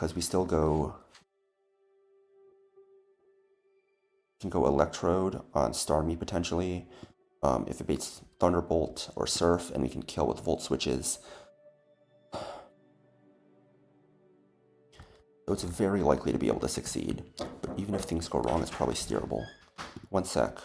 because we still go... can go Electrode on Starmie potentially. If it baits Thunderbolt or Surf, and we can kill with Volt Switches. So it's very likely to be able to succeed. But even if things go wrong, it's probably steerable. One sec.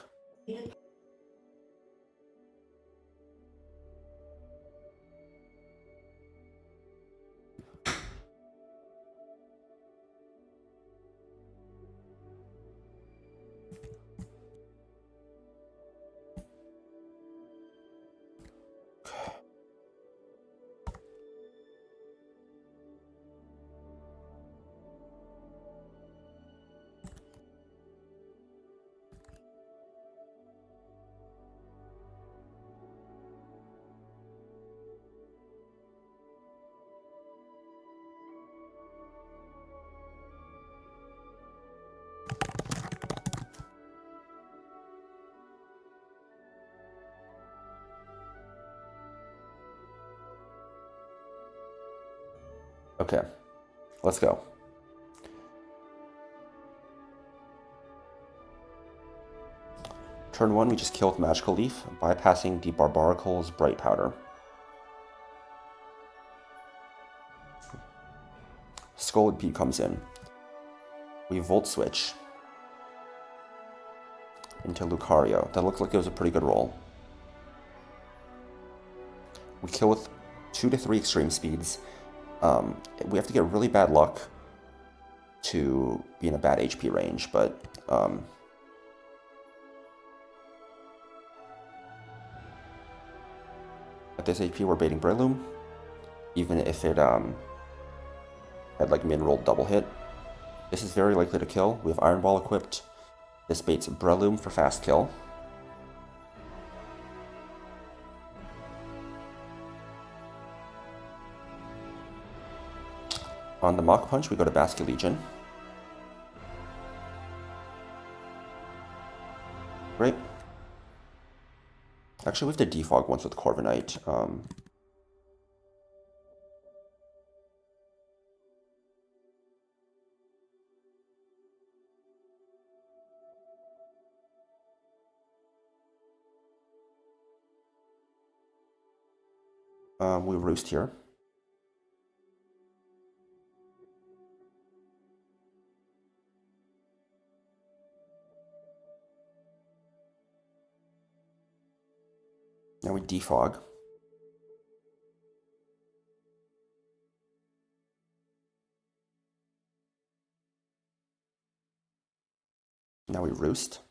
Okay, let's go. Turn 1, we just kill with Magical Leaf, bypassing the Barbarical's Bright Powder. Scoldpede comes in. We Volt Switch into Lucario. That looked like it was a pretty good roll. We kill with 2 to 3 Extreme Speeds. We have to get really bad luck to be in a bad HP range, but at this HP we're baiting Breloom, even if it had like min-rolled double hit. This is very likely to kill. We have Iron Ball equipped. This baits Breloom for fast kill. On the Mach Punch, we go to Basculegion. Great. Actually, we have to defog once with Corviknight. We Roost here. Now we defog. Now we Roost.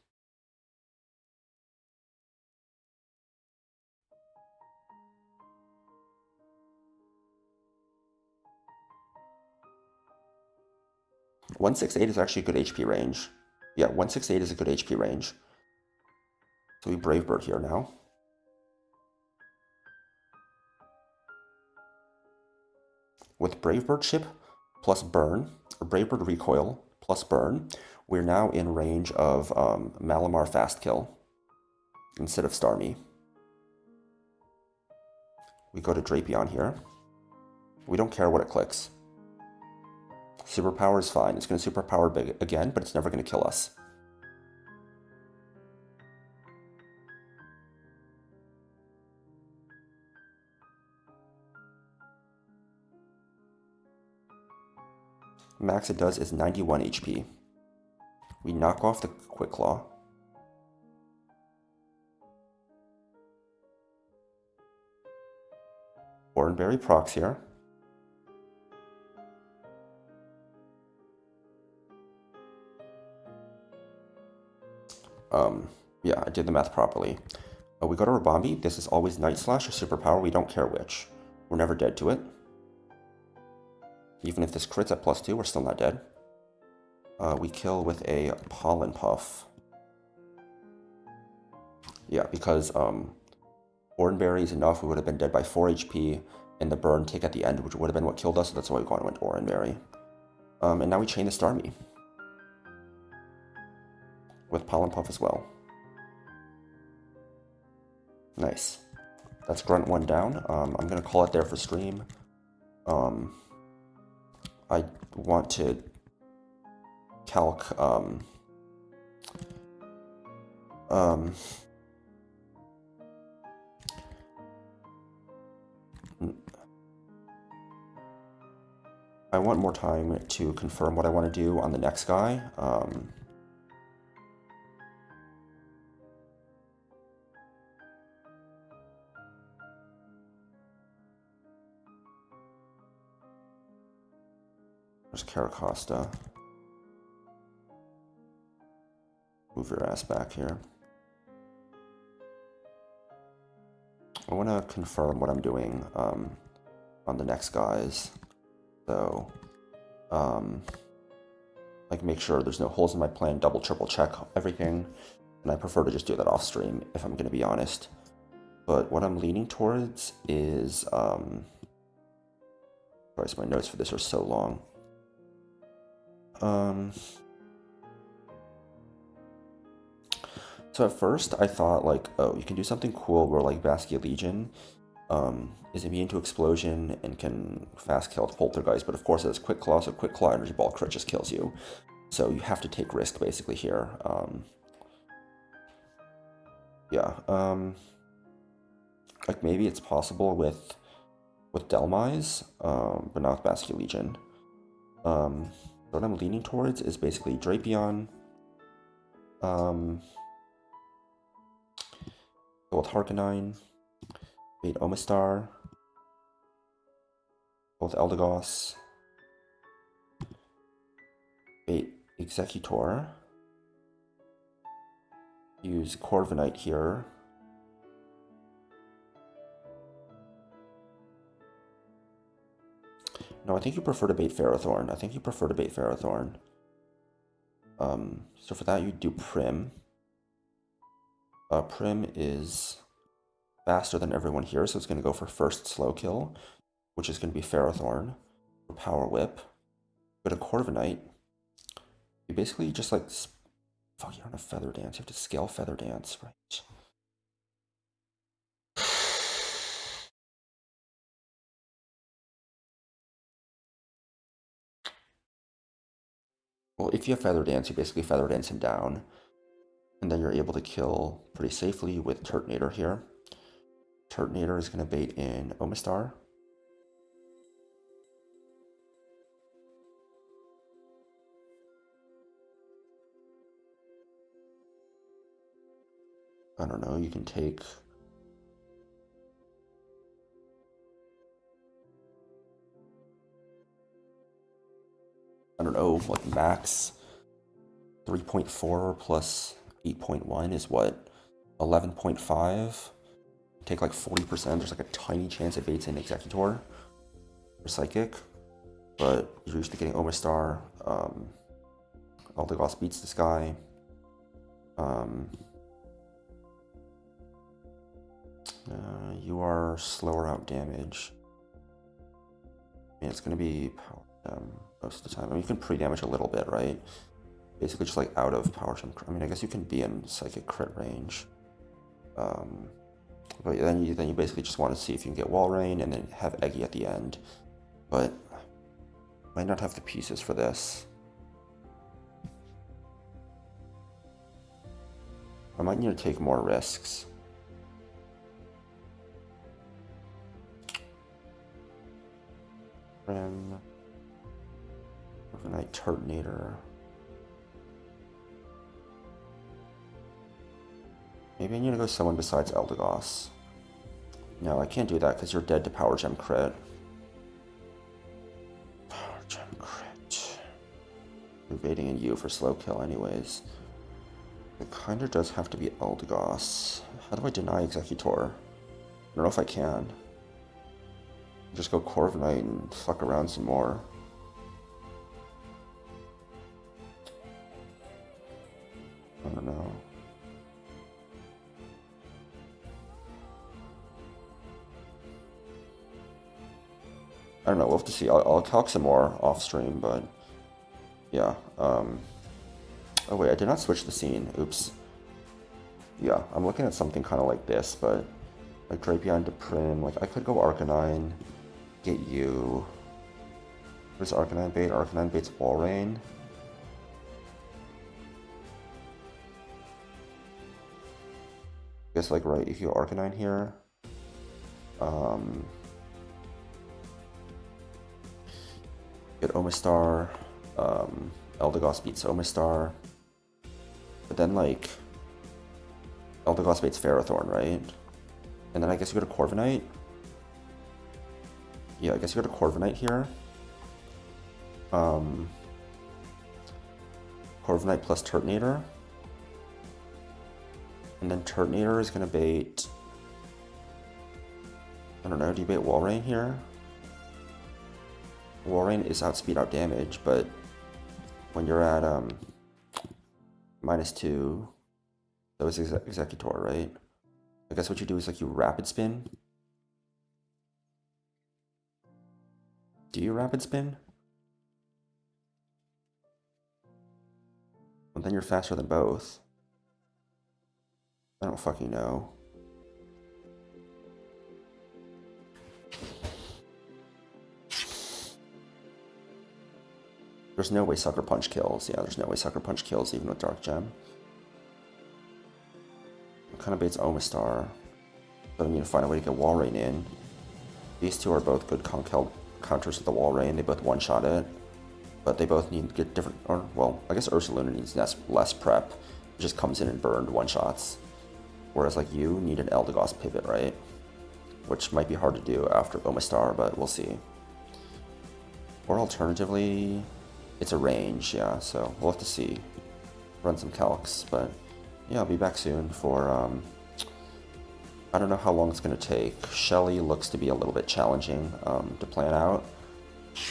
.168 is actually a good HP range. Yeah, 168 is a good HP range. So we Brave Bird here now. With Brave Bird Chip plus Burn, or Brave Bird Recoil plus Burn, we're now in range of Malamar Fast Kill instead of Starmie. We go to Drapion here. We don't care what it clicks. Superpower is fine. It's going to superpower big again, but it's never going to kill us. Max it does is 91 HP. We knock off the Quick Claw. Oranberry procs here. Yeah, I did the math properly. We go to Rabambi. This is always Night Slash or Superpower. We don't care which. We're never dead to it. Even if this crits at +2, we're still not dead. We kill with a Pollen Puff. Yeah, because Oranberry is enough. We would have been dead by 4 HP, and the Burn tick at the end, which would have been what killed us, so that's why we went Oranberry. And now we chain the Starmie. With Pollen Puff as well. Nice. That's Grunt 1 down. I'm going to call it there for stream. I want to calc I want more time to confirm what I want to do on the next guy. There's Caracosta. Move your ass back here. I want to confirm what I'm doing on the next guys. So, like make sure there's no holes in my plan, double, triple check everything. And I prefer to just do that off stream, if I'm going to be honest. But what I'm leaning towards is, Christ, my notes for this are so long. So at first I thought like, oh, you can do something cool where like Baskia Legion is immune to explosion and can fast kill Poltergeist, but of course it has Quick Claw, so Quick Claw Energy Ball crit just kills you. So you have to take risk basically here. Yeah, like maybe it's possible with Delmise, but not with Baskia Legion. What I'm leaning towards is basically Drapion, go with Harkonine, bait Omastar, go with Eldegoss, bait Executor, use Corviknight here. No, I think you prefer to bait Ferrothorn. So for that, you do Prim. Prim is faster than everyone here, so it's going to go for first slow kill, which is going to be Ferrothorn for Power Whip. Go to Corviknight. You basically just like, fuck, you're on a Feather Dance. You have to scale Feather Dance, right? Well, if you have Feather Dance, you basically Feather Dance him down. And then you're able to kill pretty safely with Turtonator here. Turtonator is going to bait in Omastar. I don't know, you can take... I don't know, like max 3.4 plus 8.1 is what? 11.5? Take like 40%, there's like a tiny chance it baits in Executor or Psychic. But you're used to getting Omastar. Eldegoss beats this guy. You are slower out damage. I mean, it's going to be Power Gem most of the time. I mean, you can pre-damage a little bit, right? Basically just like out of Power Gem. I mean, I guess you can be in Psychic crit range. But then you basically just want to see if you can get Wall Rain and then have Eggy at the end. But might not have the pieces for this. I might need to take more risks. Rim. Overnight Turtonator. Maybe I need to go someone besides Eldegoss. No, I can't do that because you're dead to Power Gem crit. Power Gem crit. Evading in you for slow kill anyways. It kind of does have to be Eldegoss. How do I deny Executor? I don't know if I can. Just go Corviknight and fuck around some more. I don't know. I don't know, we'll have to see. I'll calc some more off stream, but yeah. Oh wait, I did not switch the scene. Oops. Yeah, I'm looking at something kind of like this, but like Drapion to Prim. Like I could go Arcanine, get you. What is Arcanine bait? Arcanine bait's Wall Rain. I guess, like, right, if you Arcanine here, get Omastar, Eldegoss beats Omastar, but then, like, Eldegoss baits Ferrothorn, right? And then I guess you go to Corviknight. Yeah, I guess you go to Corviknight here. Corviknight plus Turtonator. And then Turtonator is going to bait... I don't know, do you bait Walrein here? Walrein is outspeed, out damage, but when you're at -2, that was Executor, right? I guess what you do is like you Rapid Spin. Do you Rapid Spin? Well, then you're faster than both. I don't fucking know. There's no way Sucker Punch kills. Yeah, there's no way Sucker Punch kills even with Dark Gem. It kind of baits Omastar. But I need to find a way to get Walrein in. These two are both good counters with the Walrein. They both one-shot it. But they both need to get different... Or, well, I guess Ursaluna needs less prep. It just comes in and burned one-shots. Whereas, like, you need an Eldegoss pivot, right? Which might be hard to do after Omastar, but we'll see. Or alternatively... It's a range, yeah, so we'll have to see. Run some calcs, but yeah, I'll be back soon for, I don't know how long it's going to take. Shelly looks to be a little bit challenging to plan out,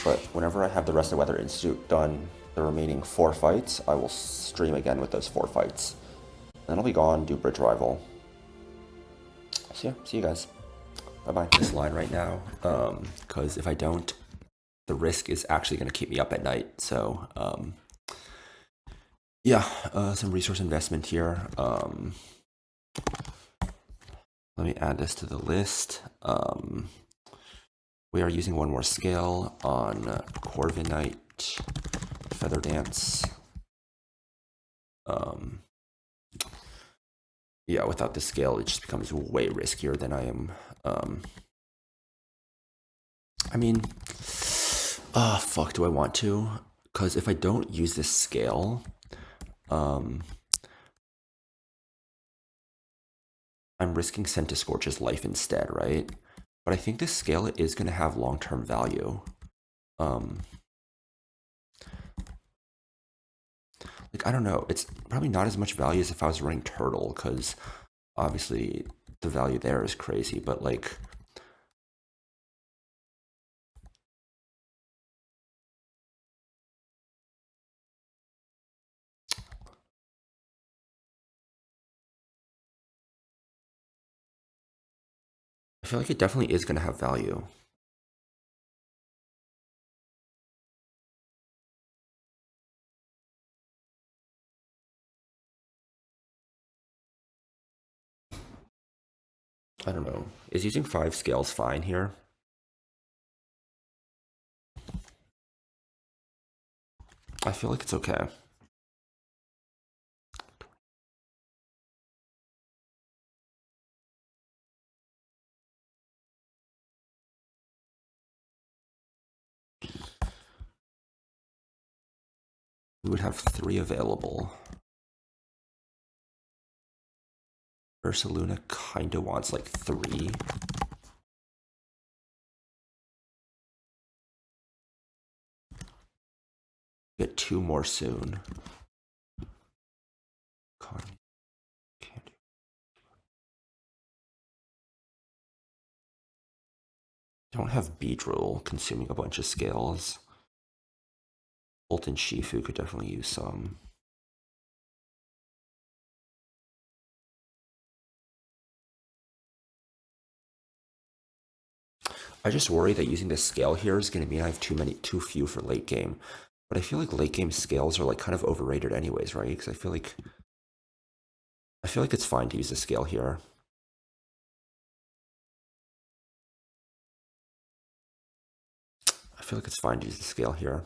but whenever I have the Rest of Weather Institute done, the remaining 4 fights, I will stream again with those 4 fights. Then I'll be gone, do Bridge Rival. So yeah, see you guys. Bye-bye. This line right now, because if I don't, the risk is actually going to keep me up at night. So, yeah, some resource investment here. Let me add this to the list. We are using one more scale on Corviknight, Feather Dance. Yeah, without the scale, it just becomes way riskier than I am. I mean... fuck, do I want to? Because if I don't use this scale, I'm risking Centiscorch's life instead, right? But I think this scale is going to have long-term value. Like, I don't know, it's probably not as much value as if I was running Turtle, because obviously the value there is crazy, but like... I feel like it definitely is going to have value. I don't know. Is using 5 scales fine here? I feel like it's okay. We would have 3 available. Ursaluna kinda wants like 3. Get 2 more soon. Candy. Don't have Beedrill consuming a bunch of scales. Bolt and Shifu could definitely use some. I just worry that using this scale here is going to mean I have too few for late game. But I feel like late game scales are like kind of overrated anyways, right? Because I feel like it's fine to use the scale here. feel like it's fine to use the scale here.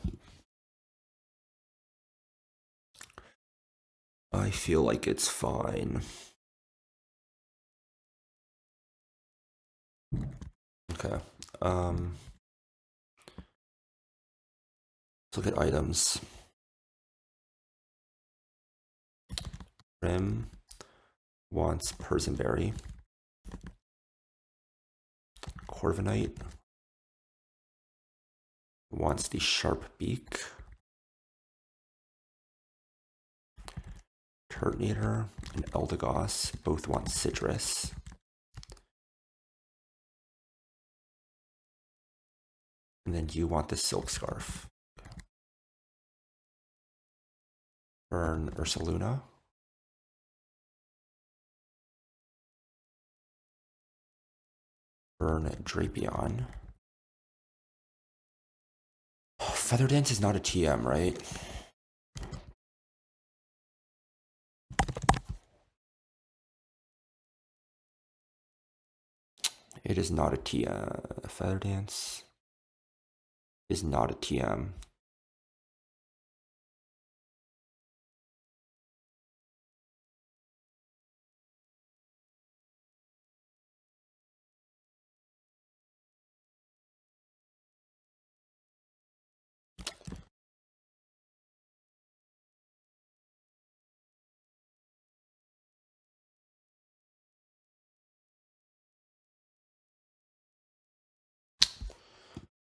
I feel like it's fine. Okay. Let's look at items. Prim wants Persianberry. Corviknight wants the Sharp Beak. Turtonator and Eldegoss both want Citrus. And then you want the Silk Scarf. Burn Ursaluna. Burn Drapion. Oh, Feather Dance is not a TM, right? It is not a TM. Feather Dance is not a TM.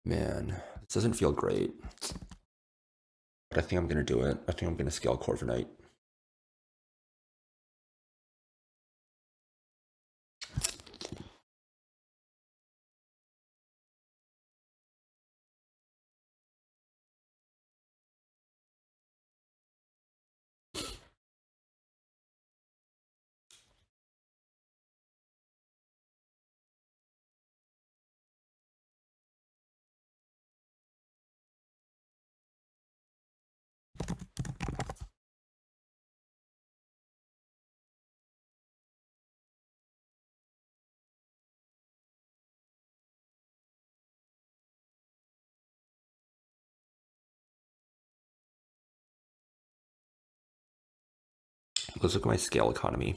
Man, this doesn't feel great. But I think I'm going to do it. I think I'm going to scale Corviknight. Let's look at my scale economy.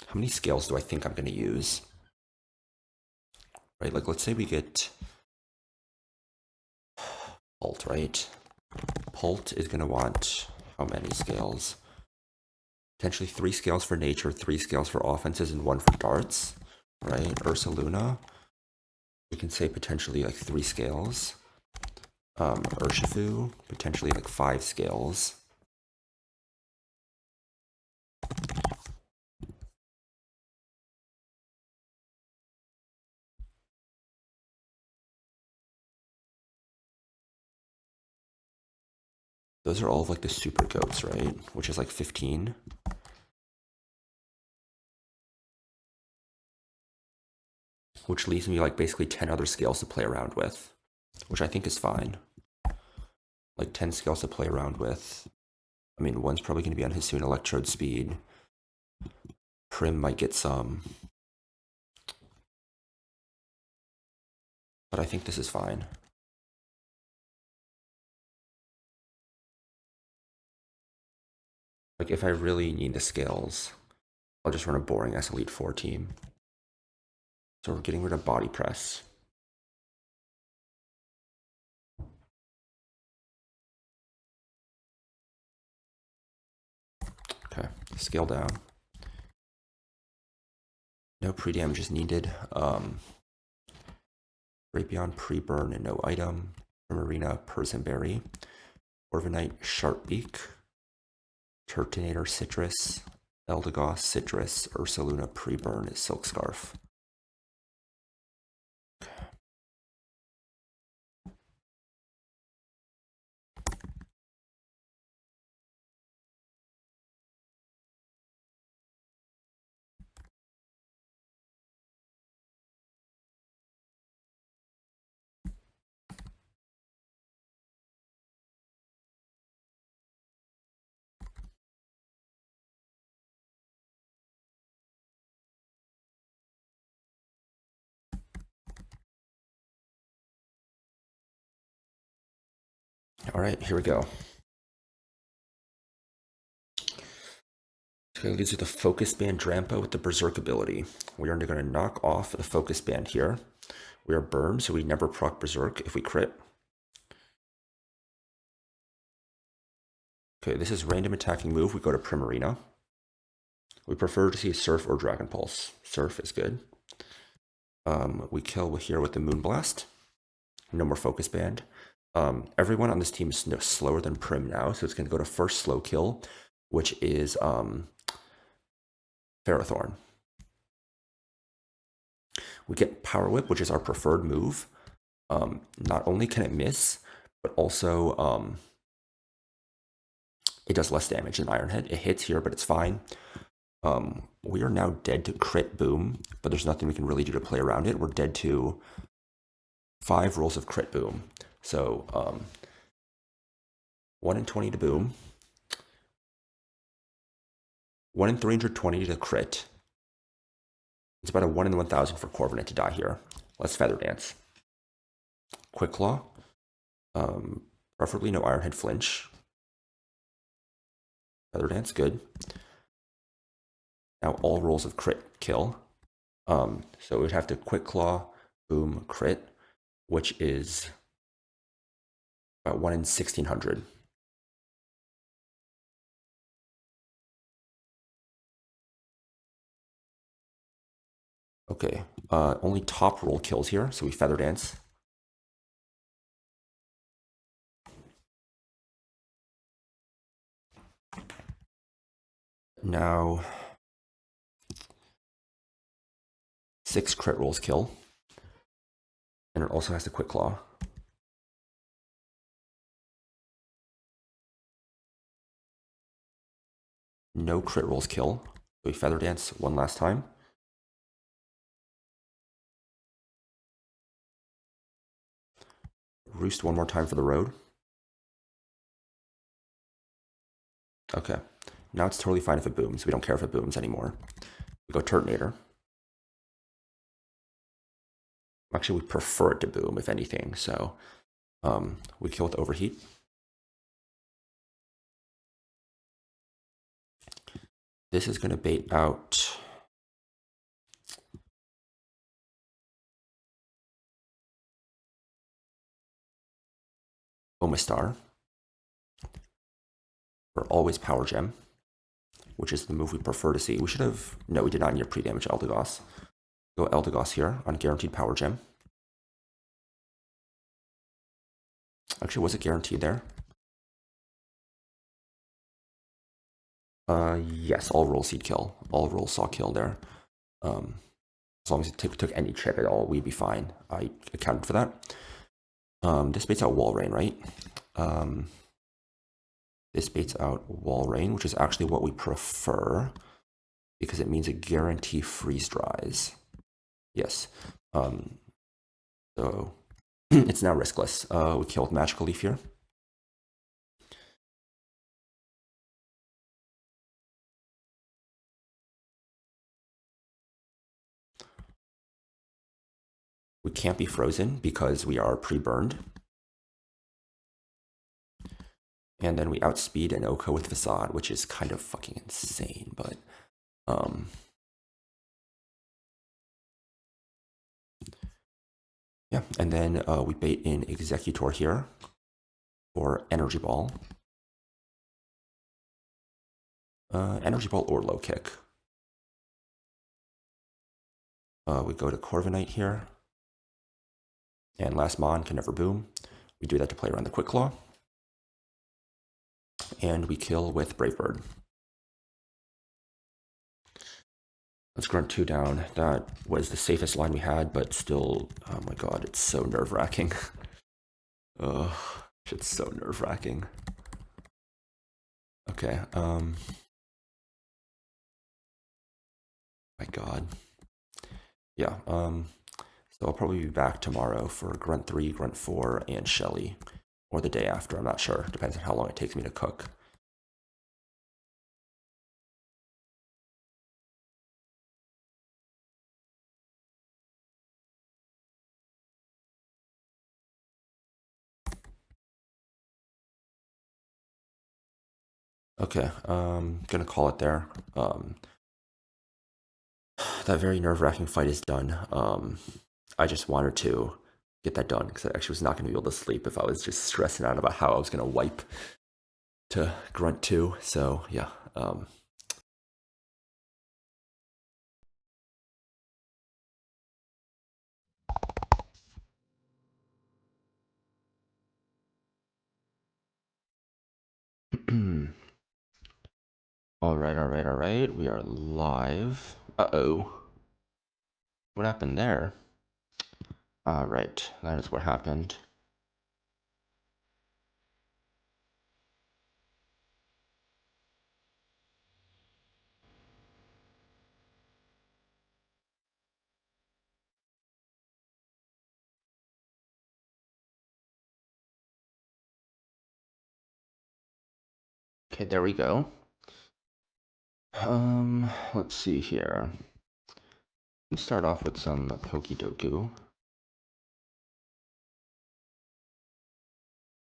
How many scales do I think I'm going to use? Right, like let's say we get Pult, right? Pult is going to want how many scales? Potentially 3 scales for nature, 3 scales for offenses, and 1 for darts, right? Ursaluna, we can say potentially like 3 scales. Urshifu, potentially like 5 scales. Those are all of like the super goats, right? Which is like 15. Which leaves me like basically 10 other scales to play around with, which I think is fine. Like 10 scales to play around with. I mean, one's probably going to be on Hisuian Electrode Speed. Prim might get some. But I think this is fine. Like if I really need the scales, I'll just run a boring ass Elite 4 team. So we're getting rid of Body Press. Okay, scale down. No pre-damage is needed. Drapion, pre-burn, and no item. Marina, Persianberry. Corviknight, Sharpbeak. Turtonator, Citrus. Eldegoss, Citrus. Ursaluna, pre-burn, is Silk Scarf. All right, here we go. Okay, these are the Focus Band Drampa with the Berserk ability. We are going to knock off the Focus Band here. We are burned, so we never proc Berserk if we crit. Okay, this is random attacking move. We go to Primarina. We prefer to see Surf or Dragon Pulse. Surf is good. We kill here with the Moonblast. No more Focus Band. Everyone on this team is slower than Prim now, so it's going to go to first slow kill, which is Ferrothorn. We get Power Whip, which is our preferred move. Not only can it miss, but also it does less damage than Iron Head. It hits here, but it's fine. We are now dead to crit boom, but there's nothing we can really do to play around it. We're dead to 5 rolls of crit boom. So 1 in 20 to boom, 1 in 320 to crit. It's about a 1 in 1,000 for Corviknight to die here. Let's Feather Dance. Quick Claw. Preferably no Iron Head flinch. Feather Dance, good. Now all rolls of crit kill. So we'd have to Quick Claw, boom, crit, which is about 1 in 1,600. Okay, only top roll kills here, so we Feather Dance. Now 6 crit rolls kill, and it also has the Quick Claw. No crit rolls kill, so we Feather Dance one last time. Roost one more time for the road. Okay, now it's totally fine if it booms. We don't care if it booms anymore. We go Turtonator. Actually, we prefer it to boom, if anything, so we kill with Overheat. This is going to bait out Omastar for always Power Gem, which is the move we prefer to see. We should have... No, we did not need a pre-damage Eldegoss. Go Eldegoss here on guaranteed Power Gem. Actually, was it guaranteed there? Yes, all rolls he'd kill. All rolls saw kill there. As long as it took any chip at all, we'd be fine. I accounted for that. This baits out Wall Rain, right? This baits out Wall Rain, which is actually what we prefer because it means a guarantee freeze dries. Yes. So it's now riskless. We kill with Magical Leaf here. We can't be frozen because we are pre-burned. And then we outspeed an Oko with Facade, which is kind of fucking insane, but yeah, and then we bait in Executor here for Energy Ball. Energy Ball or Low Kick. We go to Corviknight here. And last Mon can never boom. We do that to play around the Quick Claw. And we kill with Brave Bird. Let's grunt 2 down. That was the safest line we had, but still, oh my god, it's so nerve-wracking. Ugh, it's so nerve-wracking. Okay, my god. Yeah, so I'll probably be back tomorrow for Grunt 3, Grunt 4, and Shelly. Or the day after, I'm not sure. Depends on how long it takes me to cook. Okay, gonna call it there. That very nerve-wracking fight is done. I just wanted to get that done because I actually was not gonna be able to sleep if I was just stressing out about how I was gonna wipe to Grunt 2. So yeah. All right, all right, all right. We are live. Uh-oh. What happened there? All right, that is what happened. Okay, there we go. Let's see here. Let's start off with some Pokidoku.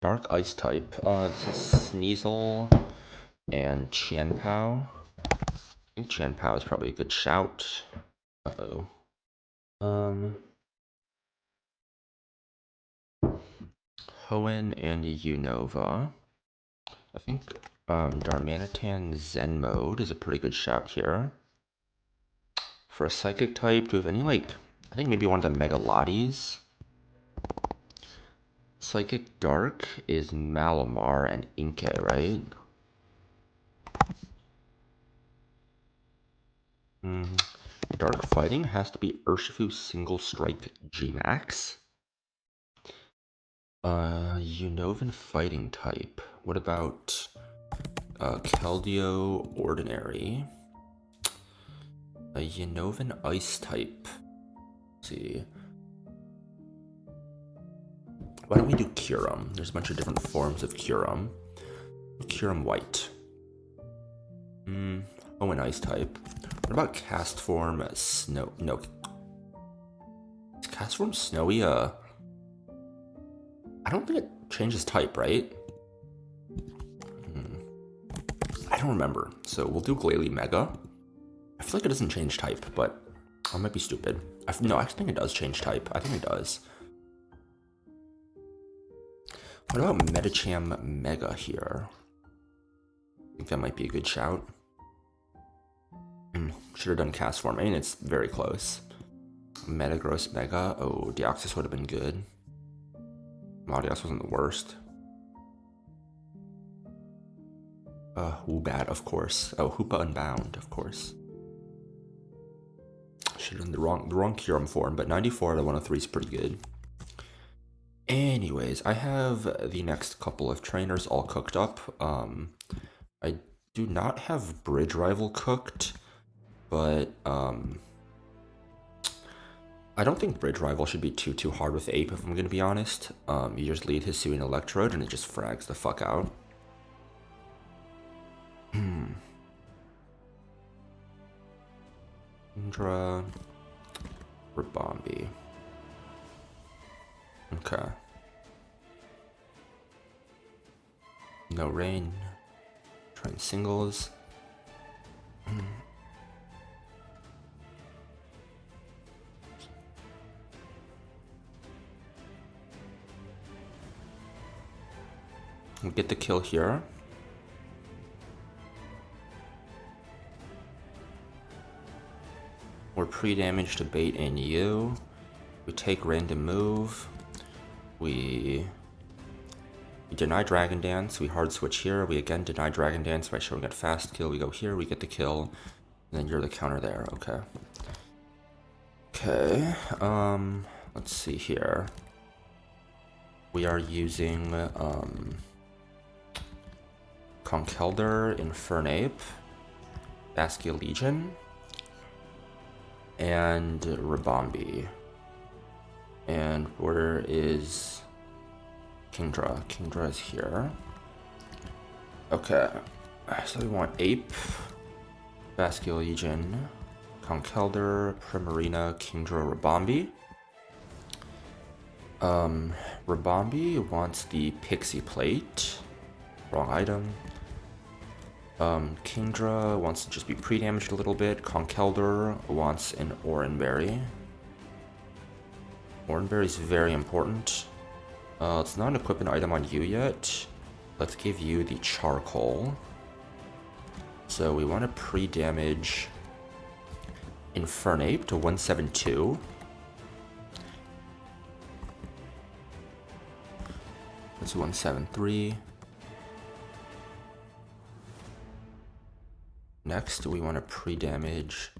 Dark Ice type. This is Sneasel and Qianpao. I think Qianpao is probably a good shout. Uh-oh. Hoenn and Unova. I think Darmanitan Zen mode is a pretty good shout here. For a psychic type, do we have any I think maybe one of the Megalottes? Psychic Dark is Malamar and Inkay, right? Dark Fighting has to be Urshifu Single Strike G-Max. Unovan Fighting type. What about Keldeo Ordinary? A Unovan Ice type. Let's see. Why don't we do Kyurem? There's a bunch of different forms of Kyurem. Kyurem White. Oh, an Ice type. What about Cast Form Snow? No. Is Cast Form Snowy? I don't think it changes type, right? I don't remember. So we'll do Glalie Mega. I feel like it doesn't change type, but I might be stupid. No, I actually think it does change type. I think it does. What about Medicham Mega here? I think that might be a good shout. Should have done Cast Form. I mean, it's very close. Metagross Mega. Oh, Deoxys would have been good. Latias wasn't the worst. Woobat, of course. Oh, Hoopa Unbound, of course. Should have done the wrong Kyurem form, but 94 out of 103 is pretty good. Anyways, I have the next couple of trainers all cooked up. I do not have Bridge Rival cooked, but I don't think Bridge Rival should be too hard with Ape, if I'm gonna be honest. You just lead Hisuian Electrode and it just frags the fuck out. Indra, Rabombi. Okay. No rain. Trying singles. We'll get the kill here. We're pre-damaged to bait and you. We take random move. We deny Dragon Dance. We hard switch here. We again deny Dragon Dance by showing a fast kill. We go here. We get the kill. And then you're the counter there. Okay. Okay. Let's see here. We are using Conkeldurr, Infernape, Baskia Legion, and Rabombi. And where is Kingdra? Kingdra is here. Okay. So we want Ape, Baskia Legion, Conkeldurr, Primarina, Kingdra, Rabombi. Rabombi wants the Pixie Plate. Wrong item. Kingdra wants to just be pre-damaged a little bit. Conkeldurr wants an Oranberry. Oranberry is very important. It's not an equipment item on you yet. Let's give you the Charcoal. So we want to pre-damage Infernape to 172. That's 173. Next, we want to pre-damage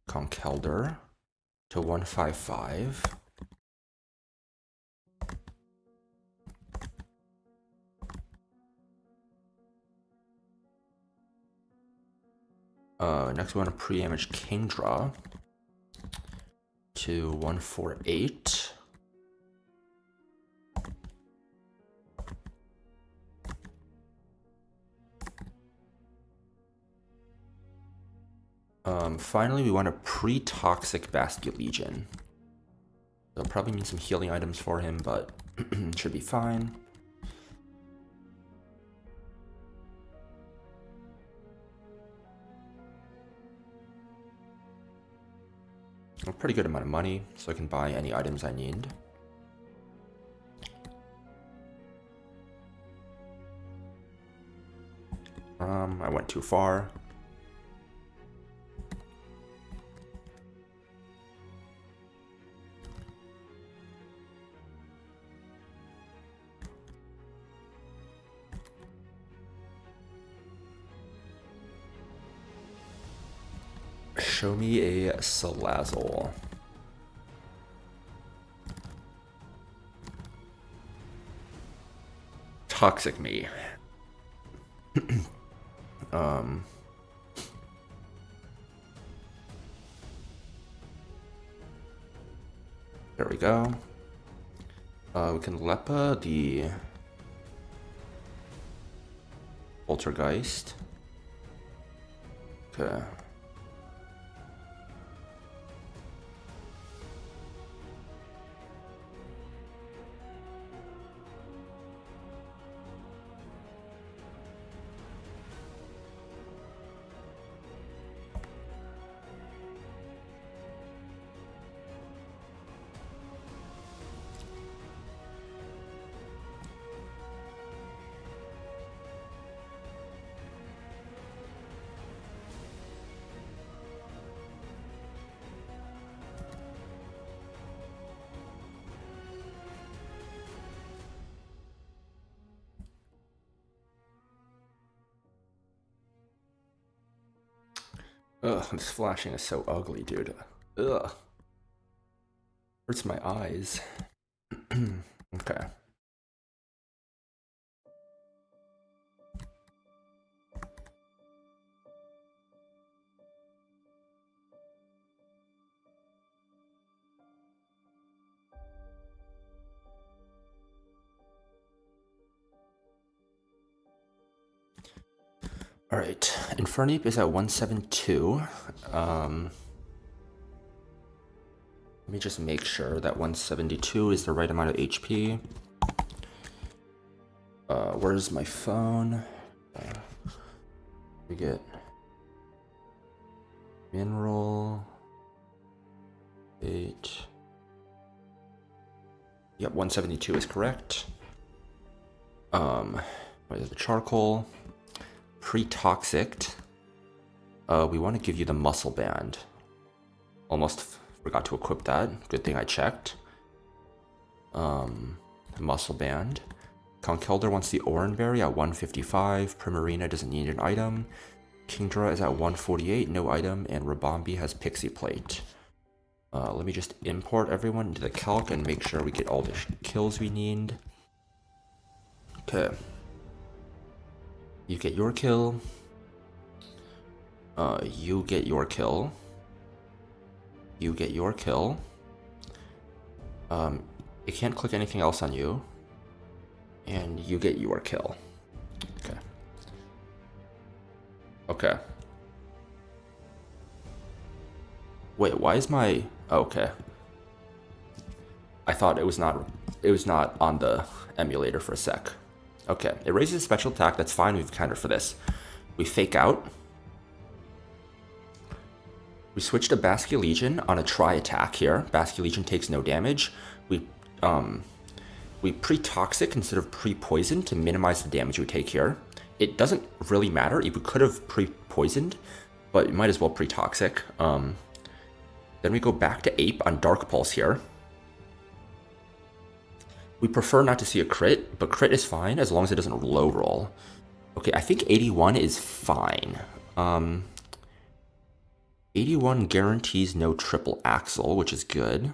Conkeldurr to 155. Next, we want to pre-damage Kingdra to 148. Finally, we want to pre-toxic Basculegion. They'll probably need some healing items for him, but should be fine. A pretty good amount of money, so I can buy any items I need. I went too far. Show me a Salazzle. Toxic me. There we go. We can Lepa the Poltergeist. Okay. Ugh, this flashing is so ugly, dude. Ugh. Hurts my eyes. Okay. All right, Infernape is at 172. Let me just make sure that 172 is the right amount of HP. Where's my phone? We get mineral 8. Yep, 172 is correct. What is the charcoal? Pre-toxic. We want to give you the muscle band. Almost forgot to equip that. Good thing I checked. Muscle band. Conkeldurr wants the Oranberry at 155. Primarina doesn't need an item. Kingdra is at 148, no item, and Rabombi has Pixie Plate. Let me just import everyone into the calc and make sure we get all the kills we need. Okay. You get your kill. You get your kill. You get your kill. It can't click anything else on you. And you get your kill. Okay. Okay. Wait, why is my... Oh, okay. I thought it was not on the emulator for a sec. Okay, it raises special attack, that's fine, we've countered for this. We fake out. We switch to Basque Legion on a try attack here. Basque Legion takes no damage. We pre-toxic instead of pre-poison to minimize the damage we take here. It doesn't really matter. We could have pre-poisoned, but it might as well pre-toxic. Then we go back to Ape on Dark Pulse here. We prefer not to see a crit, but crit is fine as long as it doesn't low roll. Okay, I think 81 is fine. 81 guarantees no triple axle, which is good.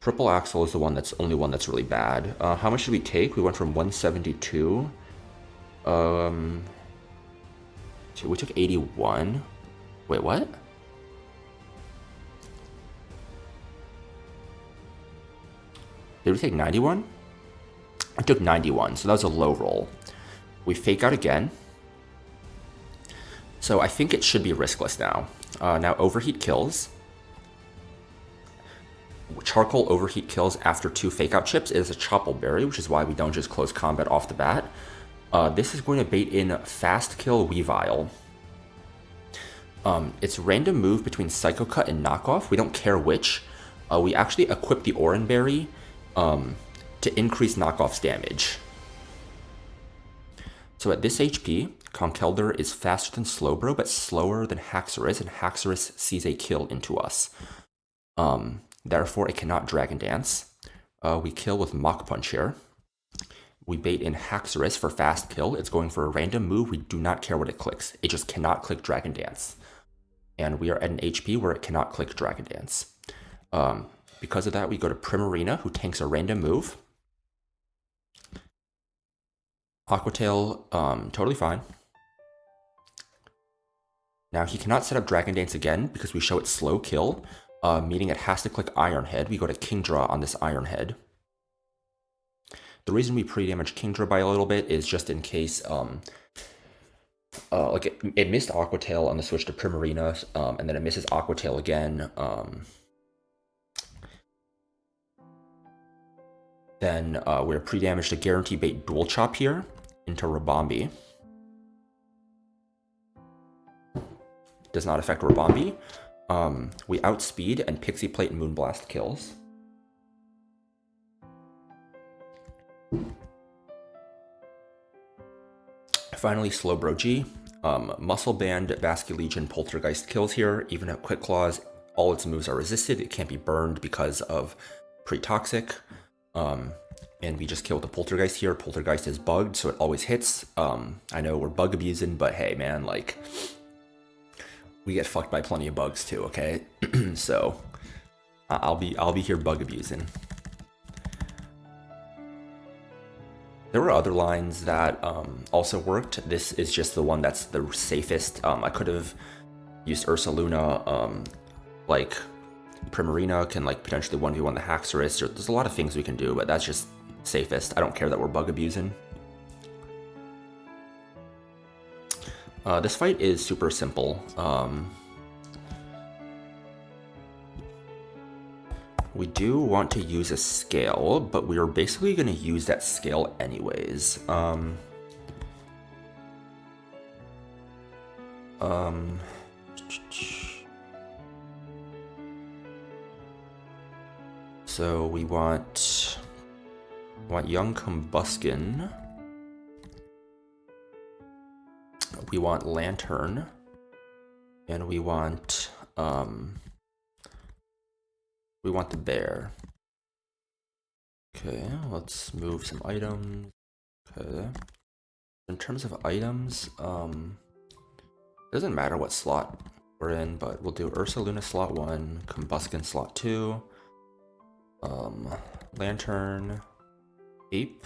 Triple axle is the only one that's really bad. How much did we take? We went from 172. We took 81. Wait, what? Did we take 91? I took 91, so that was a low roll. We fake out again. So I think it should be riskless now. Now overheat kills. Charcoal overheat kills after 2 fake out chips. It is a Chopple Berry, which is why we don't just close combat off the bat. This is going to bait in Fast Kill Weavile. It's random move between Psycho Cut and Knockoff. We don't care which. We actually equip the Oran Berry to increase Knockoff's damage. So at this HP, Conkeldurr is faster than Slowbro, but slower than Haxorus, and Haxorus sees a kill into us. Therefore, it cannot Dragon Dance. We kill with Mach Punch here. We bait in Haxorus for fast kill. It's going for a random move. We do not care what it clicks. It just cannot click Dragon Dance. And we are at an HP where it cannot click Dragon Dance. Because of that, we go to Primarina, who tanks a random move. Aquatail, totally fine. Now he cannot set up Dragon Dance again because we show it slow kill, meaning it has to click Iron Head. We go to Kingdra on this Iron Head. The reason we pre-damage Kingdra by a little bit is just in case, like it missed Aquatail on the switch to Primarina, and then it misses Aquatail again. Then we're pre-damaged to Guarantee Bait Dual Chop here into Rabombi. Does not affect Rabombi. We outspeed and Pixie Plate and Moonblast kills. Finally, Slowbro G. Muscle Band, Basque Legion, Poltergeist kills here. Even at Quick Claws, all its moves are resisted. It can't be burned because of pre-toxic. And we just kill the Poltergeist here. Poltergeist is bugged, so it always hits. I know we're bug abusing, but hey, man, like, we get fucked by plenty of bugs too, okay? So, I'll be here bug abusing. There were other lines that also worked. This is just the one that's the safest. I could have used Ursaluna, like Primarina can like potentially 1v1 the Haxorus. There's a lot of things we can do, but that's just safest. I don't care that we're bug abusing. This fight is super simple. We do want to use a scale, but we are basically going to use that scale anyways. So we want Young Combuskin. We want Lantern. And we want the bear. Okay, let's move some items. Okay. In terms of items, it doesn't matter what slot we're in, but we'll do Ursaluna slot 1, Combuskin slot 2, Lantern, Ape.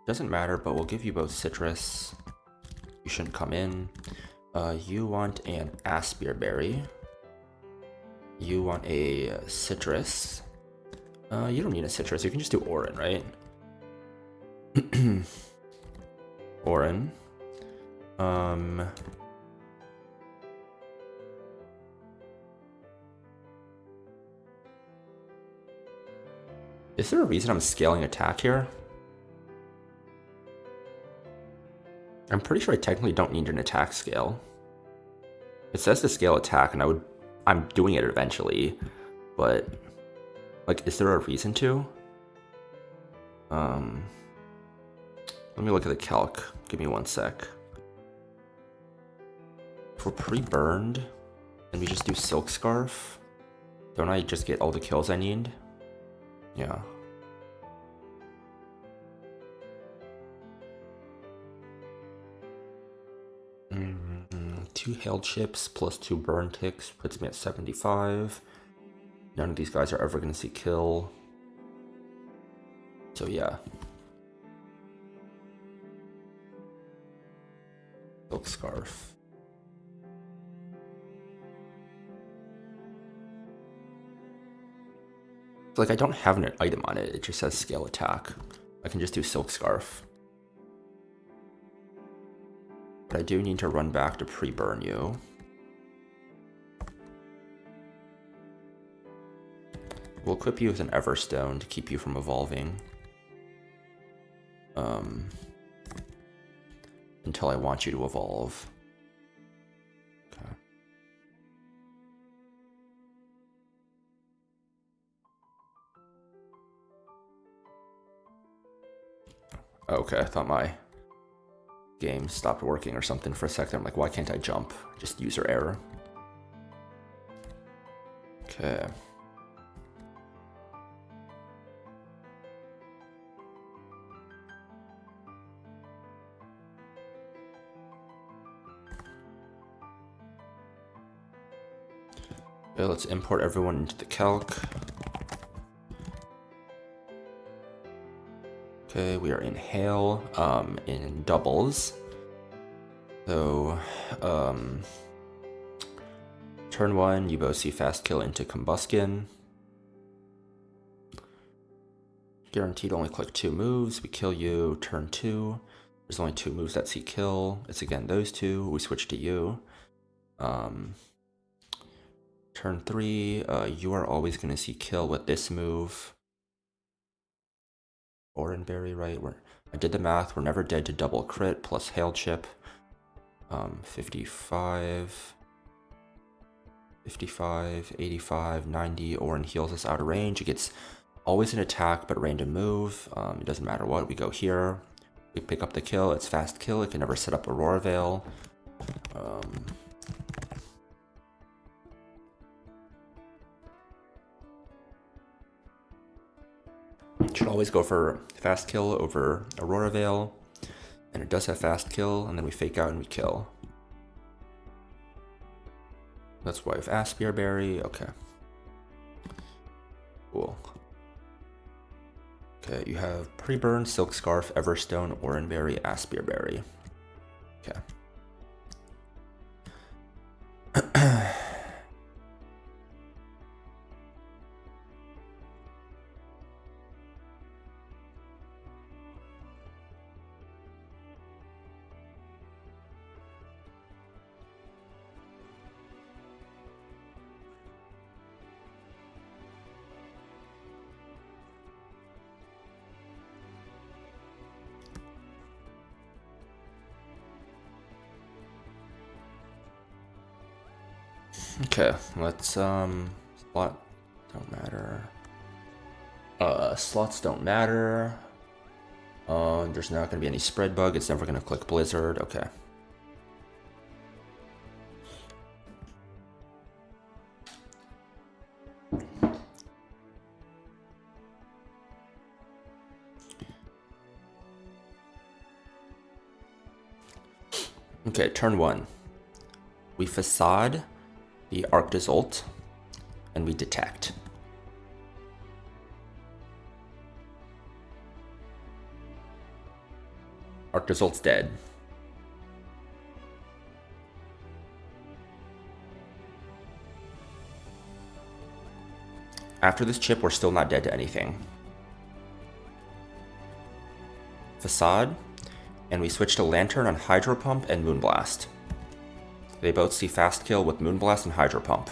Doesn't matter, but we'll give you both citrus. You shouldn't come in. You want an Aspir Berry. You want a citrus. You don't need a citrus. You can just do Oran, right? Oran. Is there a reason I'm scaling attack here? I'm pretty sure I technically don't need an attack scale. It says to scale attack, and I'm doing it eventually, but like, is there a reason to? Let me look at the calc. Give me one sec. If we're pre-burned, and we just do Silk Scarf, don't I just get all the kills I need? Yeah. Two hail chips plus 2 burn ticks puts me at 75. None of these guys are ever going to see kill. So yeah. Silk Scarf. Like, I don't have an item on it, it just says scale attack. I can just do Silk Scarf. But I do need to run back to pre-burn you. We'll equip you with an Everstone to keep you from evolving. Until I want you to evolve. Okay. Okay, I thought my game stopped working or something for a second. I'm like, why can't I jump? Just user error. Okay. Okay, let's import everyone into the calc. Okay, we are in hail, in doubles. So, turn 1, you both see fast kill into combustion. Guaranteed only click 2 moves. We kill you. Turn 2. There's only 2 moves that see kill. It's again those 2. We switch to you. Turn 3, you are always going to see kill with this move. Oranberry, right? I did the math. We're never dead to double crit plus hail chip. 55, 85, 90. Orin heals us out of range. It gets always an attack, but random move. It doesn't matter what. We go here. We pick up the kill. It's fast kill. It can never set up Aurora Veil. Should always go for fast kill over Aurora Veil. And it does have fast kill, and then we fake out and we kill. That's why with Aspire Berry. Okay. Cool. Okay, you have Pre-Burn, Silk Scarf, Everstone, Oranberry, Aspire Berry. Okay. Okay, let's slot don't matter. Slots don't matter. There's not gonna be any spread bug. It's never gonna click Blizzard. Okay. Okay, turn 1. We facade the Arctis ult, and we detect. Arctis ult's dead. After this chip, we're still not dead to anything. Facade, and we switch to Lantern on Hydro Pump and Moonblast. They both see fast kill with Moonblast and Hydro Pump.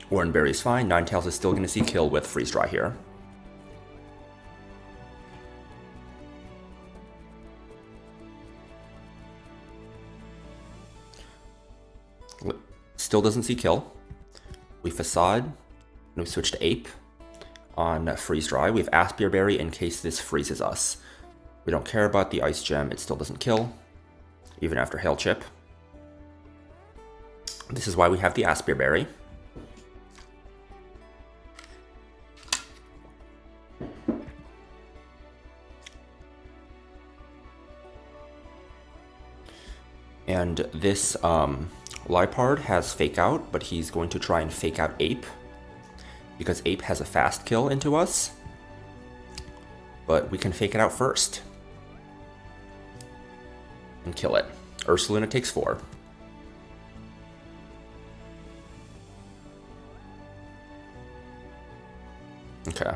Oranberry's fine. Ninetales is still going to see kill with Freeze Dry here. Still doesn't see kill. We Facade, and we switch to Ape. On Freeze Dry, we have Aspir Berry in case this freezes us. We don't care about the Ice Gem, it still doesn't kill, even after Hail Chip. This is why we have the Aspir Berry. And this Liepard has Fake Out, but he's going to try and Fake Out Ape, because Ape has a fast kill into us. But we can Fake it out first and kill it. Ursaluna takes 4. Okay.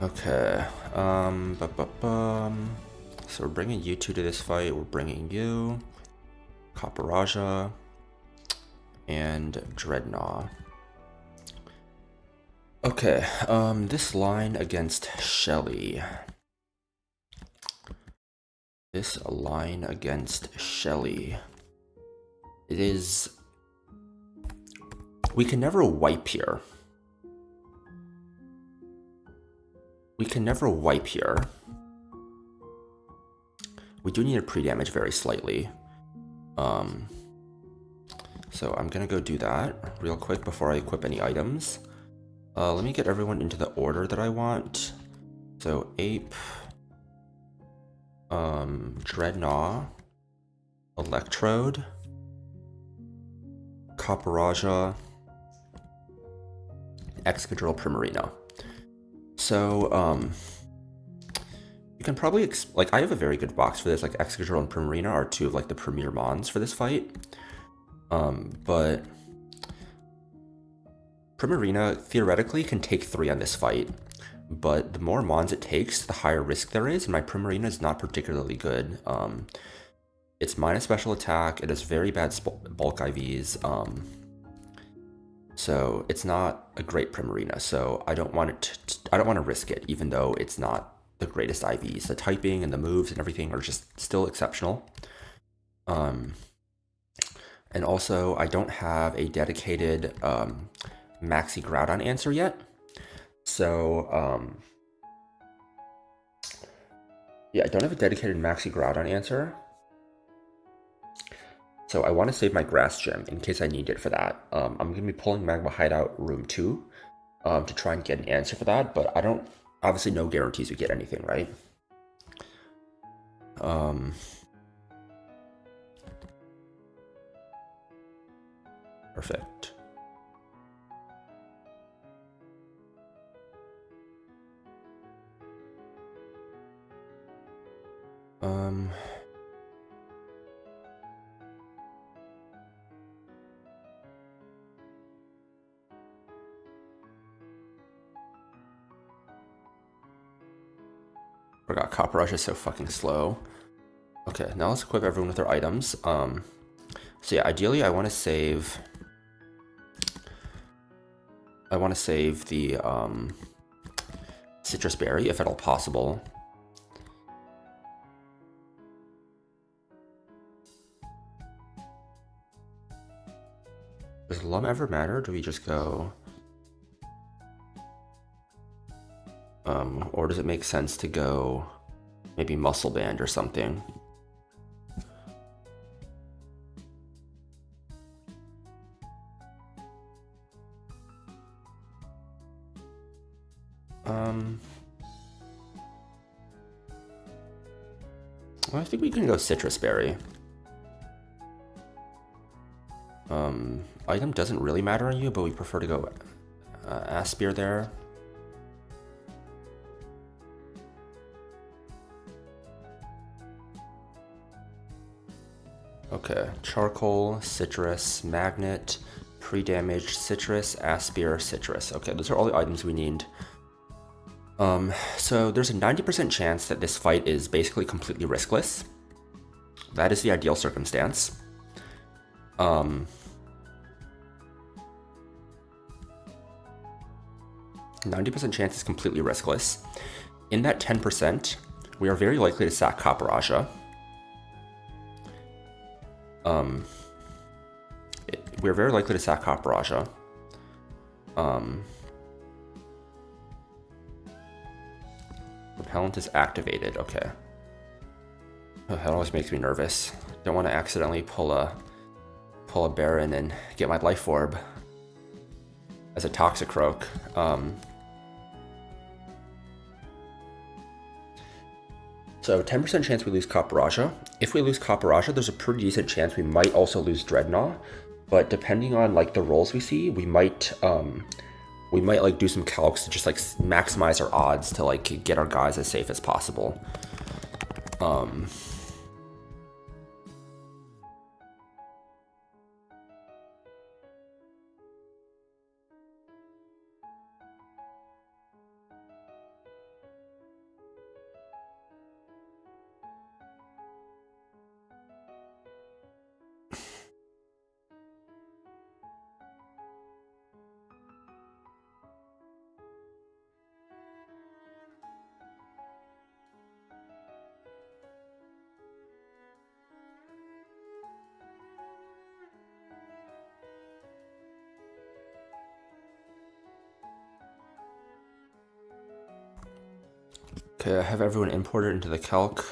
Okay. So we're bringing you two to this fight. We're bringing you, Kaparaja, and Dreadnought. Okay. This line against Shelly. It is. We can never wipe here. We do need to pre-damage very slightly. So I'm gonna go do that real quick before I equip any items. Let me get everyone into the order that I want. So Ape, Dreadnought, Electrode, Kaparaja, Excadrill, Primarina. So, you can probably, I have a very good box for this, like Excadrill and Primarina are two of, like, the premier mons for this fight. But Primarina theoretically can take 3 on this fight, but the more mons it takes, the higher risk there is, and my Primarina is not particularly good. It's minus special attack, it has very bad bulk IVs, so it's not a great Primarina, so I don't want to risk it, even though it's not the greatest IVs. The typing and the moves and everything are just still exceptional. And also, I don't have a dedicated Maxi Groudon answer yet. So, yeah, I don't have a dedicated Maxi Groudon answer. So I want to save my Grass Gem in case I need it for that. I'm going to be pulling Magma Hideout Room 2 to try and get an answer for that, but I don't, obviously no guarantees we get anything, right? Perfect. Forgot Copper is so fucking slow. Okay, now let's equip everyone with their items. So yeah, ideally I want to save the Citrus Berry if at all possible. Does Lum ever matter? Do we just go? Or does it make sense to go maybe Muscle Band or something? Well, I think we can go Citrus Berry. Item doesn't really matter on you, but we prefer to go Aspir there. Okay, Charcoal, Citrus, Magnet, Pre-Damage, Citrus, Aspir, Citrus. Okay, those are all the items we need. So there's a 90% chance that this fight is basically completely riskless. That is the ideal circumstance. 90% chance is completely riskless. in that 10%, we are very likely to sack Copper Aja. We're very likely to sack Copper Aja. Repellent is activated, okay. Oh, that always makes me nervous. Don't want to accidentally pull a Baron and get my Life Orb as a Toxicroak. So 10% chance we lose Copper Aja. If we lose Copper Aja, there's a pretty decent chance we might also lose Dreadnought. But depending on like the rolls we see, we might like do some calcs to just like maximize our odds to like get our guys as safe as possible. Okay, I have everyone imported into the calc.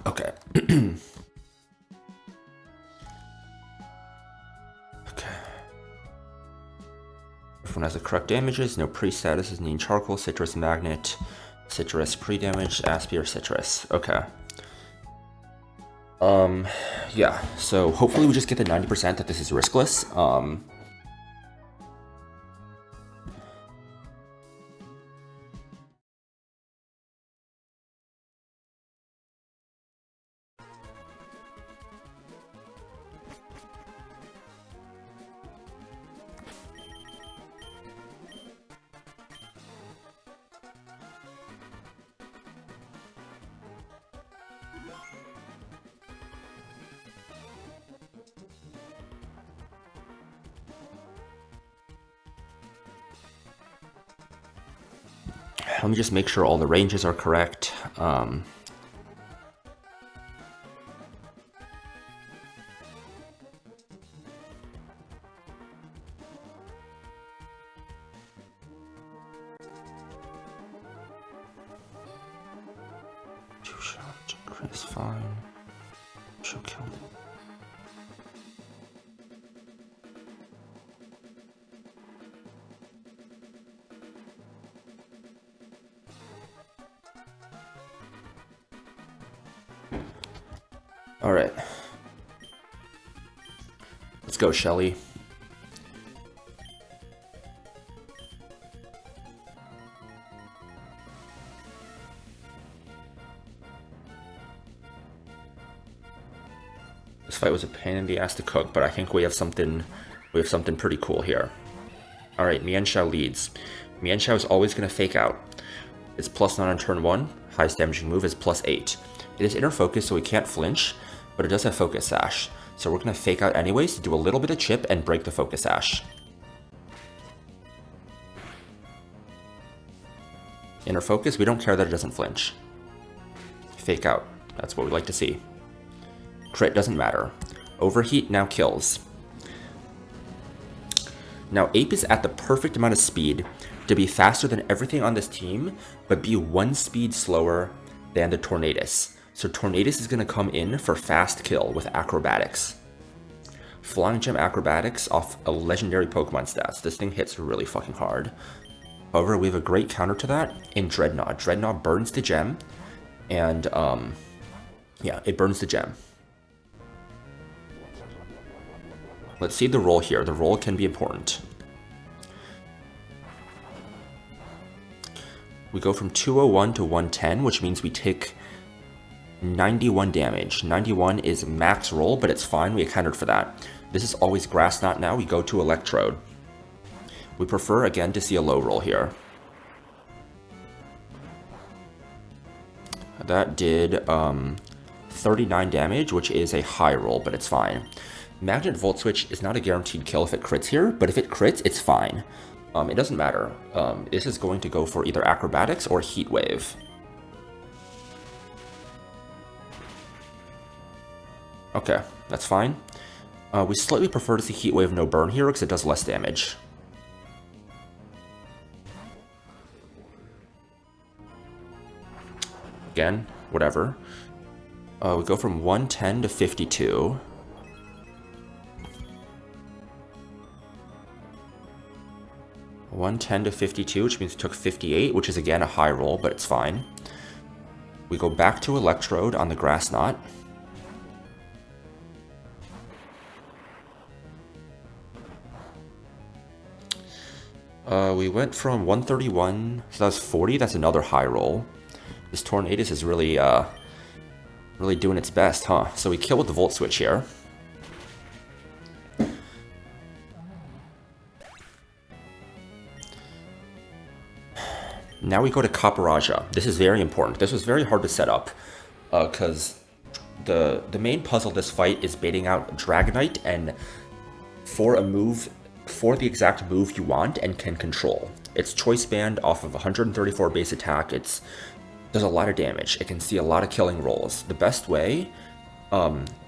Okay. Okay. Everyone has the correct damages, no pre-statuses, needing charcoal, citrus, magnet, citrus, pre-damage, aspi, or citrus. Okay. Yeah, so hopefully we just get the 90% that this is riskless. Let me just make sure all the ranges are correct. Two shot, crit is fine. She'll kill me. All right, let's go, Shelly. This fight was a pain in the ass to cook, but I think we have something pretty cool here. All right, Mienshao leads. Mienshao is always going to fake out. It's +9 on turn 1. Highest damaging move is +8. It is inner focus, so we can't flinch, but it does have Focus Sash. So we're going to fake out anyways to do a little bit of chip and break the Focus Sash. Inner focus, we don't care that it doesn't flinch. Fake out, that's what we like to see. Crit doesn't matter. Overheat now kills. Now Ape is at the perfect amount of speed to be faster than everything on this team, but be 1 speed slower than the Tornadus. So Tornadus is going to come in for fast kill with Acrobatics. Flying Gem Acrobatics off a legendary Pokemon stats. This thing hits really fucking hard. However, we have a great counter to that in Dreadnought. Dreadnought burns the gem, and yeah, it burns the gem. Let's see the roll here. The roll can be important. We go from 201 to 110, which means we take 91 damage. 91 is max roll, but it's fine. We accounted for that. This is always Grass Knot now. We go to Electrode. We prefer, again, to see a low roll here. That did 39 damage, which is a high roll, but it's fine. Magnet Volt Switch is not a guaranteed kill if it crits here, but if it crits, it's fine. It doesn't matter. This is going to go for either Acrobatics or Heat Wave. Okay, that's fine. We slightly prefer to see Heat Wave no burn here because it does less damage. Again, whatever. We go from 110 to 52. $110 to 52, which means it took 58, which is again a high roll, but it's fine. We go back to Electrode on the Grass Knot. We went from 131, so that's 40, that's another high roll. This Tornadus is really, really doing its best, huh? So we kill with the Volt Switch here. Now we go to Caparaja. This is very important. This was very hard to set up, because the main puzzle of this fight is baiting out Dragonite and for a move, for the exact move you want and can control. It's Choice Band off of 134 base attack. Does a lot of damage. It can see a lot of killing rolls. The best way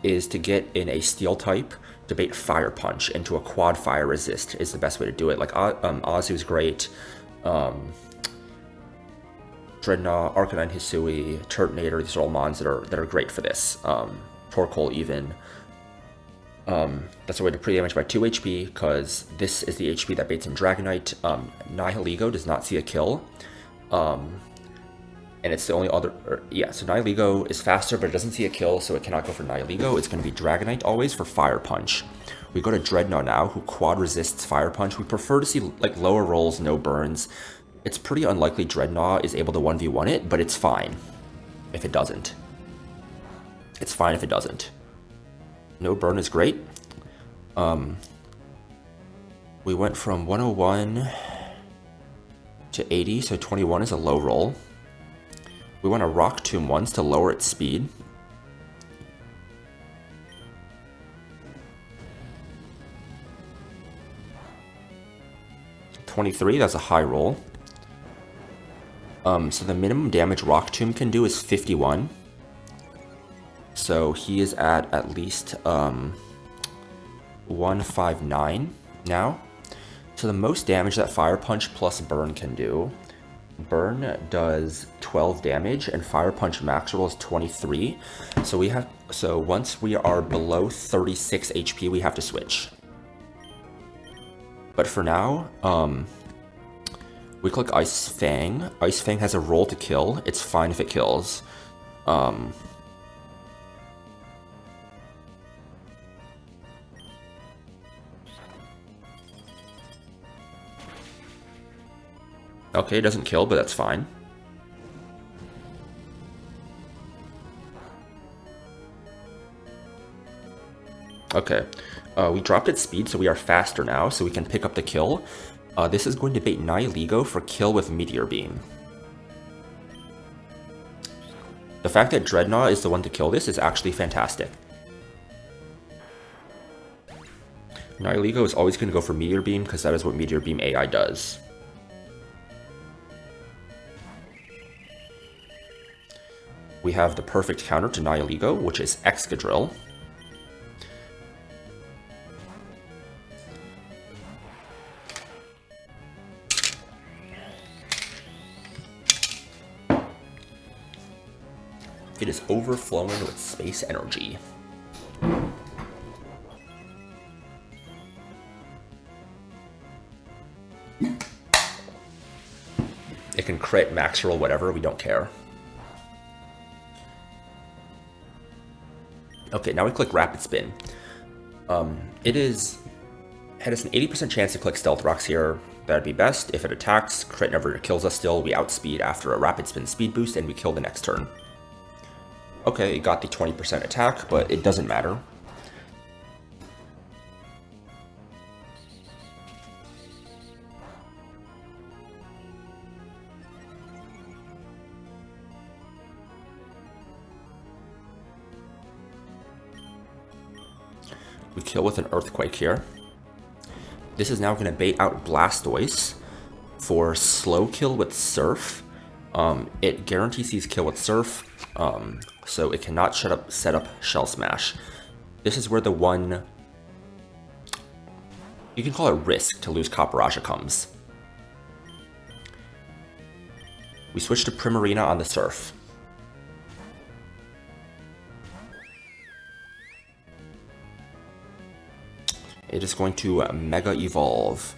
is to get in a Steel type to bait Fire Punch into a quad fire resist is the best way to do it. Like Azu's great. Dreadnought, Arcanine Hisui, Turtonator, these are all mons that are great for this. Torkoal even. That's a way to pre-damage by 2 HP, because this is the HP that baits in Dragonite. Nihilego does not see a kill. And it's the only other... so Nihilego is faster, but it doesn't see a kill, so it cannot go for Nihilego. It's going to be Dragonite always for Fire Punch. We go to Dreadnought now, who quad resists Fire Punch. We prefer to see like lower rolls, no burns. It's pretty unlikely Dreadnought is able to 1v1 it, but it's fine if it doesn't. It's fine if it doesn't. No burn is great. We went from 101 to 80, so 21 is a low roll. We want to Rock Tomb once to lower its speed. $23, that's a high roll. So the minimum damage Rock Tomb can do is 51. So he is at least 159 now. So the most damage that Fire Punch plus Burn can do. Burn does 12 damage and Fire Punch max roll is 23. So once we are below 36 HP, we have to switch. But for now, we click Ice Fang. Ice Fang has a roll to kill. It's fine if it kills. Okay, it doesn't kill, but that's fine. Okay, we dropped its speed, so we are faster now, so we can pick up the kill. This is going to bait Nihilego for kill with Meteor Beam. The fact that Dreadnought is the one to kill this is actually fantastic. Nihilego is always going to go for Meteor Beam, because that is what Meteor Beam AI does. We have the perfect counter to Nihilego, which is Excadrill. It is overflowing with space energy. It can crit, max roll, whatever, we don't care. Okay, now we click Rapid Spin. It has an 80% chance to click Stealth Rocks here. That'd be best. If it attacks, crit never kills us still, we outspeed after a Rapid Spin speed boost and we kill the next turn. Okay, it got the 20% attack, but it doesn't matter. We kill with an Earthquake here. This is now going to bait out Blastoise. For slow kill with Surf, it guarantees these kill with Surf, so it cannot set up Shell Smash. This is where the one, you can call it risk to lose Copperajah comes. We switch to Primarina on the Surf. It is going to Mega Evolve.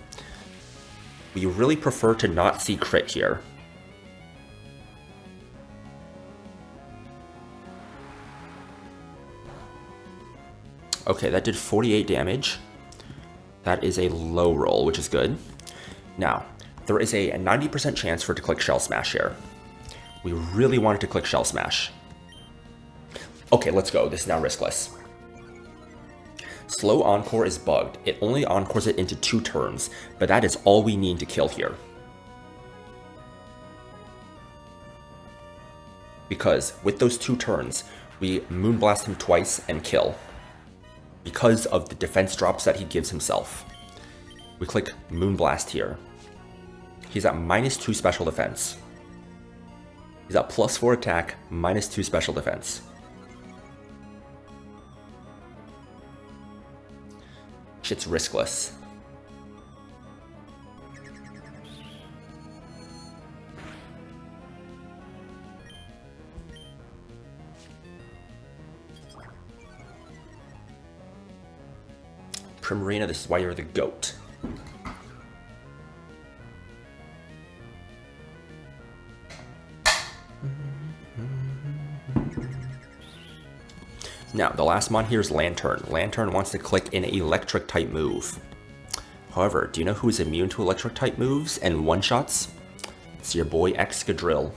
We really prefer to not see crit here. Okay, that did 48 damage. That is a low roll, which is good. Now, there is a 90% chance for it to click Shell Smash here. We really wanted to click Shell Smash. Okay, let's go. This is now riskless. Slow Encore is bugged. It only encores it into 2 turns, but that is all we need to kill here. Because with those 2 turns, we Moonblast him twice and kill. Because of the defense drops that he gives himself. We click Moonblast here. He's at -2 special defense. He's at +4 attack, -2 special defense. Shit's riskless. Primarina, this is why you're the GOAT. Now, the last mon here is Lantern. Lantern wants to click an electric type move. However, do you know who is immune to electric type moves and one-shots? It's your boy Excadrill.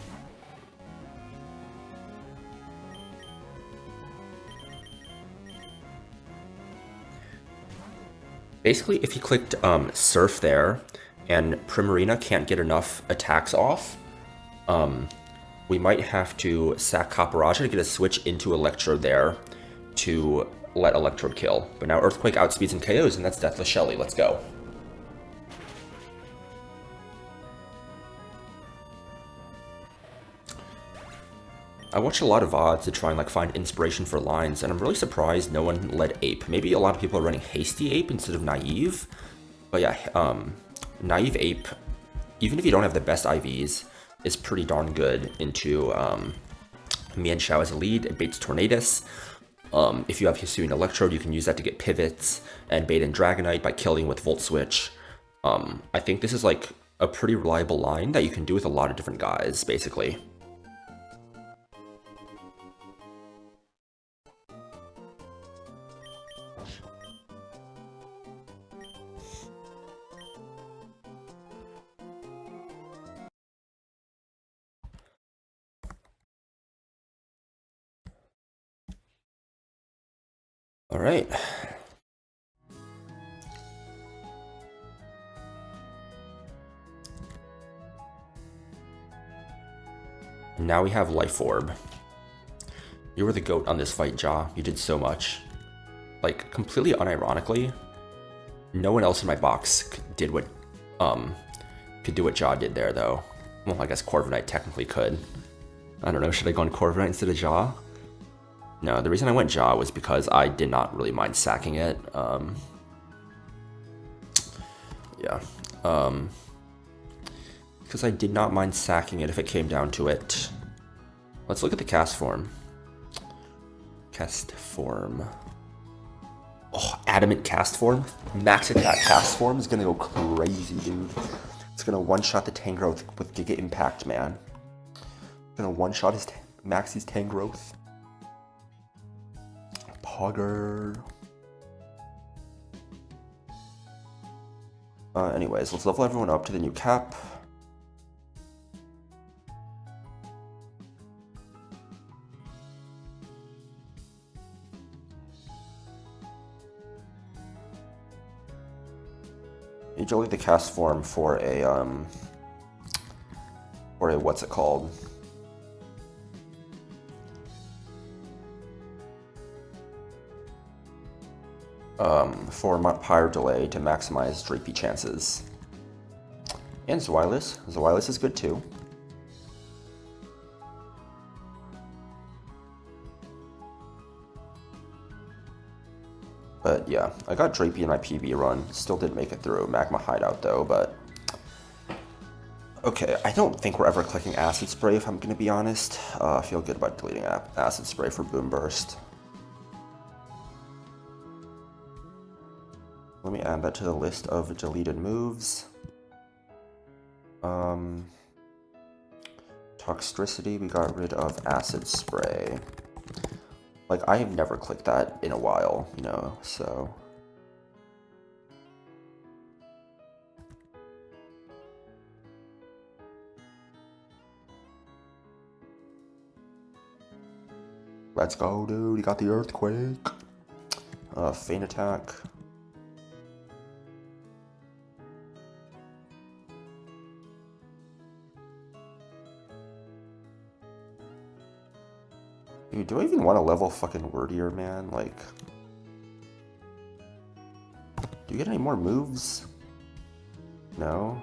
Basically, if you clicked Surf there, and Primarina can't get enough attacks off, we might have to sack Copperajah to get a switch into Electro there to let Electrode kill. But now Earthquake outspeeds and KOs, and that's Deathless Shelly. Let's go. I watched a lot of VODs to try and find inspiration for lines, and I'm really surprised no one led Ape. Maybe a lot of people are running Hasty Ape instead of Naive. But yeah, Naive Ape, even if you don't have the best IVs, is pretty darn good into Mian Xiao as a lead. It baits Tornadus. If you have Hisuian Electrode, you can use that to get pivots and bait in Dragonite by killing with Volt Switch. I think this is a pretty reliable line that you can do with a lot of different guys, basically. All right. And now we have Life Orb. You were the GOAT on this fight, Ja. You did so much. Completely unironically, no one else in my box could do what Ja did there, though. Well, I guess Corviknight technically could. I don't know, should I go on Corviknight instead of Ja? No, the reason I went Ja was because I did not really mind sacking it. Because I did not mind sacking it if it came down to it. Let's look at the cast form. Cast form. Oh, Adamant cast form? Max attack cast form is gonna go crazy, dude. It's gonna one-shot the Tangrowth with Giga Impact, man. It's gonna one-shot his Maxie's Tangrowth. Pogger. Anyways, let's level everyone up to the new cap. Usually the cast form for a what's it called? For Pyre Delay to maximize Drapey chances. And Zweilous. Zweilous is good too. But yeah, I got Drapey in my PB run. Still didn't make it through Magma Hideout though, but... Okay, I don't think we're ever clicking Acid Spray if I'm gonna be honest. I feel good about deleting Acid Spray for Boom Burst. Let me add that to the list of deleted moves. Toxicity, we got rid of Acid Spray. Like, I have never clicked that in a while, you know, so... Let's go, dude, you got the Earthquake. Feint Attack. Dude, do I even want to level fucking Wordier, man? Like... Do you get any more moves? No?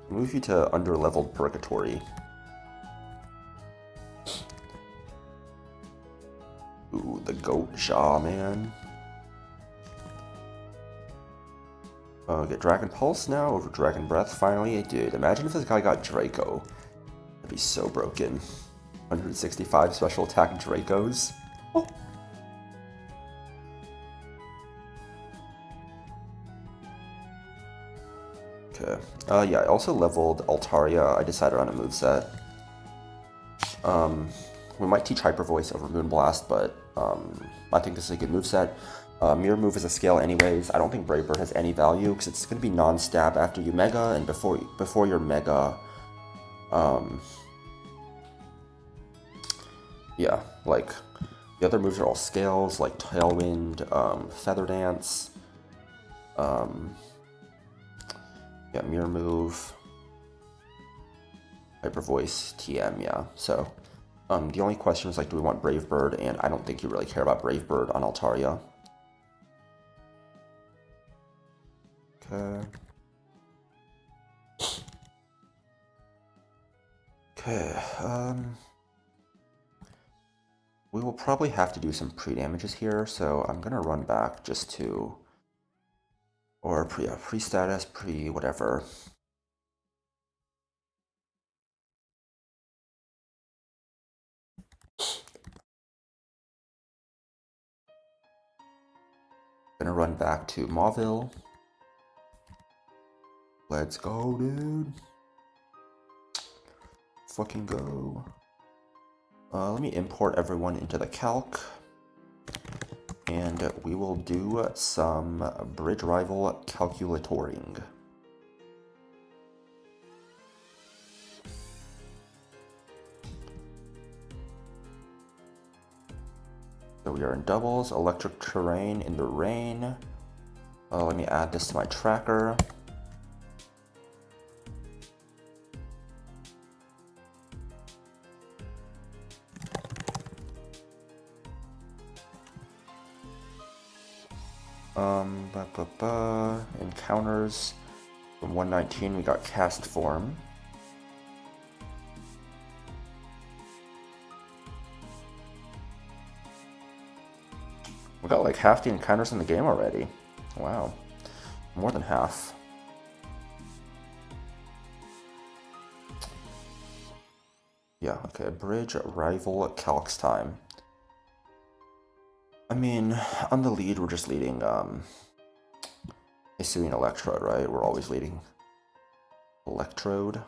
Move you to under-leveled Purgatory. Ooh, the Goat Jaw, man. Get Dragon Pulse now over Dragon Breath, finally. Dude, imagine if this guy got Draco. That'd be so broken. 165 special attack Dracos. Oh. Okay. Yeah, I also leveled Altaria. I decided on a moveset. We might teach Hyper Voice over Moonblast, but I think this is a good moveset. Mirror Move is a scale anyways. I don't think Brave Bird has any value because it's going to be non-stab after you Mega, and before your Mega, yeah, like, the other moves are all scales, like Tailwind, Feather Dance, yeah, Mirror Move, Hyper Voice, TM, yeah, so, the only question is, like, do we want Brave Bird, and I don't think you really care about Brave Bird on Altaria. Okay. Okay, we will probably have to do some pre-damages here, so I'm gonna run back just to... Or pre-status, pre-whatever. Gonna run back to Mauville. Let's go, dude. Fucking go. Let me import everyone into the calc. And we will do some Bridge Rival calculatoring. So we are in doubles, electric terrain in the rain. Let me add this to my tracker. Encounters from 119, we got Cast Form. We got like half the encounters in the game already. Wow. More than half. Yeah, okay, Bridge Rival Calcs time. I mean, on the lead, we're just leading, Hisuian Electrode, right? We're always leading Electrode.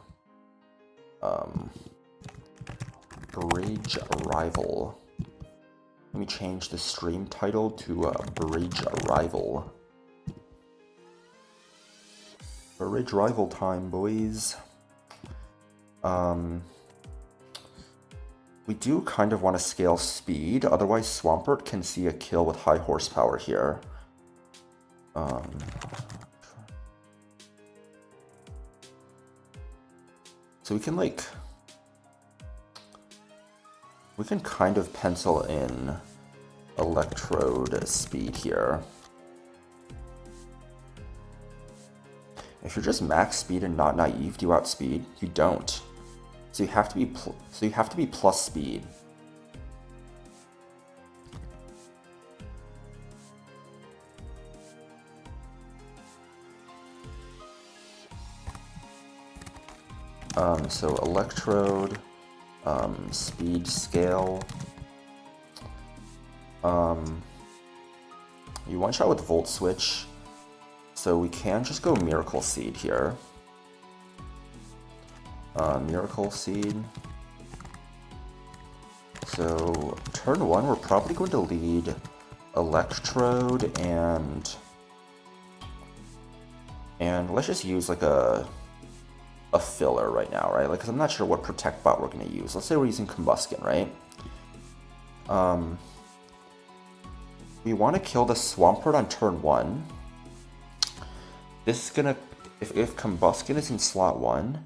Bridge Rival. Let me change the stream title to Bridge Rival. Bridge Rival time, boys. We do kind of want to scale speed, otherwise Swampert can see a kill with high horsepower here. So we can like... We can kind of pencil in Electrode speed here. If you're just max speed and not naive, do you outspeed? You don't. So you have to be plus speed. So electrode, speed scale. You one shot with volt switch, so we can just go miracle seed here. Miracle seed. So turn 1, we're probably going to lead electrode and let's just use like a filler right now, right? Like, cause I'm not sure what protect bot we're gonna use. Let's say we're using combustion, right? We want to kill the Swampert on turn 1. This is gonna, if combustion is in slot 1,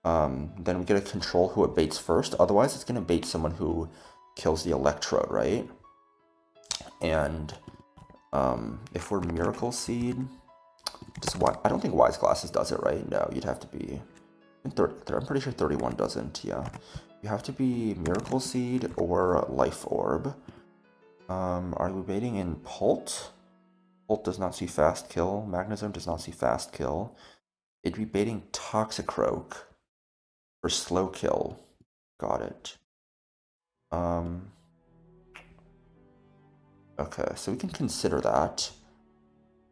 then we get to control who it baits first. Otherwise, it's gonna bait someone who kills the electrode, right? And if we're Miracle Seed, I don't think Wise Glasses does it, right? No, you'd have to be. I'm pretty sure 31 doesn't. Yeah, you have to be Miracle Seed or Life Orb. Are we baiting in Pult? Pult does not see fast kill. Magnetism does not see fast kill. It'd be baiting Toxicroak for slow kill. Got it. Okay, so we can consider that.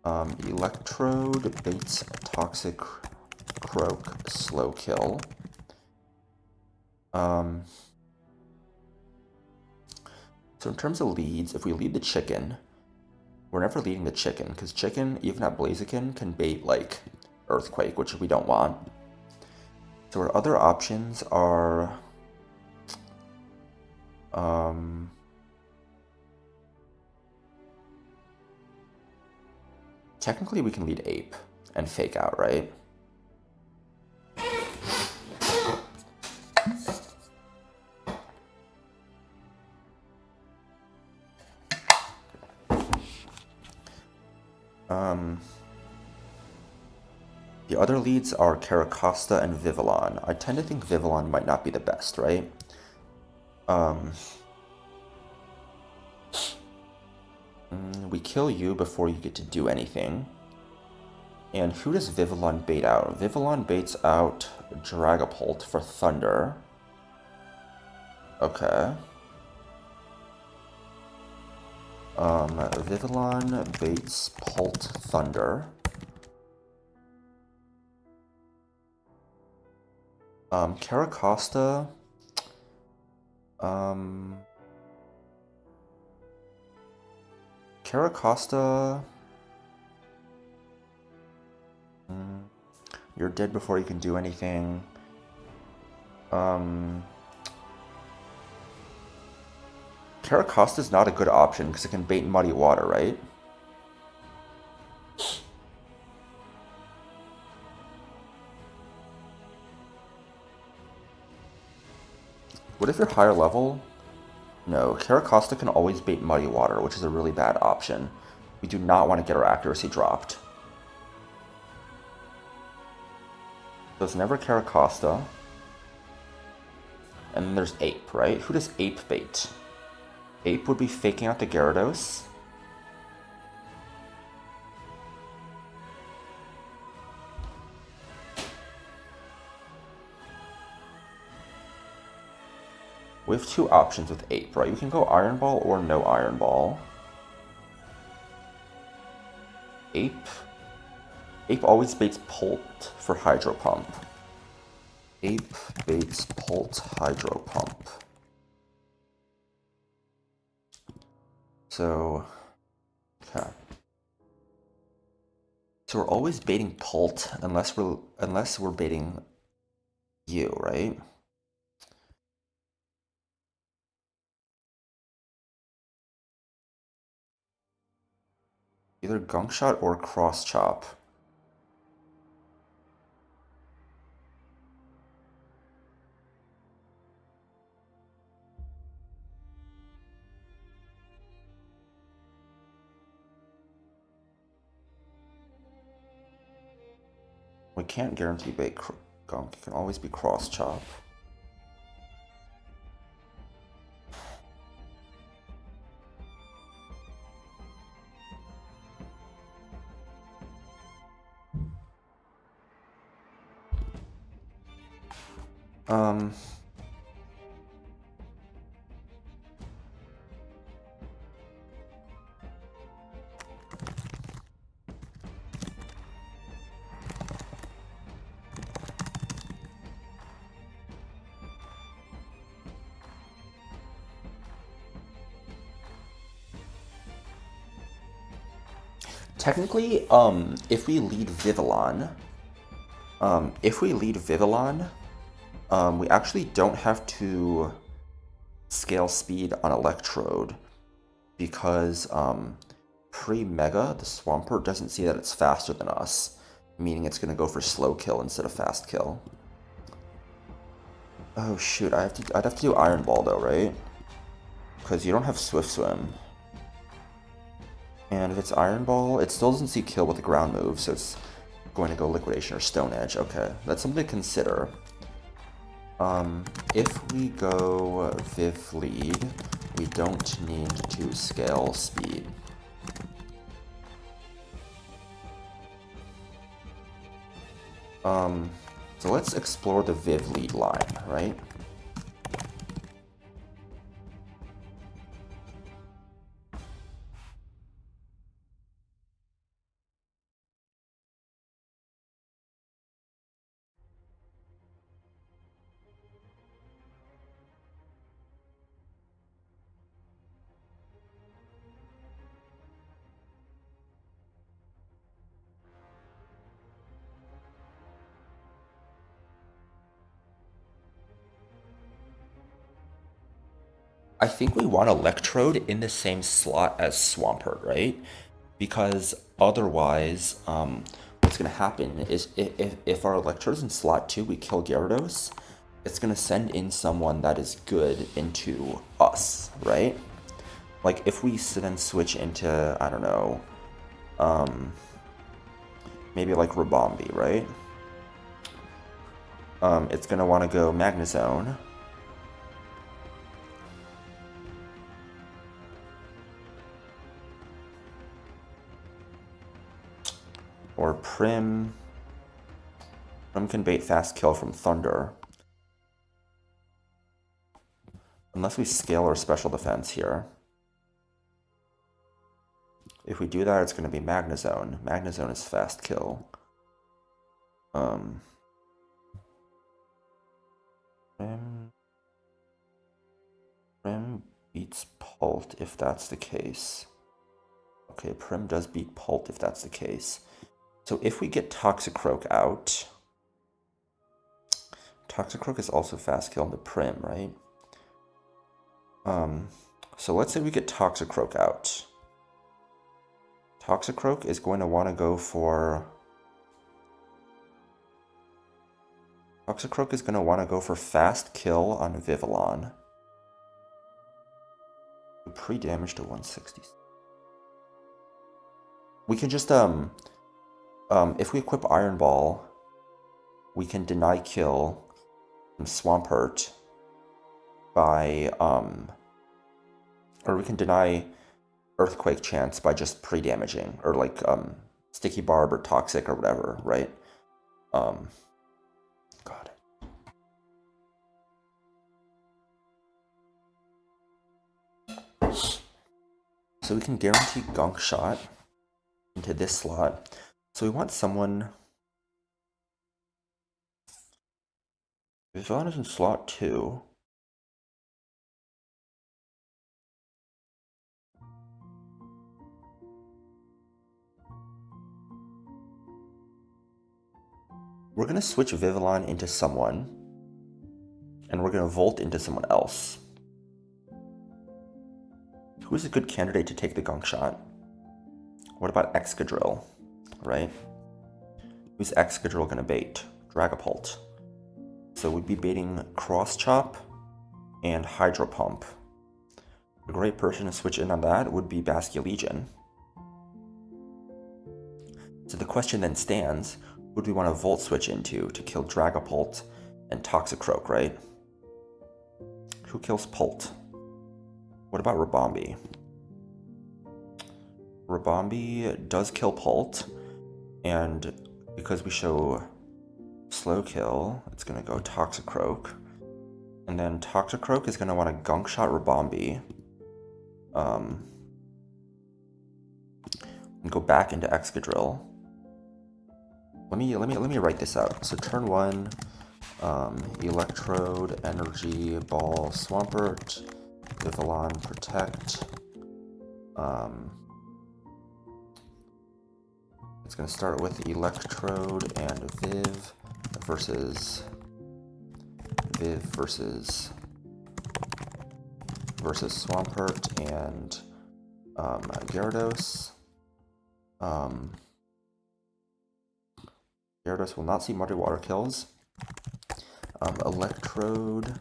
Electrode baits Toxicroak slow kill. So in terms of leads, if we lead the chicken, we're never leading the chicken, because chicken, even at Blaziken, can bait like Earthquake, which we don't want. So our other options are technically we can lead Ape and fake out, right? The other leads are Caracosta and Vivillon. I tend to think Vivillon might not be the best, right? We kill you before you get to do anything. And who does Vivillon bait out? Vivillon baits out Dragapult for Thunder. Okay. Vivillon baits Pult Thunder. Caracosta. Caracosta. You're dead before you can do anything. Caracosta's not a good option because it can bait Muddy Water, right? What if you're higher level? No, Caracosta can always bait Muddy Water, which is a really bad option. We do not want to get our accuracy dropped. So it's never Caracosta. And then there's Ape, right? Who does Ape bait? Ape would be faking out the Gyarados. We have two options with Ape, right? We can go Iron Ball or no Iron Ball. Ape always baits Pult for Hydro Pump. Ape baits Pult Hydro Pump. So, okay. So we're always baiting Pult unless we're baiting you, right? Either Gunk Shot or Cross Chop. We can't guarantee bait gunk. It can always be cross chop. Technically, if we lead Vivillon, we actually don't have to scale speed on Electrode because pre-Mega, the Swampert doesn't see that it's faster than us, meaning it's going to go for slow kill instead of fast kill. Oh shoot, I'd have to do Iron Ball though, right? Because you don't have Swift Swim. And if it's Iron Ball, it still doesn't see kill with the ground move, so it's going to go Liquidation or Stone Edge. Okay, that's something to consider. If we go Viv lead, we don't need to scale speed. So let's explore the Viv lead line, right? I think we want Electrode in the same slot as Swampert, right? Because otherwise, what's going to happen is if our Electrode's in slot 2, we kill Gyarados, it's going to send in someone that is good into us, right? Like, if we then switch into, I don't know, maybe like Rabombi, right? It's going to want to go Magnezone. Or Prim. Prim can bait fast kill from Thunder. Unless we scale our special defense here. If we do that, it's going to be Magnezone. Magnezone is fast kill. Prim beats Pult if that's the case. Okay, Prim does beat Pult if that's the case. So if we get Toxicroak out, Toxicroak is also fast kill into Prim, right? So let's say we get Toxicroak out. Toxicroak is going to want to go for... Toxicroak is going to want to go for fast kill on Vivillon. Pre-damage to 160. We can just, if we equip Iron Ball, we can deny kill from Swampert by, or we can deny Earthquake chance by just pre-damaging, or like, Sticky Barb or Toxic or whatever, right? God. So we can guarantee Gunk Shot into this slot. So we want someone... Vivillon is in slot 2. We're going to switch Vivillon into someone, and we're going to Volt into someone else. Who's a good candidate to take the Gunk Shot? What about Excadrill, right? Who's Excadrill going to bait? Dragapult. So we'd be baiting Cross Chop and Hydro Pump. A great person to switch in on that would be Basculegion. So the question then stands, Who do we want to Volt Switch into to kill Dragapult and Toxicroak, right? Who kills Pult? What about Rabombi? Rabombi does kill Pult, and because we show slow kill, it's going to go Toxicroak. And then Toxicroak is going to want to Gunk Shot Rabombi. And go back into Excadrill. Let me write this out. So turn 1, Electrode, Energy, Ball, Swampert, Vivillon, Protect. It's going to start with Electrode and Viv versus Swampert and Gyarados. Gyarados will not see Muddy Water kills. Electrode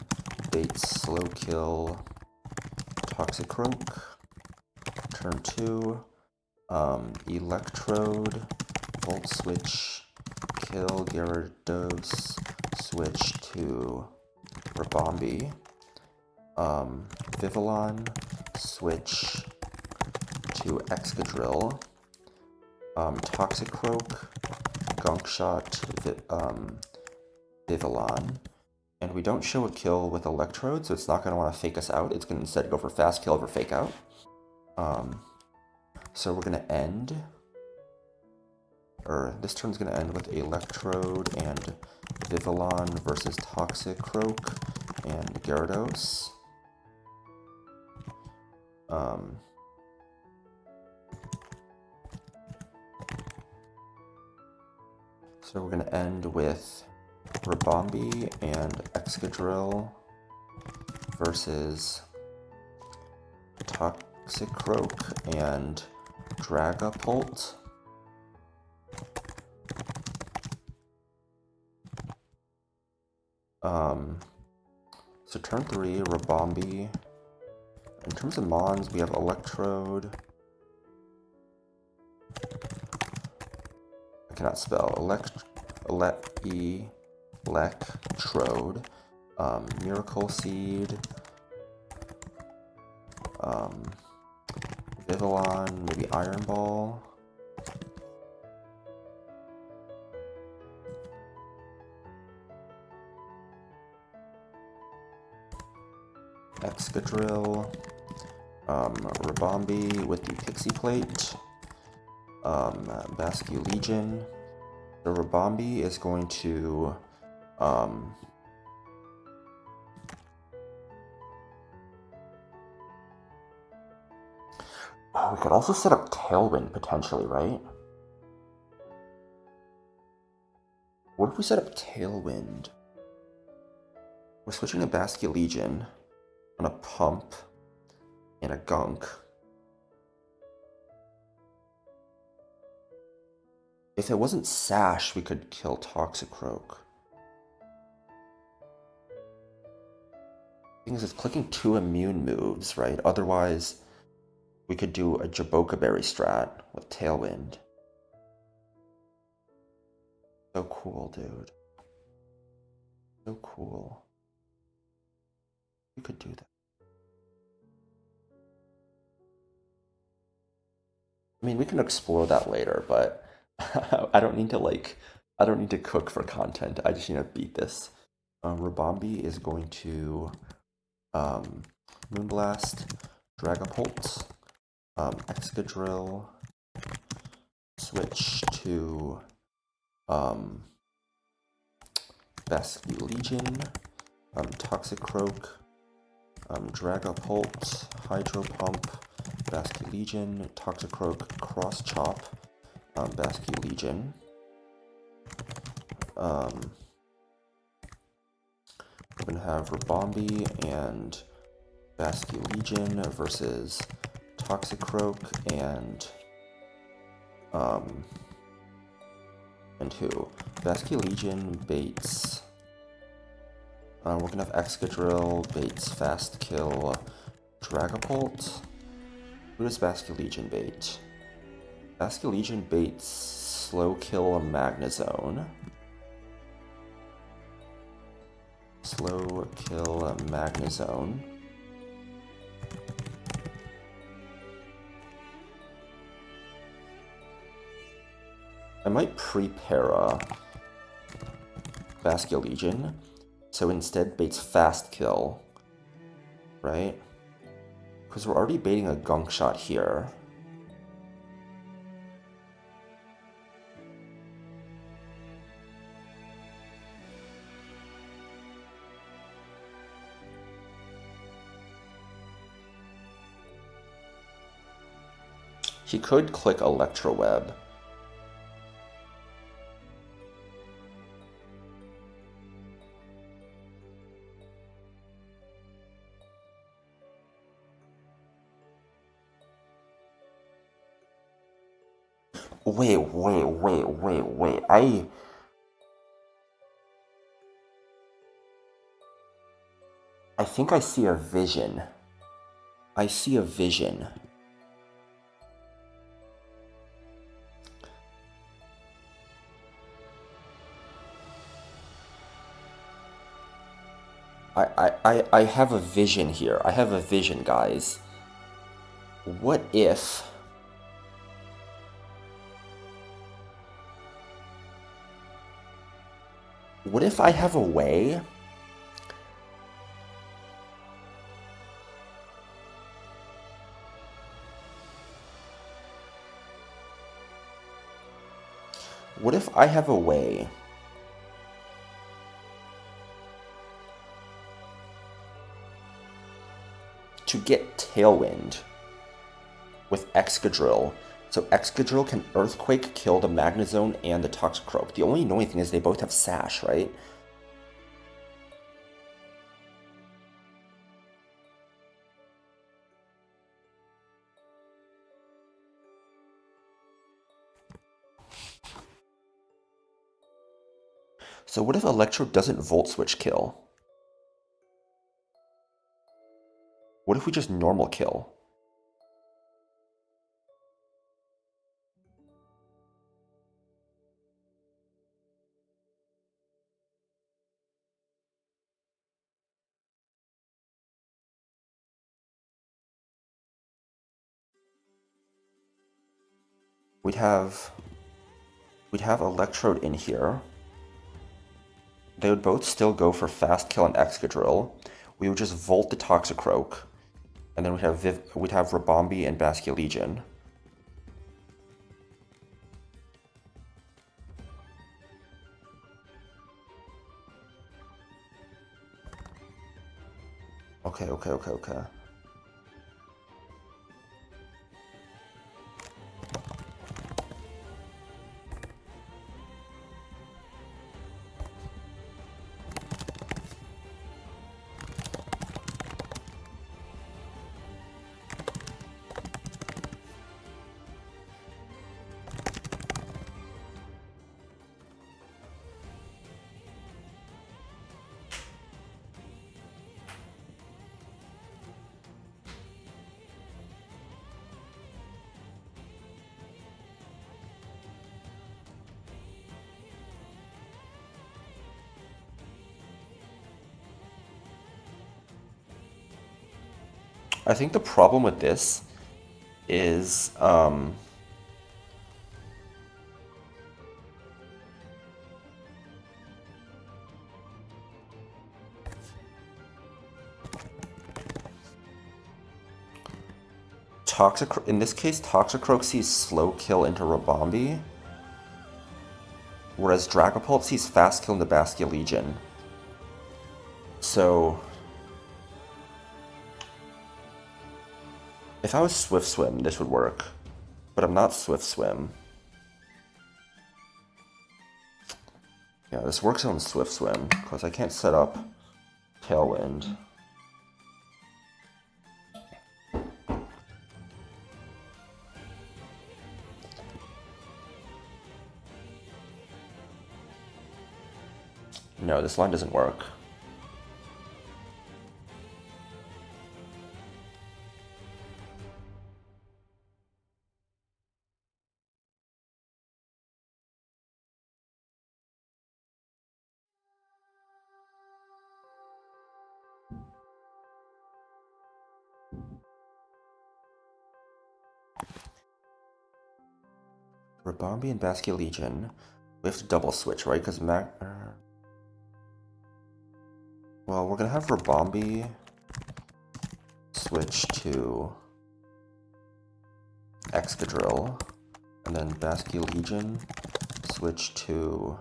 baits slow kill Toxicroak. Turn 2. Electrode Volt Switch kill Gyarados. Switch to Rabombi. Vivillon switch to Excadrill. Toxicroak, Gunk Shot, Vivillon. And we don't show a kill with Electrode, so it's not going to want to fake us out. It's going to instead go for fast kill over fake out. So we're going to end, or this turn's going to end with Electrode and Vivillon versus Toxicroak and Gyarados. So we're going to end with Rabombi and Excadrill versus Toxicroak and Dragapult. So turn 3, Rabombi. In terms of Mons, we have Electrode. I cannot spell. Electrode. Miracle Seed. Vivillon, maybe Iron Ball. Excadrill. Rabombi with the Pixie Plate. Bascu Legion. The Rabombi is going to we could also set up Tailwind potentially, right? What if we set up Tailwind? We're switching a Bascu Legion on a Pump and a Gunk. If it wasn't Sash, we could kill Toxicroak. The thing is, it's clicking 2 immune moves, right? Otherwise, we could do a Jaboka Berry strat with Tailwind. So cool, dude. So cool. We could do that. I mean, we can explore that later, but I don't need to cook for content. I just need to beat this. Rabombi is going to Moonblast, Dragapult, Excadrill, switch to Bascu Legion, Toxicroak, Dragapult, Hydro Pump, Bascu Legion, Toxicroak, Cross Chop, Bascu Legion. We're going to have Rabombi and Bascu Legion versus Toxicroak and who? Bascu Legion baits. We're going to have Excadrill baits Fast Kill Dragapult. Who does Bascu Legion bait? Basket Legion baits slow kill a Magnezone. Slow kill a Magnezone. I might pre-para Basket Legion, so instead baits fast kill, right? Because we're already baiting a Gunk Shot here. He could click Electro Web. Wait. I think I see a vision. I see a vision. I have a vision here. I have a vision, guys. What if... What if I have a way... What if I have a way to get Tailwind with Excadrill, so Excadrill can Earthquake kill the Magnezone and the Toxicroak. The only annoying thing is they both have Sash, right? So what if Electro doesn't Volt Switch kill? What if we just normal kill? We'd have Electrode in here. They would both still go for Fast Kill and Excadrill. We would just Volt the Toxicroak, and then we'd have Rabombi and Basket Legion. Okay. I think the problem with this is in this case, Toxicroak sees slow kill into Rabombi, whereas Dragapult sees fast kill into Basket Legion. So if I was Swift Swim, this would work, but I'm not Swift Swim. Yeah, this works on Swift Swim, because I can't set up Tailwind. No, this line doesn't work. Rabombi and Basket Legion. We have to double switch, right? Because well, we're gonna have Rabombi switch to Excadrill, and then Basket Legion switch to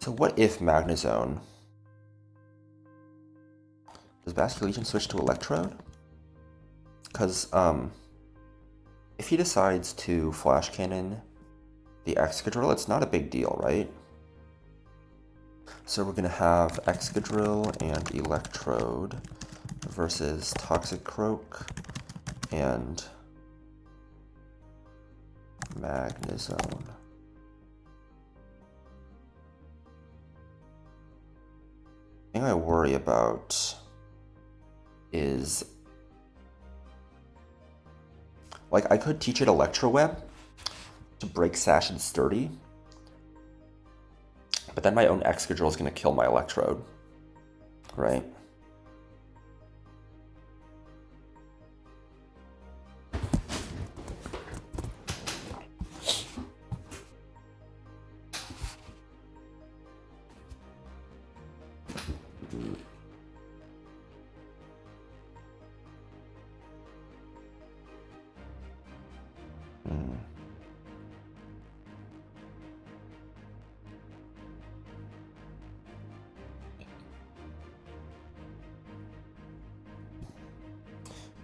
So what if Magnezone? Does Basket Legion switch to Electrode? Because if he decides to Flash Cannon the Excadrill, it's not a big deal, right? So we're going to have Excadrill and Electrode versus Toxicroak and Magnezone. The thing I worry about is, like, I could teach it Electro Web to break Sash and Sturdy, but then my own Excadrill is going to kill my Electrode, right?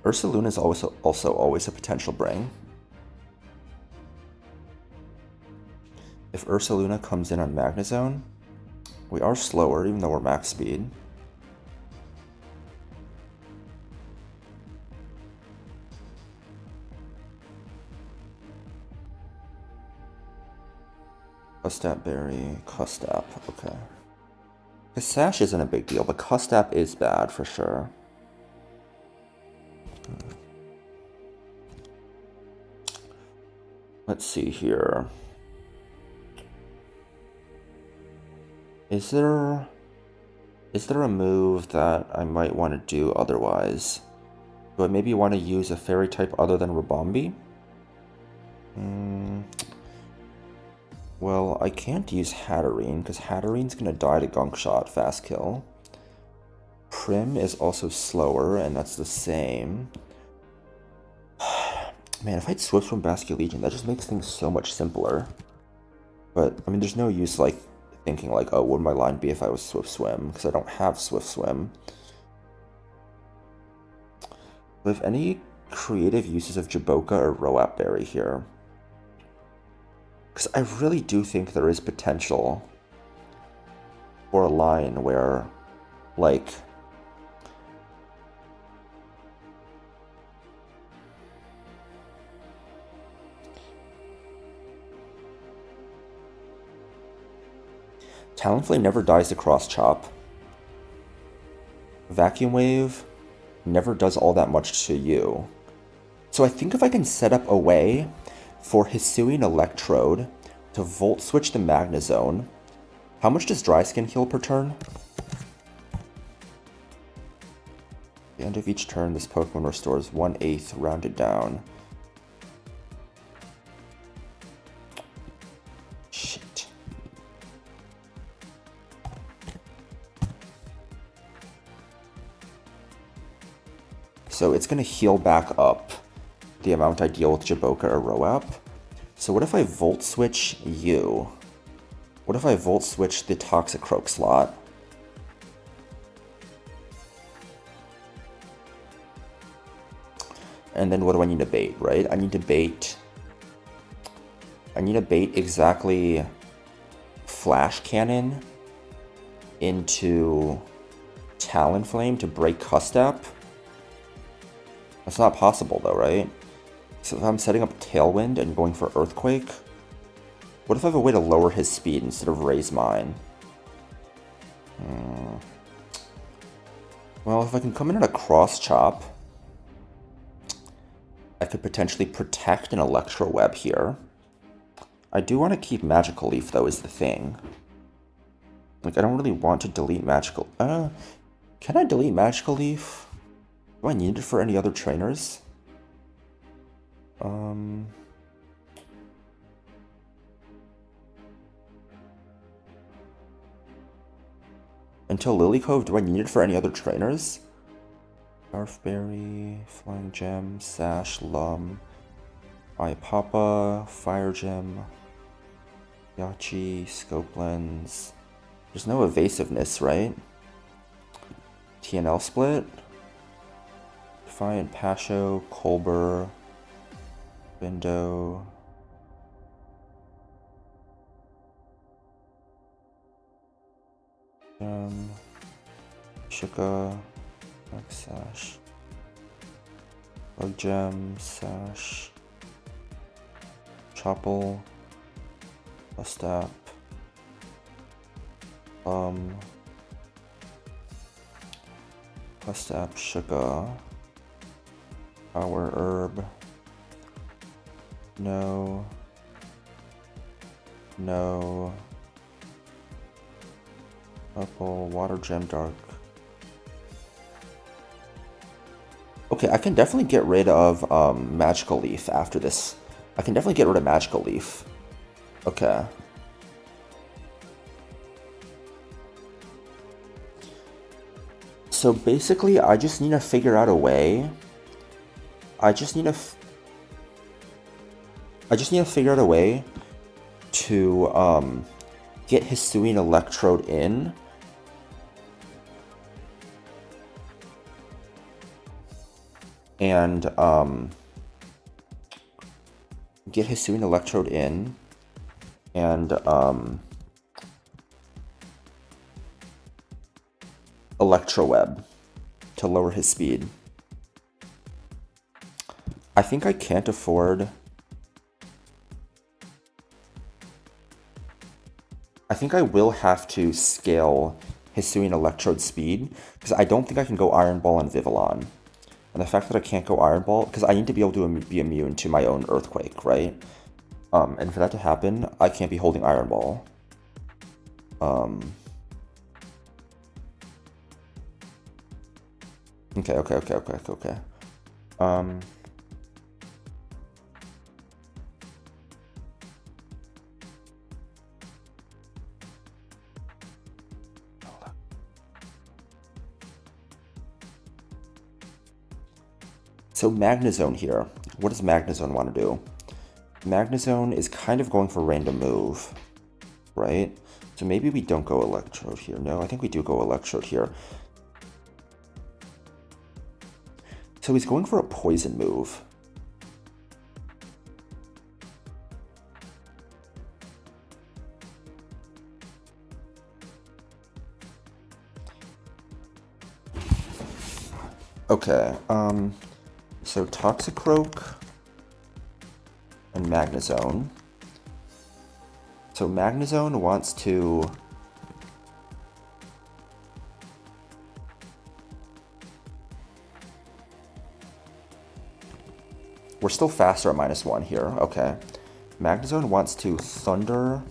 Ursaluna is also always a potential bring. If Ursaluna comes in on Magnezone, we are slower even though we're max speed. Custap Berry, Custap, okay. His Sash isn't a big deal, but Custap is bad for sure. Let's see here. Is there a move that I might want to do otherwise? Do I maybe want to use a fairy type other than Rabombi? Well, I can't use Hatterene, because Hatterene's going to die to Gunk Shot, fast kill. Prim is also slower, and that's the same. Man, if I had Swift Swim Basket Legion, that just makes things so much simpler. But, I mean, there's no use, like, thinking, like, oh, what would my line be if I was Swift Swim? Because I don't have Swift Swim. Do I have any creative uses of Jaboka or Roap Berry here? Because I really do think there is potential for a line where, like, Talonflame never dies to Cross Chop. Vacuum Wave never does all that much to you. So I think if I can set up a way for Hisuian Electrode to Volt Switch the Magnezone. How much does Dry Skin heal per turn? At the end of each turn, this Pokemon restores 1/8 rounded down. Shit. So it's going to heal back up the amount I deal with Jaboka or Roap. So what if I Volt Switch you? What if I Volt Switch the Toxicroak slot? And then what do I need to bait, right? I need to bait exactly Flash Cannon into Talonflame to break Custap. That's not possible though, right? So if I'm setting up Tailwind and going for Earthquake, what if I have a way to lower his speed instead of raise mine? Well, if I can come in at a Cross Chop, I could potentially protect an Electro Web here. I do want to keep Magical Leaf though, is the thing. Like, I don't really want to delete Magical... Can Can I delete Magical Leaf? Do I need it for any other trainers? Until Lily Cove, do I need it for any other trainers? Garfberry, Flying Gem, Sash, Lum, Papa, Fire Gem, Yachi, Scope Lens. There's no evasiveness, right? TNL Split, Defiant Pasho, Colbur, Window. Shuka, Sash, Bug Gem, Sash, Chopple, Bustap, Bustap, Shuka, Power Herb, no, Purple, Water Gem, Dark. Okay, I can definitely get rid of Magical Leaf after this. I can definitely get rid of Magical Leaf. Okay. So basically, I just need to figure out a way. I just need to figure out a way to get Hisuian Electrode in. And get Hisuian Electrode in, and Electroweb to lower his speed. I think I can't afford... I think I will have to scale Hisuian Electrode speed, because I don't think I can go Iron Ball on Vivillon. And the fact that I can't go Iron Ball, because I need to be able to be immune to my own Earthquake, right? And for that to happen, I can't be holding Iron Ball. Okay. So Magnezone here. What does Magnezone want to do? Magnezone is kind of going for random move, right? So maybe we don't go Electrode here. No, I think we do go Electrode here. So he's going for a poison move. Okay, so Toxicroak and Magnezone. So Magnezone wants to... We're still faster at -1 here, okay. Magnezone wants to Thunder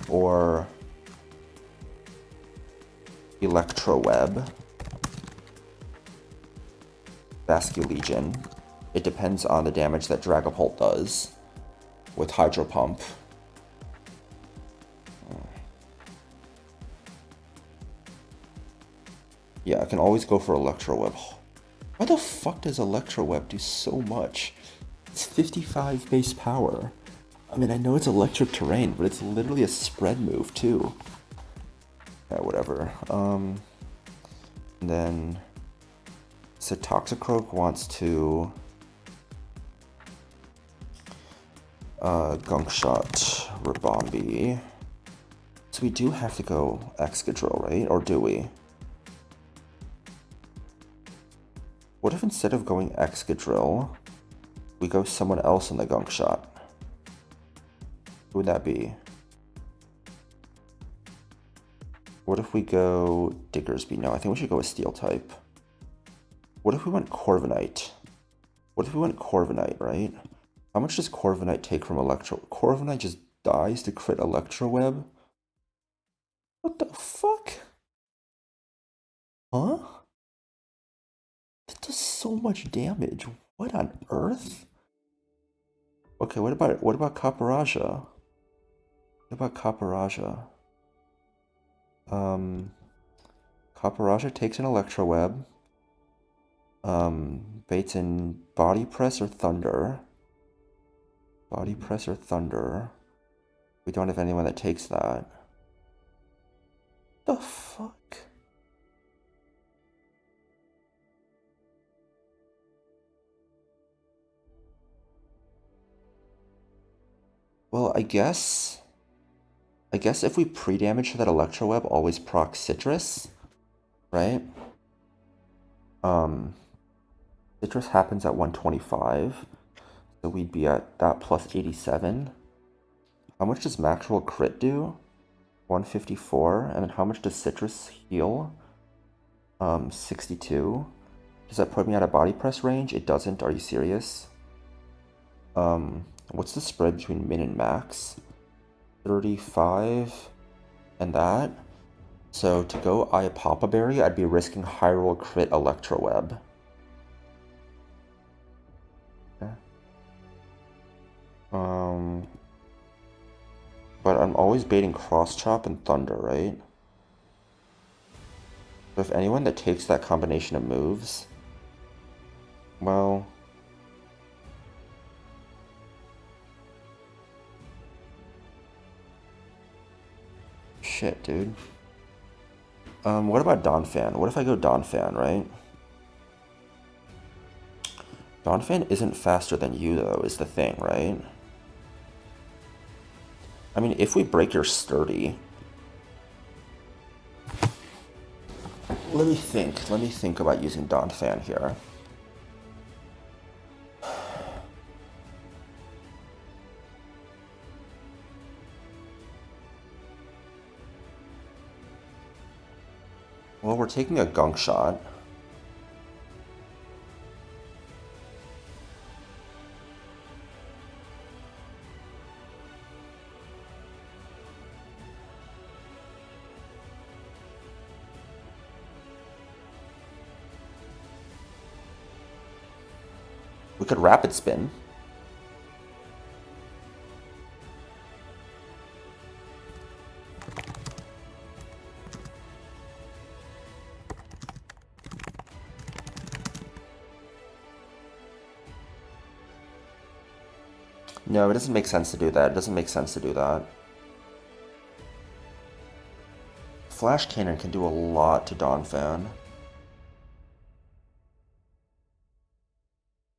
or Electroweb. Basculegion. It depends on the damage that Dragapult does with Hydro Pump. Yeah, I can always go for Electroweb. Why the fuck does Electroweb do so much? It's 55 base power. I mean, I know it's electric terrain, but it's literally a spread move too. Yeah, whatever. And then... So Toxicroak wants to Gunk Shot Ribombee. So we do have to go Excadrill, right? Or do we? What if instead of going Excadrill, we go someone else in the Gunk Shot? Who would that be? What if we go Diggersby? No, I think we should go with Steel type. What if we went Corviknight? What if we went Corviknight, right? How much does Corviknight take from Electro? Corviknight just dies to crit Electroweb? What the fuck? Huh? That does so much damage. What on earth? Okay, what about Kaparaja? What about Kaparaja? Kaparaja takes an Electro Web. Baits in Body Press or Thunder. Body Press or Thunder. We don't have anyone that takes that. The fuck? Well, I guess if we pre-damage that Electro Web, always proc Citrus, right? Citrus happens at 125, so we'd be at that plus 87. How much does Maxwell crit do? 154, and then how much does Citrus heal? 62. Does that put me out of body press range? It doesn't. Are you serious? What's the spread between min and max? 35 and that. So to go Iapapa Berry, I'd be risking high roll crit Electro Web. Okay. But I'm always baiting Cross Chop and Thunder, right? So if anyone that takes that combination of moves, well, shit, dude. What about Donphan? What if I go Donphan, right? Donphan isn't faster than you, though, is the thing, right? I mean, if we break your sturdy... Let me think about using Donphan here. Well, we're taking a gunk shot. We could rapid spin. No, it doesn't make sense to do that. It doesn't make sense to do that. Flash Cannon can do a lot to Donphan.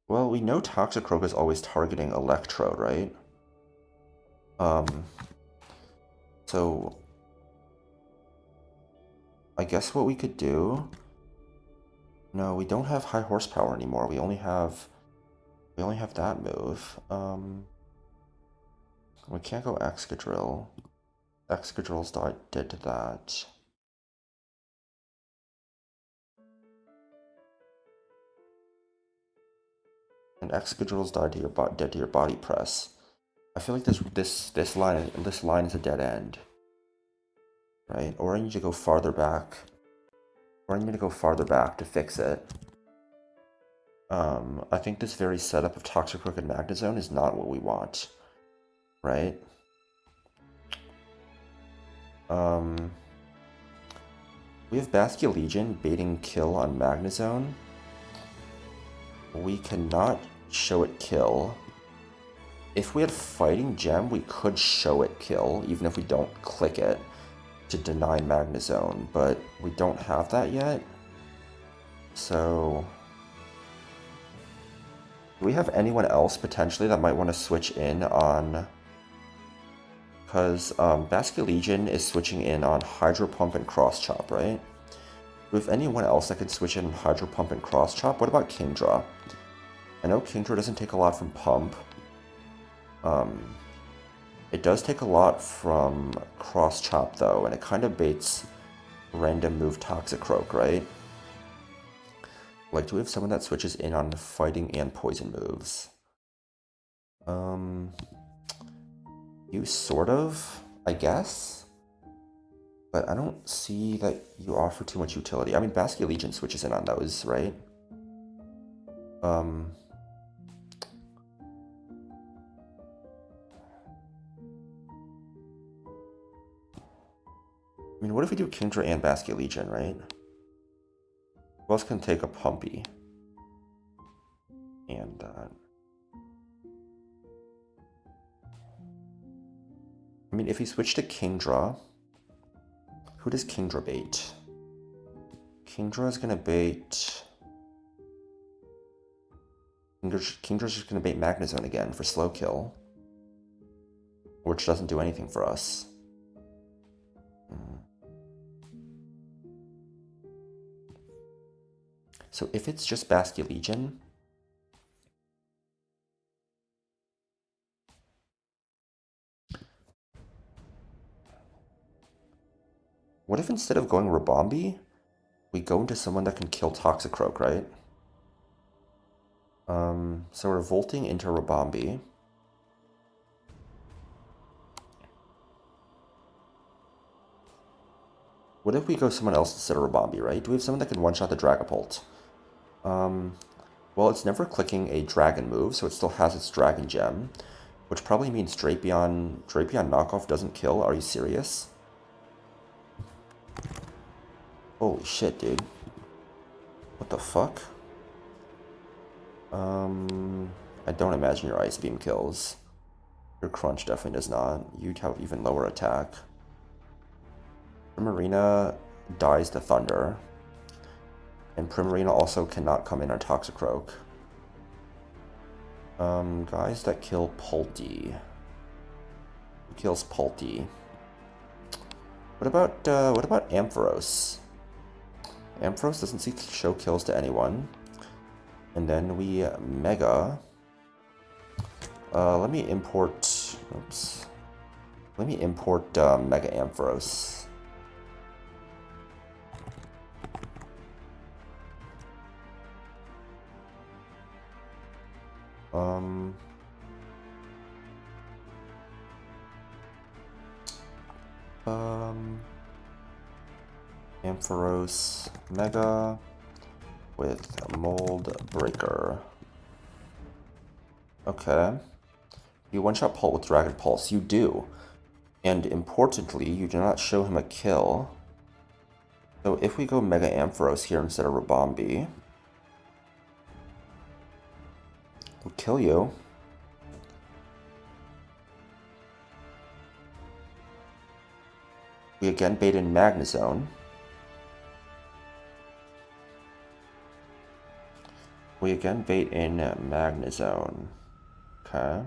Well, we know Toxicroak is always targeting Electrode, right? So I guess what we could do... No, we don't have high horsepower anymore. We only have that move. We can't go Excadrill. Excadrill's dead to that. And Excadrill's dead to your body press. I feel like this line is a dead end. Right? Or I need to go farther back. To fix it. I think this very setup of Toxicroak and Magnezone is not what we want. Right? We have Basculegion baiting kill on Magnezone. We cannot show it kill. If we had Fighting Gem, we could show it kill, even if we don't click it to deny Magnezone, but we don't have that yet. So, do we have anyone else potentially that might want to switch in on... Because Basculegion is switching in on Hydro Pump and Cross Chop, right? Do we have anyone else that can switch in on Hydro Pump and Cross Chop? What about Kingdra? I know Kingdra doesn't take a lot from Pump. It does take a lot from Cross Chop, though, and it kind of baits random move Toxicroak, right? Like, do we have someone that switches in on fighting and poison moves? You sort of, I guess? But I don't see that you offer too much utility. I mean, Basculegion switches in on those, right? Um, I mean, what if we do Kingdra and Basket Legion, right? Who else can take a Pumpy? And, I mean, if we switch to Kingdra, who does Kingdra bait? Kingdra is gonna bait... Kingdra's just gonna bait Magnezone again for slow kill, which doesn't do anything for us. So if it's just Basket Legion, what if instead of going Rabombi, we go into someone that can kill Toxicroak, right? So we're Volting into Rabombi. What if we go someone else instead of Rabombi, right? Do we have someone that can one-shot the Dragapult? Well, it's never clicking a dragon move, so it still has its Dragon Gem, which probably means Drapion knockoff doesn't kill. Are you serious? Holy shit, dude. What the fuck? I don't imagine your Ice Beam kills. Your Crunch definitely does not. You'd have even lower attack. Primarina dies to Thunder. And Primarina also cannot come in on Toxicroak. Guys that kill Pulti. Who kills Pulti? What about Ampharos? Ampharos doesn't show kills to anyone. And then we Mega. Let me import. Oops. Let me import Mega Ampharos. Ampharos Mega with Mold Breaker. Okay. You one-shot Pult with Dragon Pulse. You do. And importantly, you do not show him a kill. So if we go Mega Ampharos here instead of Rabombi, we'll kill you. We again bait in Magnezone. We again bait in Magnezone. Okay.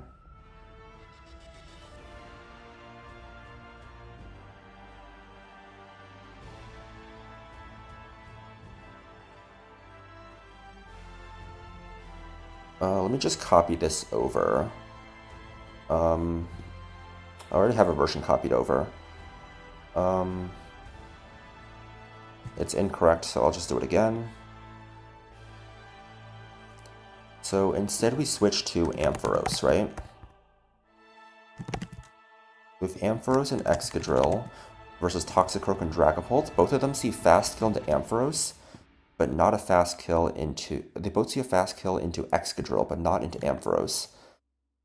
Let me just copy this over. I already have a version copied over. It's incorrect, so I'll just do it again. So instead we switch to Ampharos, right? With Ampharos and Excadrill versus Toxicroak and Dragapult, both of them see fast kill into Ampharos, but not a fast kill into... They both see a fast kill into Excadrill, but not into Ampharos.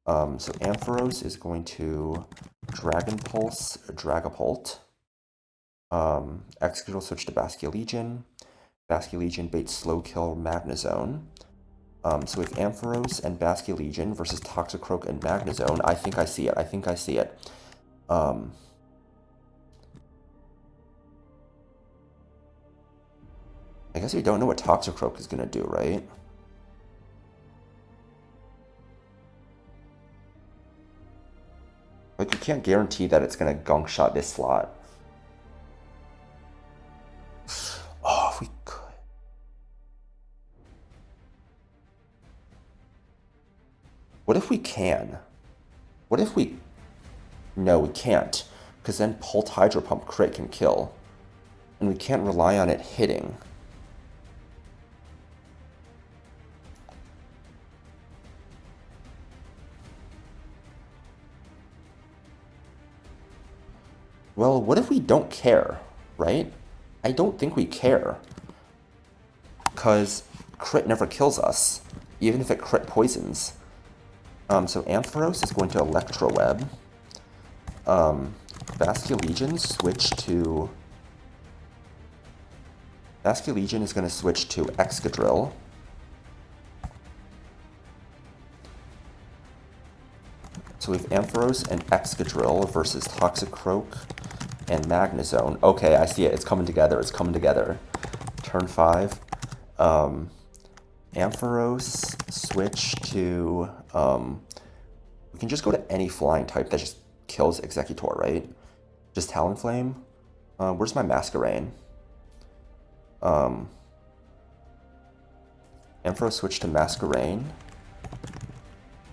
So Ampharos is going to Dragon Pulse, Dragapult. Excadrill switch to Basket Legion. Basket Legion baits slow kill Magnezone. So with Ampharos and Basket Legion versus Toxicroak and Magnezone, I think I see it. I guess we don't know what Toxicroak is going to do, right? Like, you can't guarantee that it's going to gunk shot this slot. Oh, if we could. What if we can? What if we... No, we can't. Because then Pult Hydro Pump crit can kill. And we can't rely on it hitting. Well, what if we don't care, right? I don't think we care. Because crit never kills us. even if it crit poisons. So Ampharos is going to Electroweb. Basculegion is going to switch to Excadrill. So we have Ampharos and Excadrill versus Toxicroak and Magnezone. Okay, I see it. It's coming together. It's coming together. Turn 5. Ampharos switch to... we can just go to any flying type that just kills Executor, right? Just Talonflame. Where's my Masquerain? Ampharos switch to Masquerain.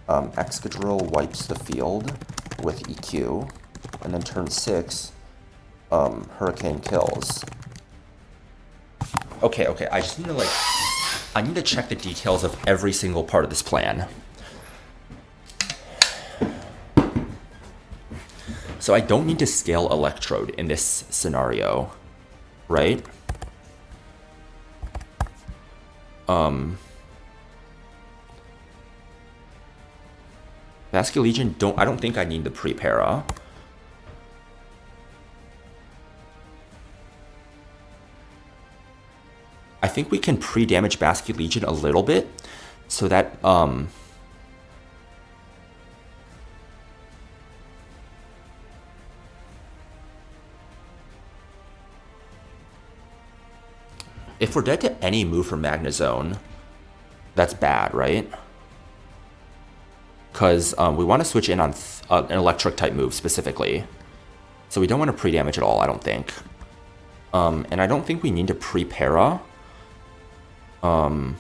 Excadrill wipes the field with EQ. And then turn 6, Hurricane kills. Okay, I just need to I need to check the details of every single part of this plan. So I don't need to scale Electrode in this scenario, right? Basculegion, I don't think I need the Prepara. I think we can pre-damage Basculegion a little bit, so that, if we're dead to any move from Magnezone, that's bad, right? Because we want to switch in on an electric type move specifically. So we don't want to pre-damage at all, I don't think. And I don't think we need to pre-para. I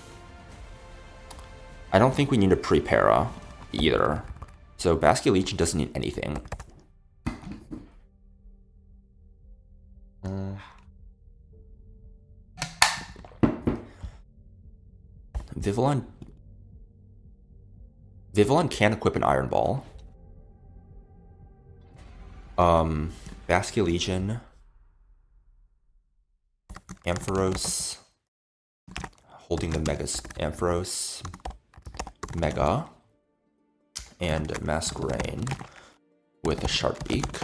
don't think we need to pre-para either. So Basculegion doesn't need anything. Vivillon can equip an Iron Ball. Basculegion, Ampharos, holding the Ampharos, Mega, and Masquerain with a Sharp Beak.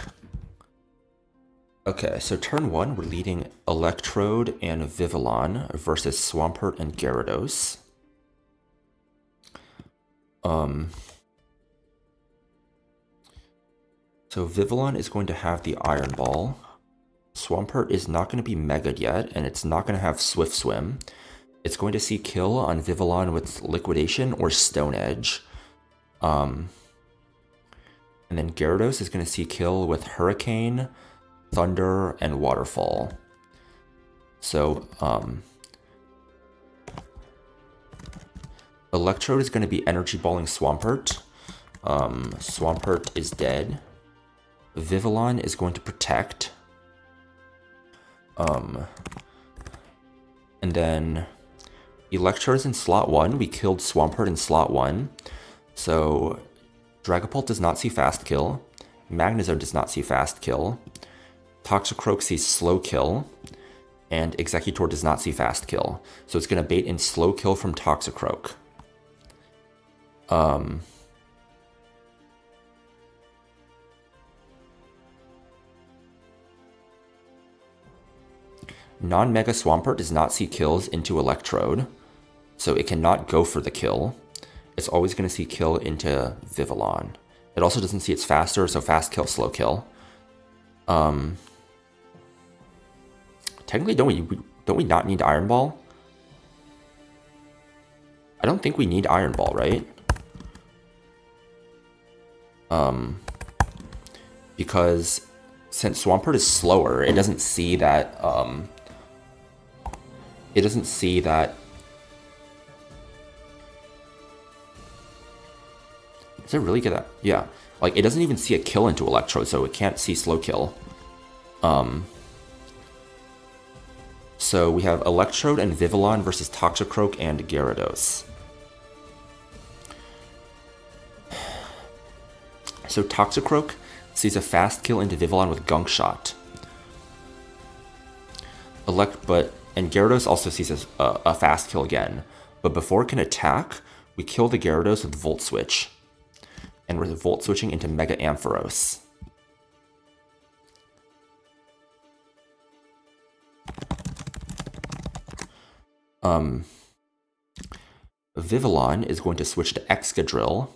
Okay, so turn 1, we're leading Electrode and Vivillon versus Swampert and Gyarados. So Vivillon is going to have the Iron Ball. Swampert is not going to be Mega'd yet, and it's not going to have Swift Swim. It's going to see kill on Vivillon with Liquidation or Stone Edge. And then Gyarados is going to see kill with Hurricane, Thunder, and Waterfall. So, Electrode is going to be Energy Balling Swampert. Swampert is dead. Vivillon is going to Protect. And then Electrode is in slot 1. We killed Swampert in slot 1. So Dragapult does not see Fast Kill. Magnezone does not see Fast Kill. Toxicroak sees Slow Kill. And Executor does not see Fast Kill. So it's going to bait in Slow Kill from Toxicroak. Non-Mega Swampert does not see kills into Electrode, so it cannot go for the kill. It's always going to see kill into Vivillon. It also doesn't see it's faster, so Fast Kill, Slow Kill. Technically, don't we not need Iron Ball? I don't think we need Iron Ball, right? Because since Swampert is slower, it doesn't see that, Does it really get that? Yeah. Like, it doesn't even see a kill into Electrode, so it can't see Slow Kill. So we have Electrode and Vivillon versus Toxicroak and Gyarados. So Toxicroak sees a Fast Kill into Vivillon with Gunk Shot. And Gyarados also sees a Fast Kill again. But before it can attack, we kill the Gyarados with Volt Switch. And we're Volt Switching into Mega Ampharos. Vivillon is going to switch to Excadrill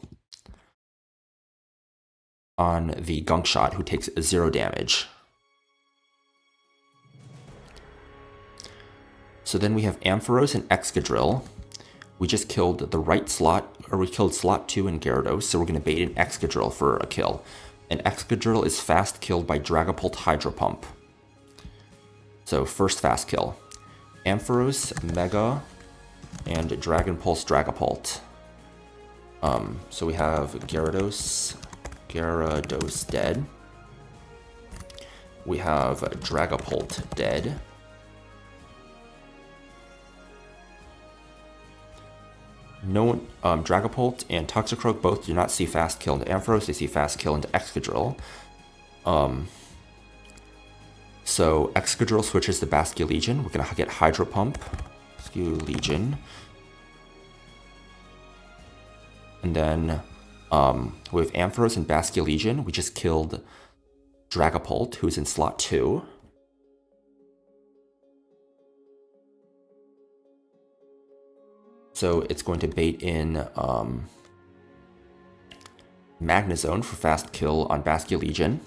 on the Gunk Shot, who takes 0 damage. So then we have Ampharos and Excadrill. We just killed the right slot, or we killed slot 2 in Gyarados, so we're going to bait in Excadrill for a kill. And Excadrill is fast killed by Dragapult Hydro Pump. So first fast kill. Ampharos, Mega, and Dragon Pulse Dragapult. So we have Gyarados dead. We have Dragapult dead. No, Dragapult and Toxicroak both do not see fast kill into Ampharos, they see fast kill into Excadrill. So Excadrill switches to Basculegion. We're going to get Hydro Pump, Basculegion. And then with Ampharos and Basculegion, we just killed Dragapult, who's in slot 2. So it's going to bait in Magnezone for fast kill on Basculegion.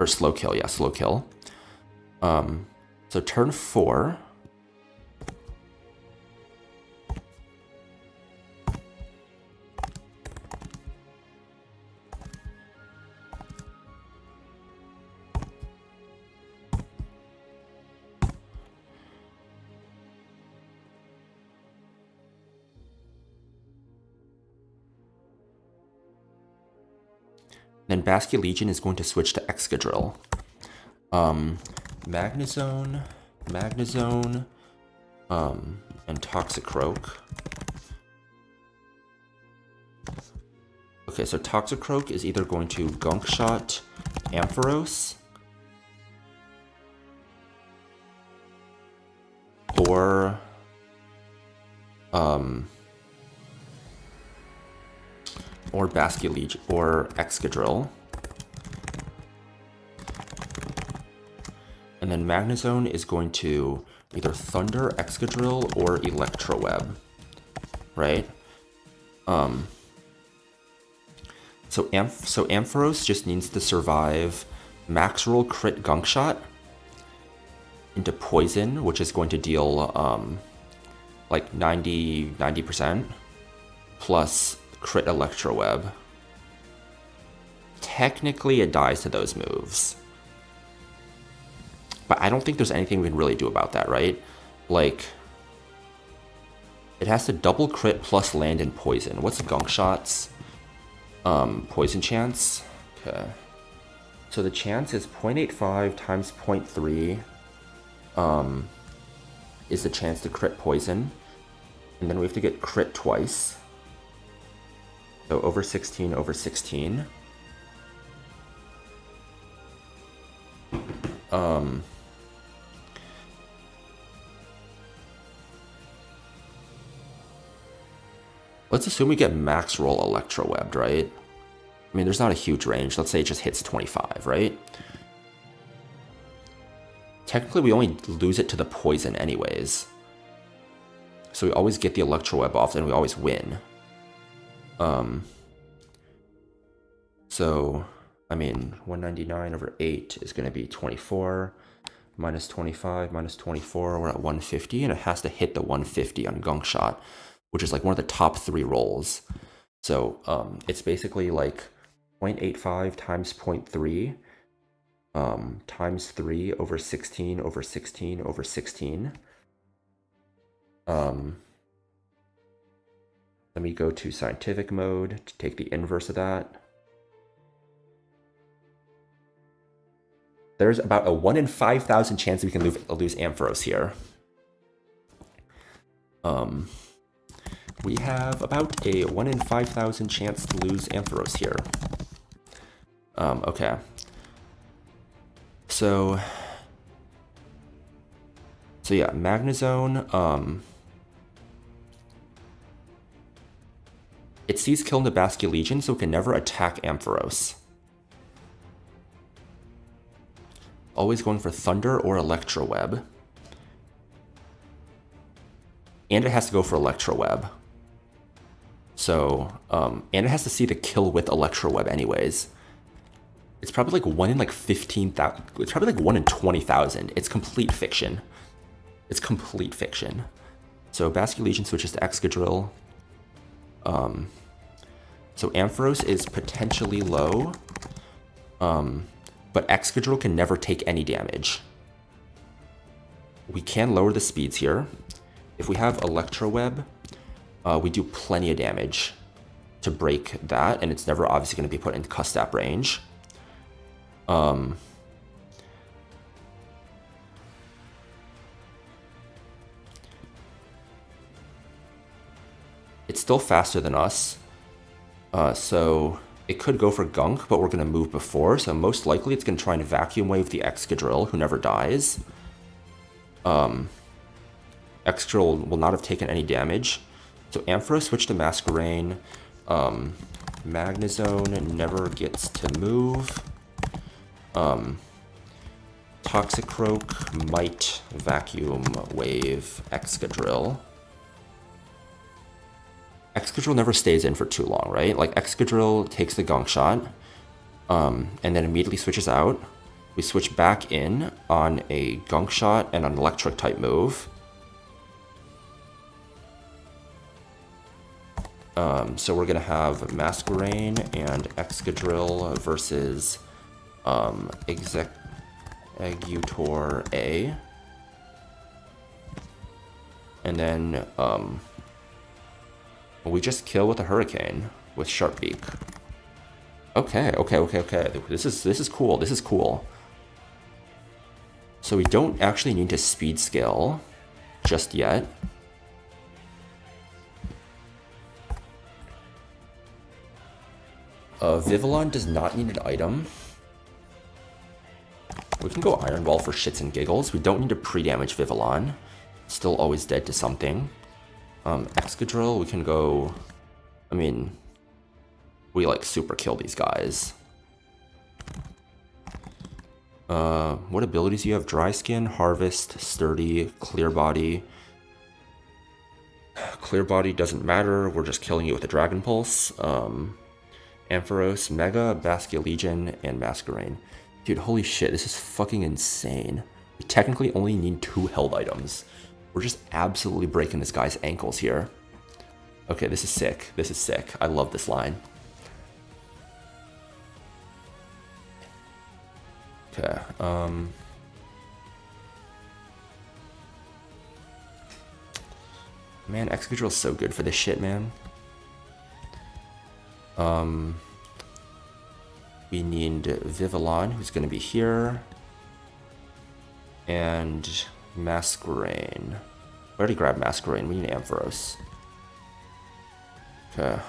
Or slow kill, yeah, slow kill. So turn 4. Then Basculegion is going to switch to Excadrill. Magnezone, and Toxicroak. Okay, so Toxicroak is either going to Gunk Shot Ampharos, or Basculegion, or Excadrill. And then Magnezone is going to either Thunder Excadrill or Electroweb, right? So Ampharos just needs to survive Max Roll Crit Gunk Shot into Poison, which is going to deal like 90%, plus Crit Electroweb. Technically, it dies to those moves. But I don't think there's anything we can really do about that, right? Like, it has to double crit plus land in poison. What's Gunk Shot's poison chance? Okay. So the chance is 0.85 times 0.3 is the chance to crit poison. And then we have to get crit twice. So over 16 over 16. Let's assume we get max roll Electrowebbed, right? I mean, there's not a huge range. Let's say it just hits 25, right? Technically, we only lose it to the poison anyways. So we always get the Electroweb off, and we always win. So, I mean, 199 over 8 is going to be 24, minus 25, minus 24, we're at 150, and it has to hit the 150 on Gunk Shot, which is like one of the top 3 rolls. So, it's basically like 0.85 times 0.3, times 3 over 16 over 16 over 16. Let me go to scientific mode to take the inverse of that. There's about a 1 in 5,000 chance we can lose Ampharos here. We have about a 1 in 5,000 chance to lose Ampharos here. Okay. So So yeah, Magnezone, it sees kill in the Basque Legion, so it can never attack Ampharos. Always going for Thunder or Electro Web. And it has to go for Electro Web. So, and it has to see the kill with Electro Web anyways. It's probably like 1 in like 15,000. It's probably like 1 in 20,000. It's complete fiction. It's complete fiction. So Basque Legion switches to Excadrill. So Ampharos is potentially low. But Excadrill can never take any damage. We can lower the speeds here. If we have Electro Web, we do plenty of damage to break that, and it's never obviously going to be put in Custap range. It's still faster than us, so it could go for Gunk, but we're going to move before, so most likely it's going to try and Vacuum Wave the Excadrill, who never dies. Excadrill will not have taken any damage. So Ampharos switch to Masquerain. Magnezone never gets to move. Toxicroak might Vacuum Wave Excadrill. Excadrill never stays in for too long, right? Like, Excadrill takes the Gunk Shot, and then immediately switches out. We switch back in on a Gunk Shot and an Electric type move. So we're gonna have Masquerain and Excadrill versus Executor A. And then we just kill with a Hurricane with Sharp Beak. Okay. This is cool. This is cool. So we don't actually need to speed scale just yet. Vivillon does not need an item. We can go Iron Ball for shits and giggles. We don't need to pre-damage Vivillon. Still always dead to something. Excadrill, we can go... I mean, we like super kill these guys. What abilities do you have? Dry Skin, Harvest, Sturdy, Clear Body. Clear Body doesn't matter. We're just killing you with a Dragon Pulse. Ampharos, Mega, Basque Legion, and Masquerain. Dude, holy shit, this is fucking insane. We technically only need 2 held items. We're just absolutely breaking this guy's ankles here. Okay, this is sick. This is sick. I love this line. Okay, man, Excadrill's so good for this shit, man. We need Vivillon, who's going to be here, and Masquerain. We already grabbed Masquerain. We need Ampharos. Okay.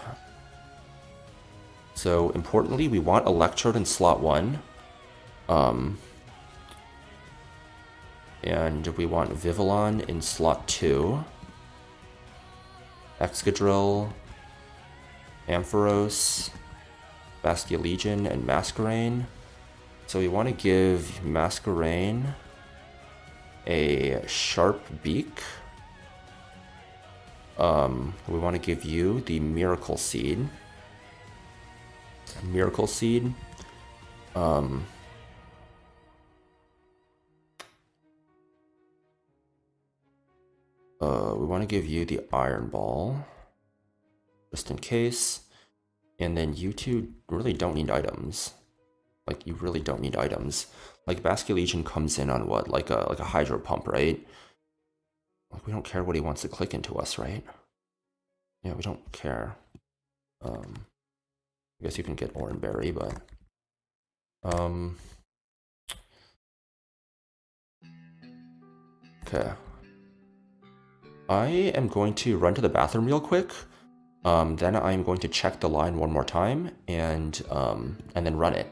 So, importantly, we want Electrode in slot 1. And we want Vivillon in slot 2. Excadrill, Ampharos, Basque Legion, and Masquerain. So we want to give Masquerain a Sharp Beak. We want to give you the Miracle Seed. Miracle Seed. We want to give you the Iron Ball, just in case. And then you two really don't need items. Like, you really don't need items. Like, Basque Legion comes in on what? Like a Hydro Pump, right? Like, we don't care what he wants to click into us, right? Yeah, we don't care. I guess you can get Oranberry, but... Okay. I am going to run to the bathroom real quick. Then I'm going to check the line one more time and then run it.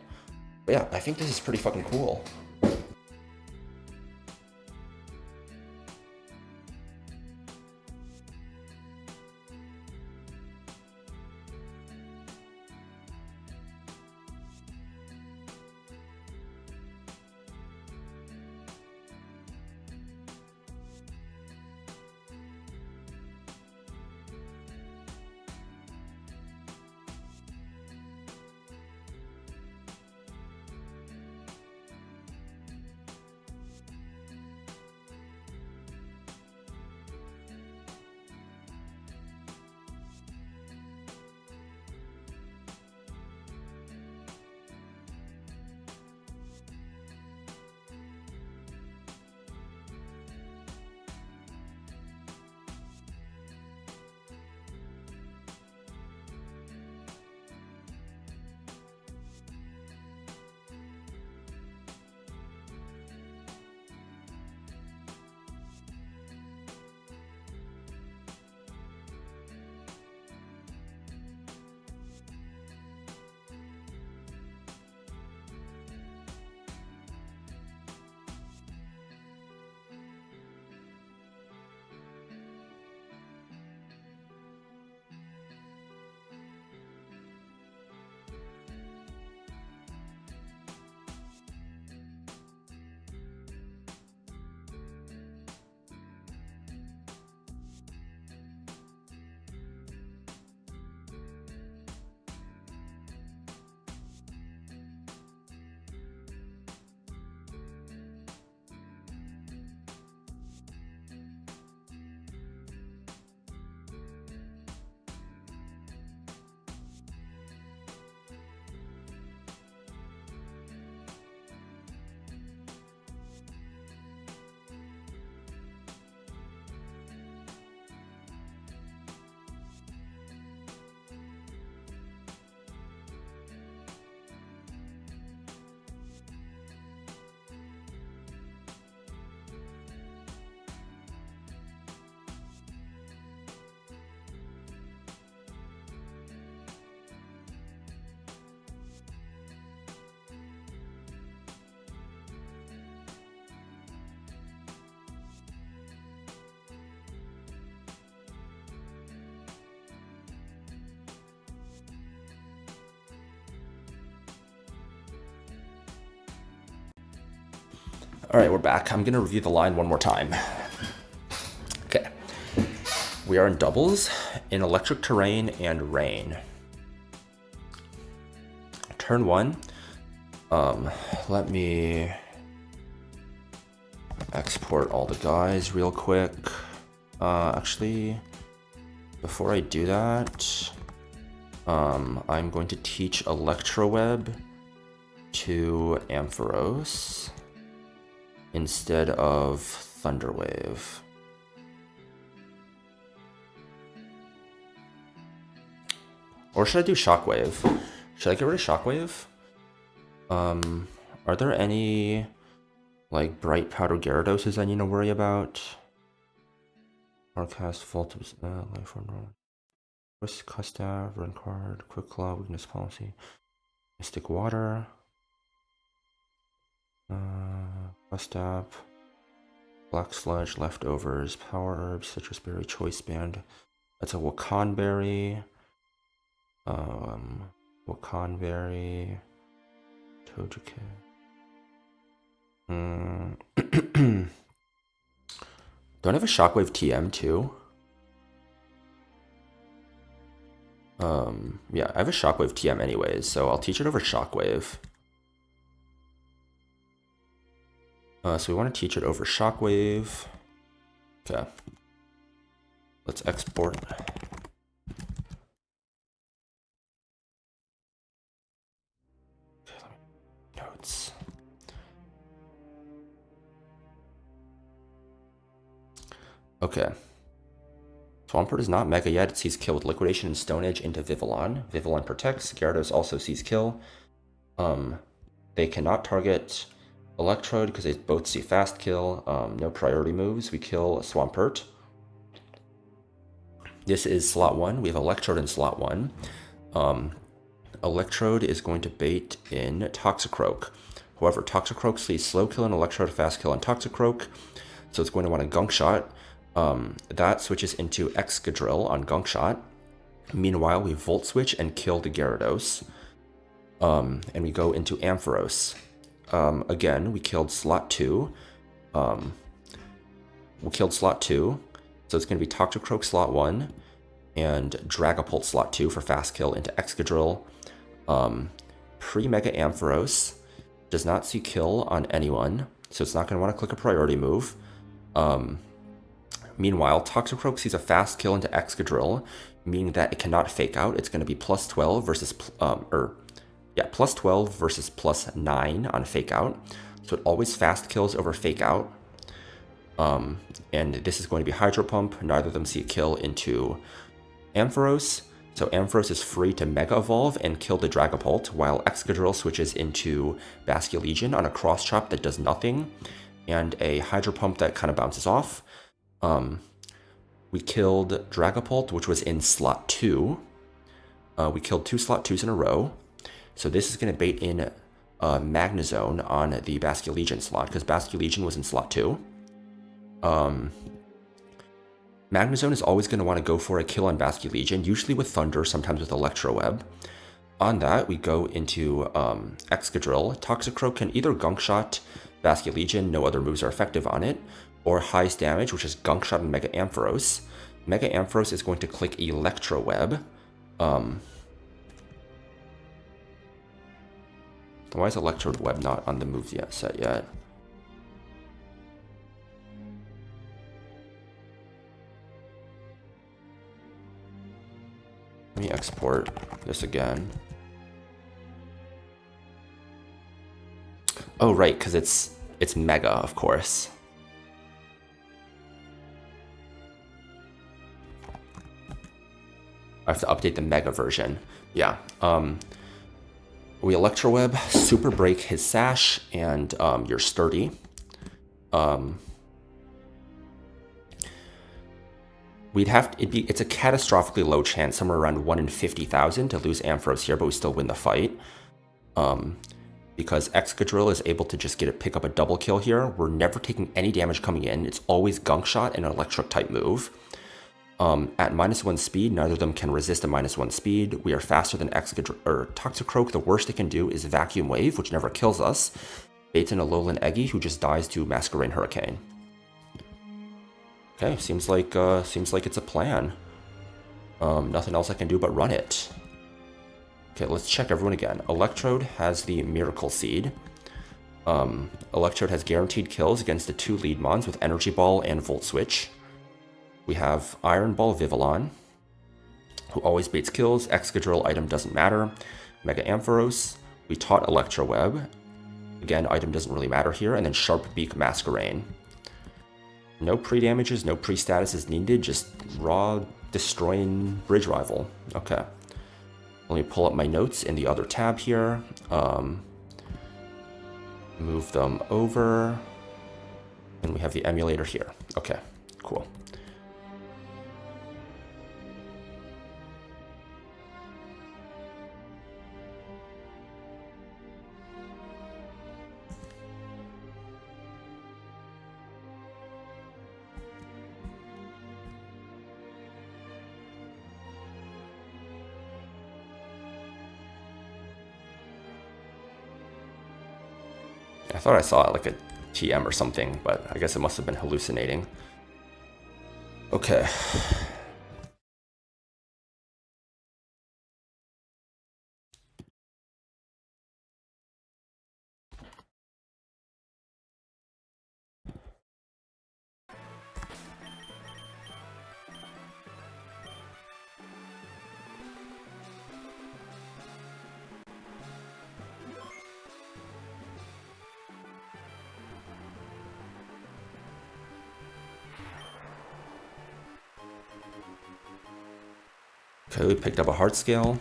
But yeah, I think this is pretty fucking cool. All right, we're back. I'm gonna review the line one more time. Okay. We are in doubles, in electric terrain and rain. Turn one. Let me export all the guys real quick. Actually, before I do that, I'm going to teach Electroweb to Ampharos instead of Thunderwave. Or should I do Shockwave? Should I get rid of Shockwave? Are there any like bright powder Gyarados I need to worry about? Forecast, Volt, Life Form, Risk, Custav, Run Card, Quick Claw, Weakness Policy, Mystic Water, Custav, Black Sludge, Leftovers, Power Herbs, Citrus Berry, Choice Band. That's a Wakan Berry. Wakan Berry, Togekiss. Don't I have a Shockwave TM too? Yeah, I have a Shockwave TM anyways, so I'll teach it over Shockwave. So we want to teach it over Shockwave. Okay. Let's export. Notes. Okay. Swampert is not Mega yet. It sees kill with Liquidation and Stone Edge into Vivillon. Vivillon protects. Gyarados also sees kill. They cannot target Electrode because they both see fast kill. No priority moves. We kill Swampert. This is slot 1. We have Electrode in slot 1. Electrode is going to bait in Toxicroak. However, Toxicroak sees slow kill on Electrode, fast kill on Toxicroak. So it's going to want a Gunk Shot. That switches into Excadrill on Gunk Shot. Meanwhile, we Volt Switch and kill the Gyarados. And we go into Ampharos. Again, we killed slot 2. So it's going to be Toxicroak slot 1 and Dragapult slot 2 for fast kill into Excadrill. Pre-Mega Ampharos does not see kill on anyone, so it's not going to want to click a priority move. Meanwhile, Toxicroak sees a fast kill into Excadrill, meaning that it cannot fake out. It's going to be plus 12 versus plus 12 versus plus 9 on fake out. So it always fast kills over fake out. And this is going to be Hydro Pump. Neither of them see a kill into Ampharos. So Ampharos is free to Mega Evolve and kill the Dragapult, while Excadrill switches into Basculegion on a Cross Chop that does nothing, and a Hydro Pump that kind of bounces off. We killed Dragapult, which was in slot 2. We killed 2 slot 2s in a row. So this is going to bait in Magnezone on the Basculegion slot, because Basculegion was in slot 2. Magnezone is always going to want to go for a kill on Basculegion, usually with Thunder, sometimes with Electroweb. On that, we go into Excadrill. Toxicroak can either Gunk Shot Basculegion, no other moves are effective on it, or highest damage, which is Gunk Shot and Mega Ampharos. Mega Ampharos is going to click Electroweb. Why is Electroweb not on the moves set yet? Let me export this again. Oh, right, because it's Mega, of course. I have to update the Mega version. Yeah. We Electroweb, Super Break his Sash, and you're sturdy. It's a catastrophically low chance, somewhere around 1 in 50,000 to lose Ampharos here, but we still win the fight. Because Excadrill is able to just pick up a double kill here. We're never taking any damage coming in. It's always Gunk Shot and an electric type move. At -1 speed, neither of them can resist a -1 speed. We are faster than Toxicroak. The worst it can do is Vacuum Wave, which never kills us. Baits in a Lowland Eggy who just dies to Masquerain Hurricane. Okay, seems like it's a plan. Nothing else I can do but run it. Okay, let's check everyone again. Electrode has the Miracle Seed. Electrode has guaranteed kills against the 2 lead mons with Energy Ball and Volt Switch. We have Iron Ball Vivillon, who always baits kills. Excadrill item doesn't matter. Mega Ampharos. We taught Electroweb. Again, item doesn't really matter here. And then Sharp Beak Masquerain. No pre-damages, no pre-status is needed, just raw destroying Bridge Rival. Okay. Let me pull up my notes in the other tab here. Move them over. And we have the emulator here. Okay, cool. I thought I saw like a TM or something, but I guess it must have been hallucinating. Okay. Okay, we picked up a heart scale.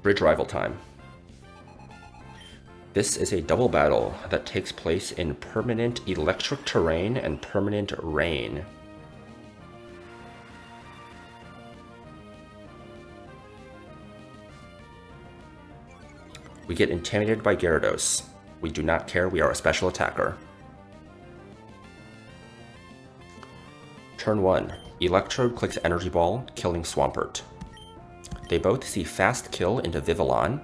Bridge Rival time. This is a double battle that takes place in permanent electric terrain and permanent rain. We get intimidated by Gyarados. We do not care, we are a special attacker. Turn 1. Electrode clicks Energy Ball, killing Swampert. They both see Fast Kill into Vivillon,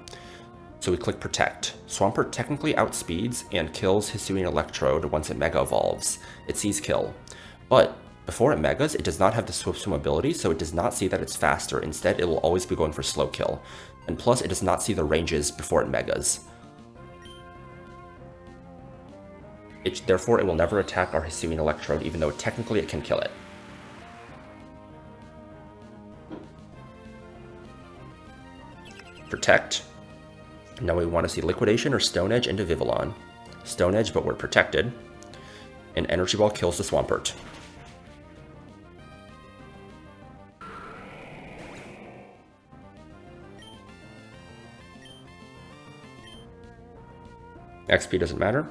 so we click Protect. Swampert technically outspeeds and kills Hisuian Electrode once it Mega Evolves. It sees Kill. But before it Megas, it does not have the Swift Swim ability, so it does not see that it's faster. Instead, it will always be going for Slow Kill. And plus, it does not see the ranges before it Megas. Therefore, it will never attack our Hisuian Electrode, even though technically it can kill it. Protect. Now we want to see Liquidation or Stone Edge into Vivillon. Stone Edge, but we're protected. And Energy Ball kills the Swampert. XP doesn't matter.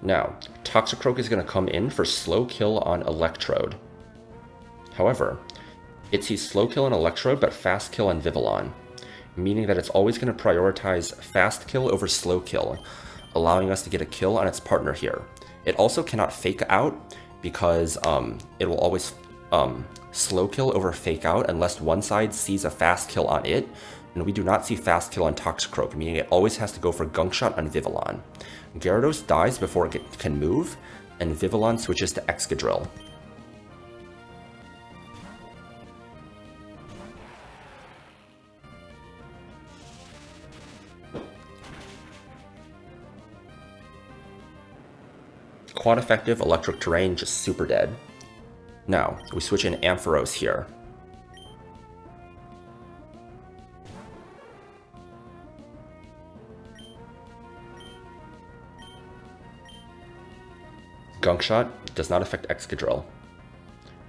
Now, Toxicroak is going to come in for Slow Kill on Electrode. However, it sees Slow Kill on Electrode, but Fast Kill on Vivillon, meaning that it's always going to prioritize Fast Kill over Slow Kill, allowing us to get a kill on its partner here. It also cannot Fake Out, because it will always Slow Kill over Fake Out unless one side sees a Fast Kill on it, and we do not see Fast Kill on Toxicroak, meaning it always has to go for Gunk Shot on Vivillon. Gyarados dies before it can move, and Vivillon switches to Excadrill. Quad effective electric terrain, just super dead. Now, we switch in Ampharos here. Gunk Shot does not affect Excadrill.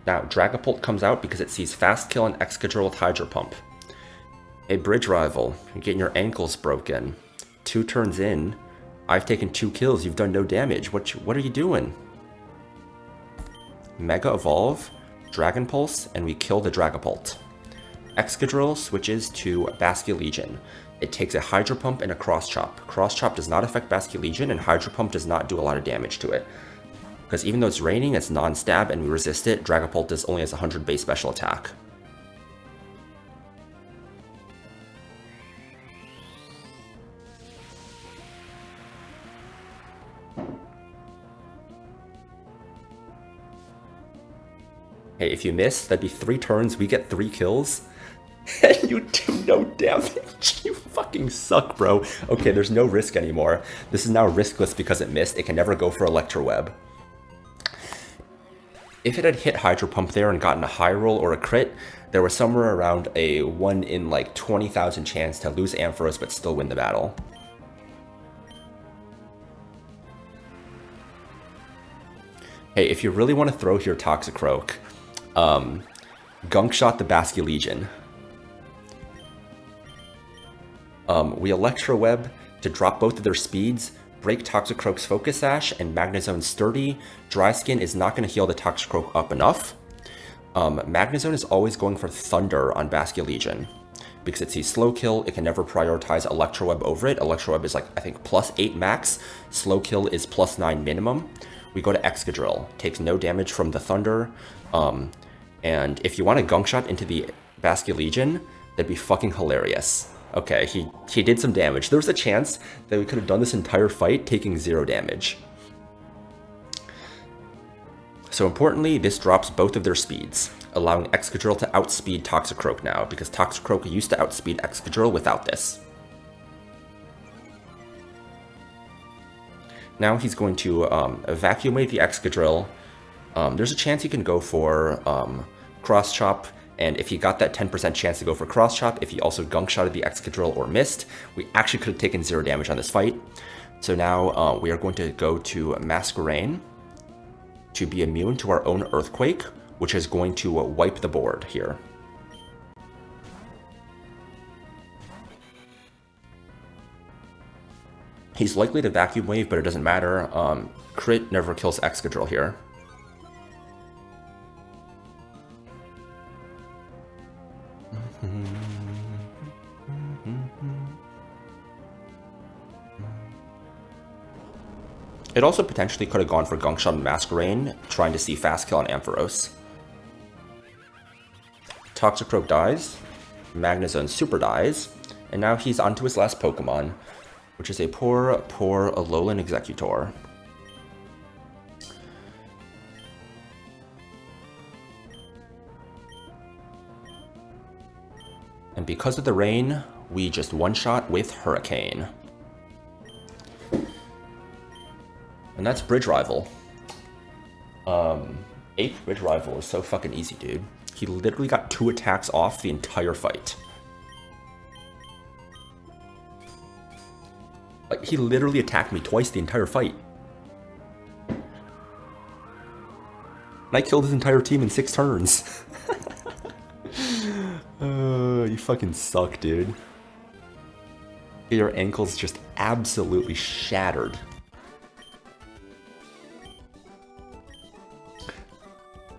Now, Dragapult comes out because it sees Fast Kill and Excadrill with Hydro Pump. Hey, Bridge Rival, you're getting your ankles broken. 2 turns in, I've taken 2 kills, you've done no damage. What are you doing? Mega Evolve, Dragon Pulse, and we kill the Dragapult. Excadrill switches to Basculegion. It takes a Hydro Pump and a Cross Chop. Cross Chop does not affect Basculegion, and Hydro Pump does not do a lot of damage to it. Because even though it's raining, it's non-stab, and we resist it, Dragapult only has 100 base special attack. Hey, if you miss, that'd be 3 turns, we get 3 kills. And you do no damage. You fucking suck, bro. Okay, there's no risk anymore. This is now riskless because it missed. It can never go for Electro Web. If it had hit Hydro Pump there and gotten a high roll or a crit, there was somewhere around a 1 in like 20,000 chance to lose Ampharos but still win the battle. Hey, if you really want to throw here Toxicroak, Gunk Shot the Basculegion. We Electro Web to drop both of their speeds, break Toxicroak's Focus Sash, and Magnezone's Sturdy. Dry Skin is not going to heal the Toxicroak up enough. Magnezone is always going for Thunder on Basculegion. Because it sees Slow Kill, it can never prioritize Electro Web over it. Electro Web is like, I think, +8 max. Slow Kill is +9 minimum. We go to Excadrill. Takes no damage from the Thunder. And if you want a Gunk Shot into the Basculegion, that'd be fucking hilarious. Okay, he did some damage. There was a chance that we could have done this entire fight taking 0 damage. So importantly, this drops both of their speeds, allowing Excadrill to outspeed Toxicroak now, because Toxicroak used to outspeed Excadrill without this. Now he's going to Vacuum Wave the Excadrill. There's a chance he can go for Cross Chop, and if he got that 10% chance to go for Cross Chop, if he also Gunk Shotted the Excadrill or missed, we actually could have taken 0 damage on this fight. So now we are going to go to Masquerain to be immune to our own Earthquake, which is going to wipe the board here. He's likely to Vacuum Wave, but it doesn't matter. Crit never kills Excadrill here. It also potentially could have gone for Gunk Shot and Masquerain, trying to see Fast Kill on Ampharos. Toxicroak dies, Magnezone super dies, and now he's onto his last Pokemon, which is a poor Alolan Executor. And because of the rain, we just one-shot with Hurricane. And that's Bridge Rival. 8th Bridge Rival is so fucking easy, dude. He literally got 2 attacks off the entire fight. Like, he literally attacked me twice the entire fight. And I killed his entire team in 6 turns. You fucking suck, dude. Your ankle's just absolutely shattered.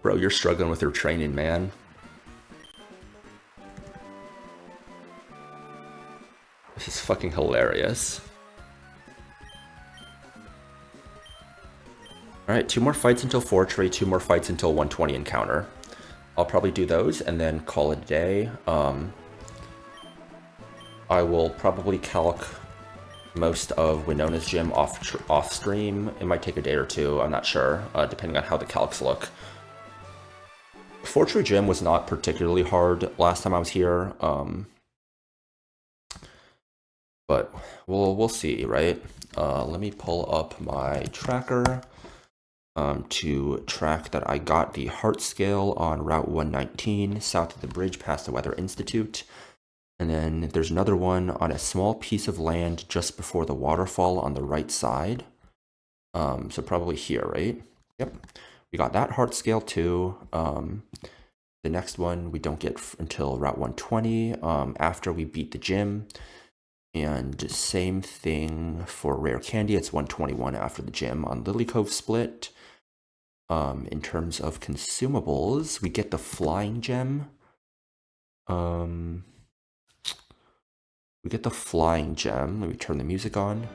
Bro, you're struggling with your training, man. This is fucking hilarious. Alright, 2 more fights until Fortree, 2 more fights until 120 encounter. I'll probably do those and then call it a day. I will probably calc most of Winona's gym off stream. It might take a day or 2, I'm not sure, depending on how the calcs look. Fortree Gym was not particularly hard last time I was here, but we'll see, right? Let me pull up my tracker to track that I got the heart scale on Route 119, south of the bridge past the Weather Institute. And then there's another one on a small piece of land just before the waterfall on the right side. So probably here, right? Yep. we got that heart scale too. The next one we don't get until Route 120 after we beat the gym. And same thing for rare candy. It's 121 after the gym on Lily Cove split. In terms of consumables, we get the flying gem. We get the flying gem. Let me turn the music on.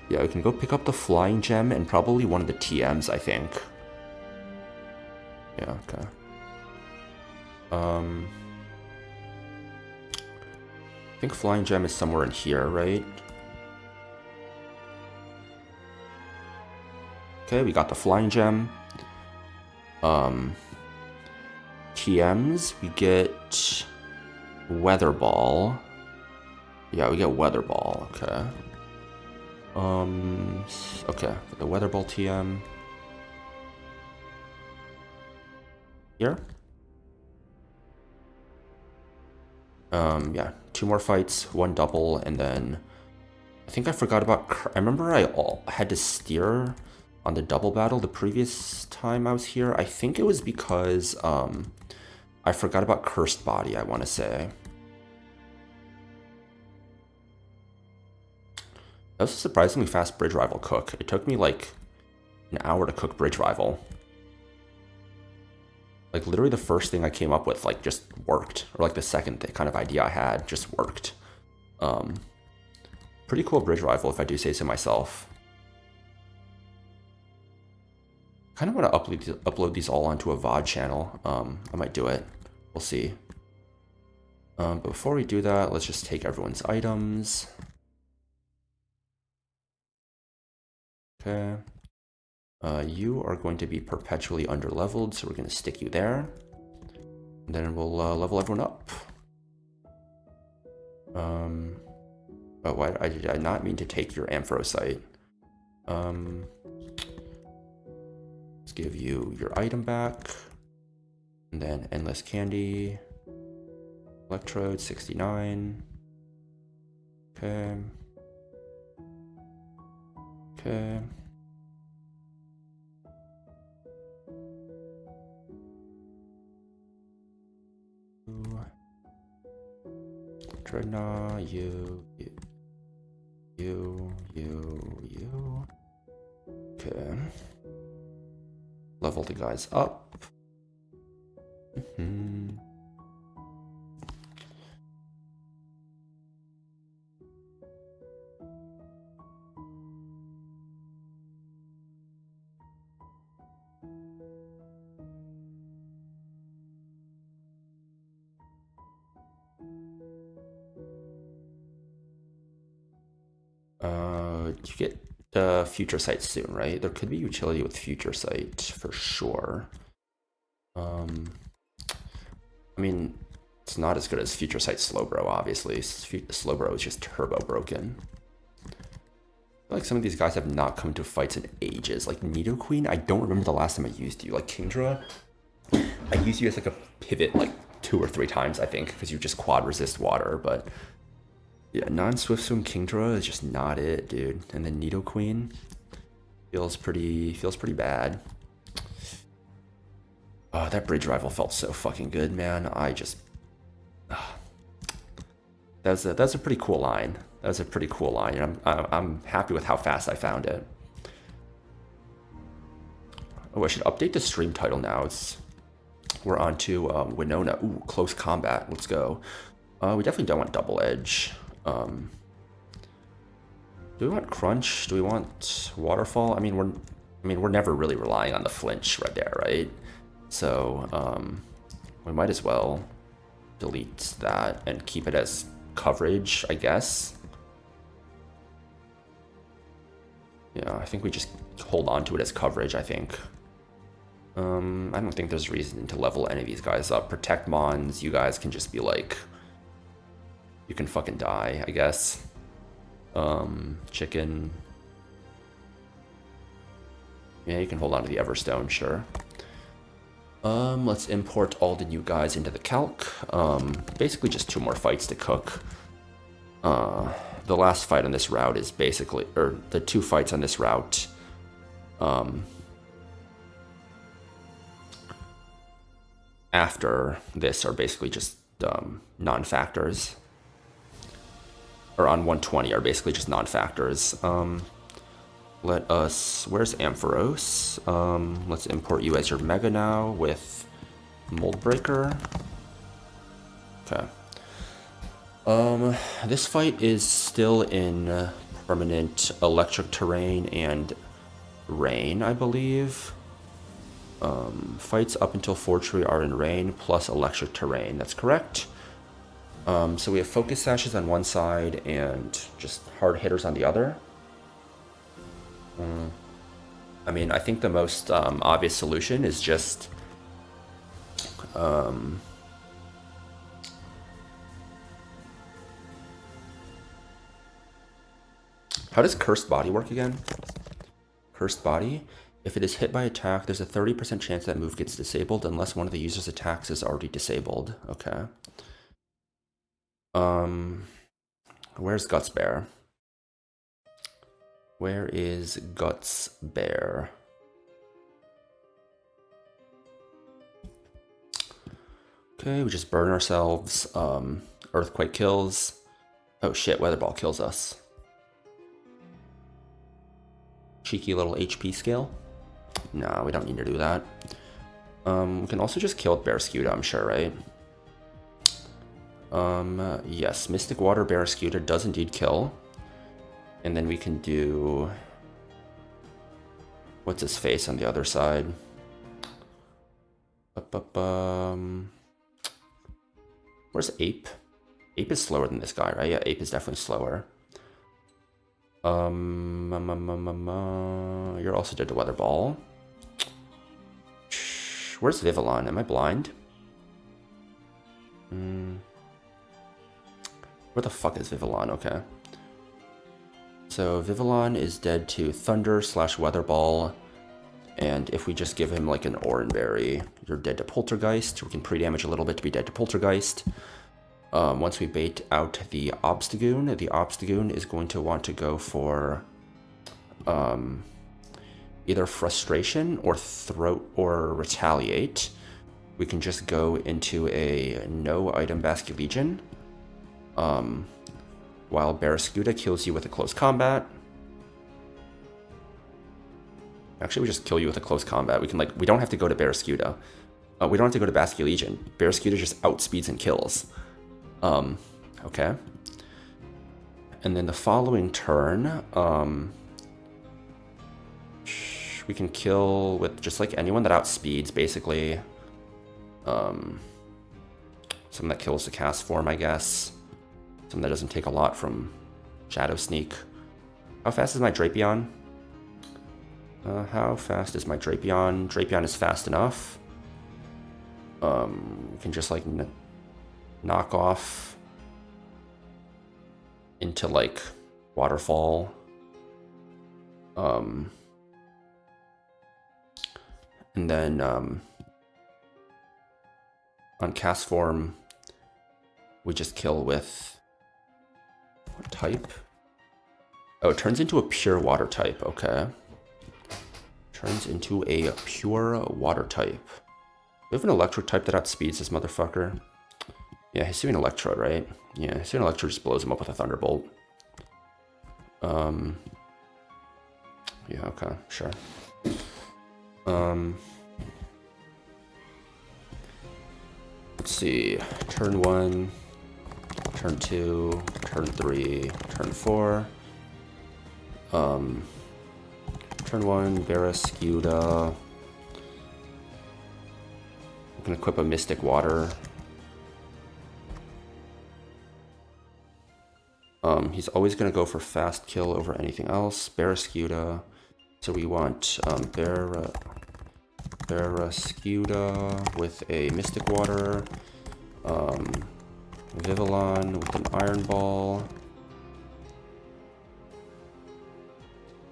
Yeah, we can go pick up the flying gem and probably one of the TMs, I think. Yeah, okay. I think flying gem is somewhere in here, right? Okay, we got the flying gem. TMs, we get weather ball. Yeah, we get weather ball. Okay. Okay, the weather ball TM here. Yeah, 2 more fights, 1 double, and then I think I forgot about. I remember I had to steer on the double battle the previous time I was here. I think it was because I forgot about Cursed Body, I want to say. That was a surprisingly fast Bridge Rival cook. It took me like an hour to cook Bridge Rival. Like literally the first thing I came up with like just worked, or like the second kind of idea I had just worked. Pretty cool Bridge Rival if I do say so myself. Kind of want to upload these all onto a VOD channel. I might do it. We'll see. But before we do that, let's just take everyone's items. Okay. You are going to be perpetually underleveled, so we're going to stick you there. And then we'll level everyone up. Oh, why did I not mean to take your Amphrosite? Let's give you your item back. And then Endless Candy. Electrode, 69. Okay. Okay. Dreadnought, you. Okay. Level the guys up. You get Future Sight soon, right? There could be utility with Future Sight for sure. I mean, it's not as good as Future Sight Slowbro, obviously. Slowbro is just turbo broken. I feel like some of these guys have not come to fights in ages. Like Nidoqueen, I don't remember the last time I used you. Like Kingdra, I used you as like a pivot like 2 or 3 times, I think, because you just quad resist water, but yeah, non-Swift Swim Kingdra is just not it, dude. And then Nidoqueen feels pretty bad. Oh, that Bridge Rival felt so fucking good, man. That's a pretty cool line. That was a pretty cool line, and I'm happy with how fast I found it. Oh, I should update the stream title now. We're on to Winona. Ooh, close combat. Let's go. We definitely don't want double edge. Do we want crunch? Do we want waterfall? I mean, we're never really relying on the flinch right there, right? So we might as well delete that and keep it as coverage, I guess. Yeah, I think we just hold on to it as coverage, I think. I don't think there's reason to level any of these guys up. Protect Mons, you guys can just be like, you can fucking die, I guess. Chicken. Yeah, you can hold on to the Everstone, sure. Let's import all the new guys into the calc. Basically just 2 more fights to cook. The last fight on this route is basically, or the 2 fights on this route, after this are basically just non-factors. Or on 120 are basically just non-factors. Let us... Where's Ampharos? Let's import you as your Mega now with Mold Breaker. Okay. This fight is still in permanent electric terrain and rain, I believe. Fights up until Fortree are in rain plus electric terrain. That's correct. So we have focus sashes on one side and just hard hitters on the other. I mean, I think the most obvious solution is just how does Cursed Body work again? Cursed Body. If it is hit by attack, there's a 30% chance that move gets disabled unless one of the user's attacks is already disabled. Okay. Where's Guts Bear? Where is Guts Bear? Okay, we just burn ourselves. Earthquake kills. Oh shit, Weather Ball kills us. Cheeky little HP scale. No, we don't need to do that. We can also just kill Barrascuda, I'm sure, right? Yes, Mystic Water Barrascuda does indeed kill. And then we can do... What's his face on the other side? Where's Ape? Ape is slower than this guy, right? Yeah, Ape is definitely slower. You're also dead to Weather Ball. Where's Vivillon? Am I blind? Where the fuck is Vivillon? Okay. So Vivillon is dead to Thunder / Weather Ball. And if we just give him like an Oranberry, you're dead to Poltergeist. We can pre-damage a little bit to be dead to Poltergeist. Once we bait out the Obstagoon is going to want to go for either Frustration or Throat or Retaliate. We can just go into a no item Basculegion. While Barrascuda kills you with a close combat. Actually, we just kill you with a close combat. We can we don't have to go to Barrascuda. We don't have to go to Basculegion. Barrascuda just outspeeds and kills. Okay. And then the following turn, we can kill with just like anyone that outspeeds, basically. Something that kills the cast form, I guess. Something that doesn't take a lot from Shadow Sneak. How fast is my Drapion? How fast is my Drapion? Drapion is fast enough. We can just like knock off into like Waterfall. And then on cast form, we just kill with what type? Oh, it turns into a pure water type. Okay. Turns into a pure water type. We have an electric type that outspeeds this motherfucker. Yeah, he's doing Electrode, right? Yeah, he's doing Electrode, just blows him up with a Thunderbolt. Yeah, okay, sure. Let's see. Turn 1, turn 2, turn 3, turn 4. Turn 1, Barrascuda. We can equip a Mystic Water. He's always going to go for fast kill over anything else. Barrascuda. So we want Barrascuda with a Mystic Water. Vivillon with an Iron Ball.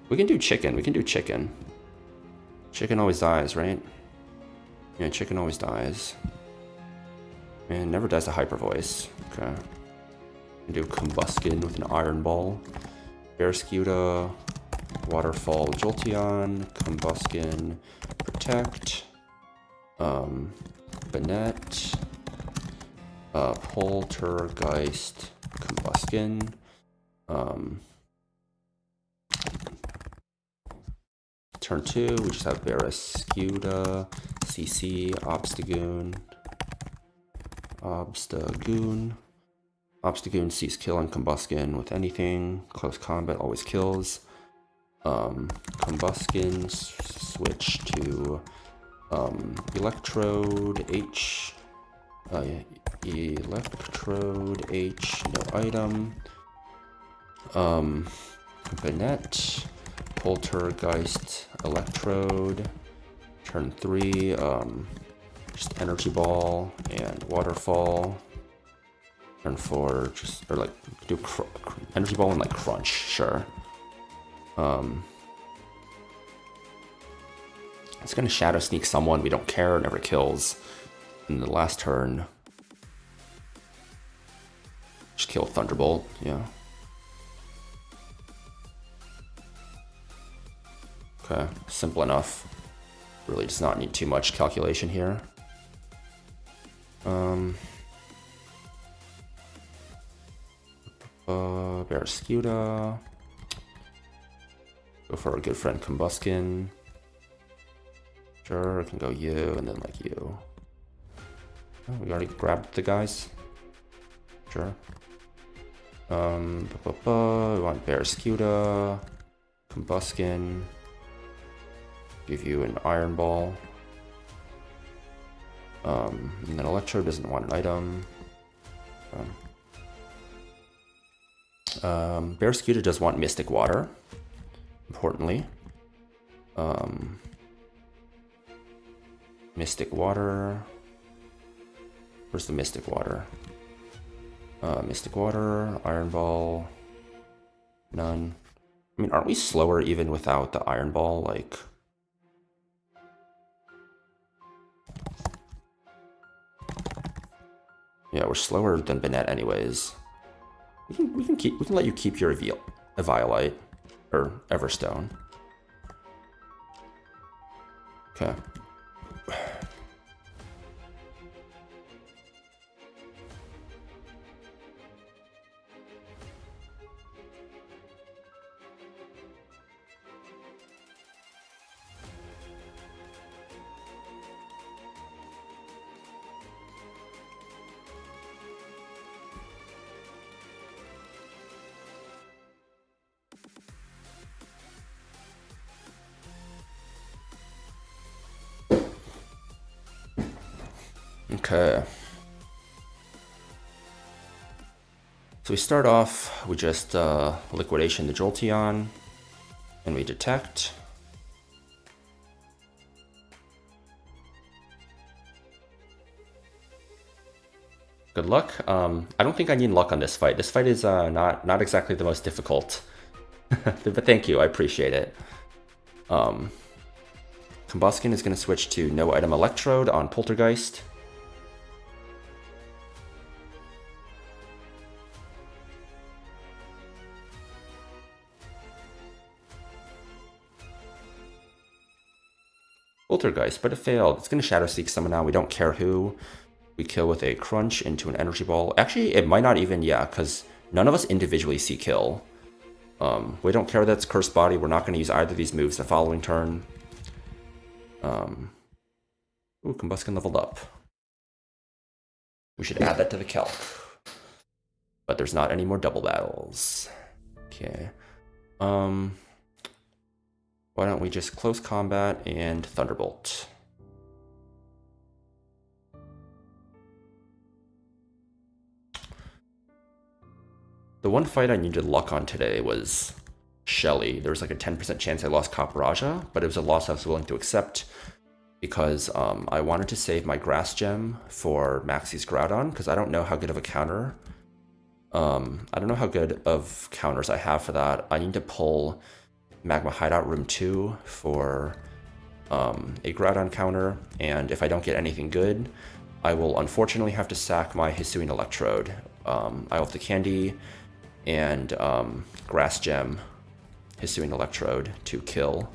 We can do Chicken. We can do Chicken. Chicken always dies, right? Yeah, Chicken always dies. And never dies to Hyper Voice. Okay. We can do Combuskin with an Iron Ball. Barrascuda. Waterfall Jolteon. Combuskin. Protect. Bennett, Poltergeist, Combuskin, turn 2, we just have Barrascuda, CC, Obstagoon sees kill on Combuskin with anything. Close combat always kills. Combuskin switch to Electrode H. Electrode H, no item. Bennett, Poltergeist, Electrode. Turn 3, just Energy Ball and Waterfall. Turn 4, just, or like, do Energy Ball and like Crunch, sure. It's gonna Shadow Sneak someone, we don't care, never kills. In the last turn, just kill Thunderbolt, yeah. Okay, simple enough. Really does not need too much calculation here. Barrascuda. Go for our good friend Combuskin. Sure, I can go you and then like you. Oh, we already grabbed the guys. Sure. We want Barrascuda, Combuskin. Give you an Iron Ball. And then Electro doesn't want an item. Barrascuda does want Mystic Water, importantly. Mystic Water. Where's the Mystic Water? Mystic Water, Iron Ball, none. I mean, aren't we slower even without the Iron Ball? Like, yeah, we're slower than Bennett anyways. We can let you keep your Eviolite or Everstone. Okay. Okay. So we start off, we just Liquidation the Jolteon, and we detect. Good luck. I don't think I need luck on this fight. This fight is not exactly the most difficult. But thank you, I appreciate it. Combuskin is going to switch to no item Electrode on Poltergeist. Poltergeist, but it failed. It's going to Shadow Sneak someone now. We don't care who. We kill with a Crunch into an Energy Ball. Actually, it might not even, yeah, because none of us individually see kill. We don't care that's Cursed Body. We're not going to use either of these moves the following turn. Ooh, Combuskin leveled up. We should add that to the calc. But there's not any more double battles. Okay. Why don't we just close combat and Thunderbolt? The one fight I needed luck on today was Shelly. There was like a 10% chance I lost Copperajah, but it was a loss I was willing to accept because I wanted to save my Grass Gem for Maxie's Groudon because I don't know how good of a counter. I don't know how good of counters I have for that. I need to pull Magma Hideout Room 2 for a Groudon counter, and if I don't get anything good, I will unfortunately have to sack my Hisuian Electrode. I have the Candy and Grass Gem Hisuian Electrode to kill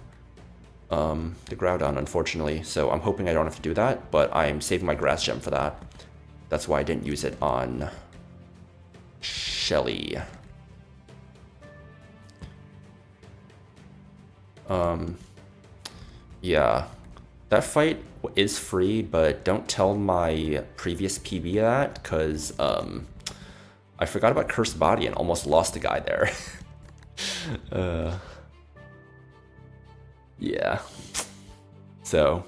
the Groudon, unfortunately. So I'm hoping I don't have to do that, but I'm saving my Grass Gem for that. That's why I didn't use it on Shelly. Yeah, that fight is free, but don't tell my previous PB that, because I forgot about Cursed Body and almost lost a guy there. Yeah. So,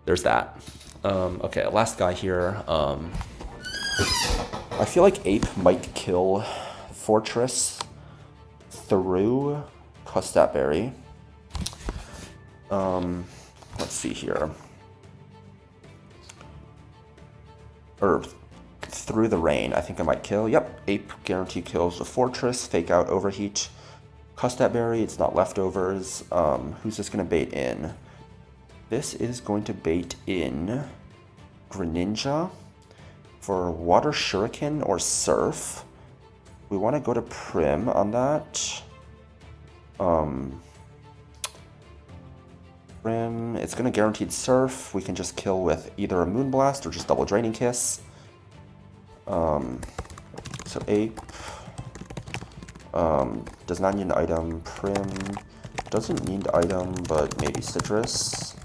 there's that. Okay, last guy here. I feel like Ape might kill Fortress through Custapberry. Let's see here. Or through the rain, I think I might kill. Yep, Ape guarantee kills the Fortress, Fake Out, Overheat. Custapberry, it's not leftovers. Who's this gonna bait in? This is going to bait in Greninja for Water Shuriken or Surf. We want to go to Prim on that. Prim, it's going to guaranteed Surf. We can just kill with either a Moonblast or just double Draining Kiss. So Ape does not need an item. Prim doesn't need item, but maybe Citrus.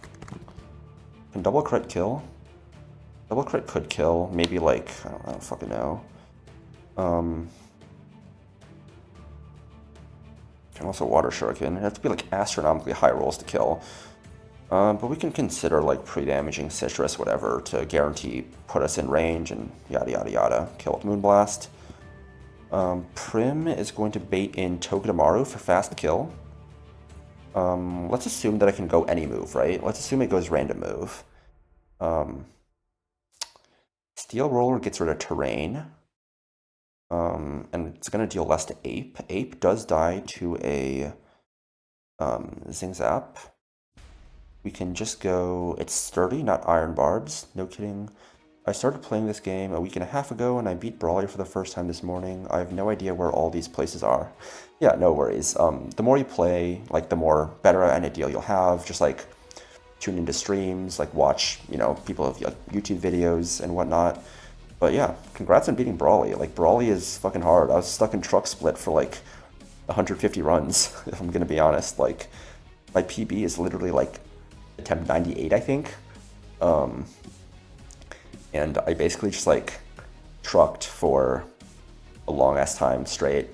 Can double crit kill? Double crit could kill. Maybe like, I don't fucking know. Can also Water Shuriken. It has to be like astronomically high rolls to kill. But we can consider like pre-damaging Citrus, whatever, to guarantee put us in range and yada yada yada. Kill with Moonblast. Prim is going to bait in Togedemaru for fast kill. Let's assume that I can go any move, right? Let's assume it goes random move. Steel Roller gets rid of Terrain. And it's going to deal less to Ape. Ape does die to a Zingzap. We can just go... It's sturdy, not Iron Barbs. No kidding. I started playing this game a week and a half ago, and I beat Brawler for the first time this morning. I have no idea where all these places are. Yeah, no worries. The more you play, like, the more better at a deal you'll have. Just, like, tune into streams, like, watch, you know, people have like, YouTube videos and whatnot. But yeah, congrats on beating Brawly. Like, Brawly is fucking hard. I was stuck in Truck Split for, like, 150 runs, if I'm gonna be honest. Like, my PB is literally, like, attempt 98, I think. And I basically just, like, trucked for a long-ass time straight.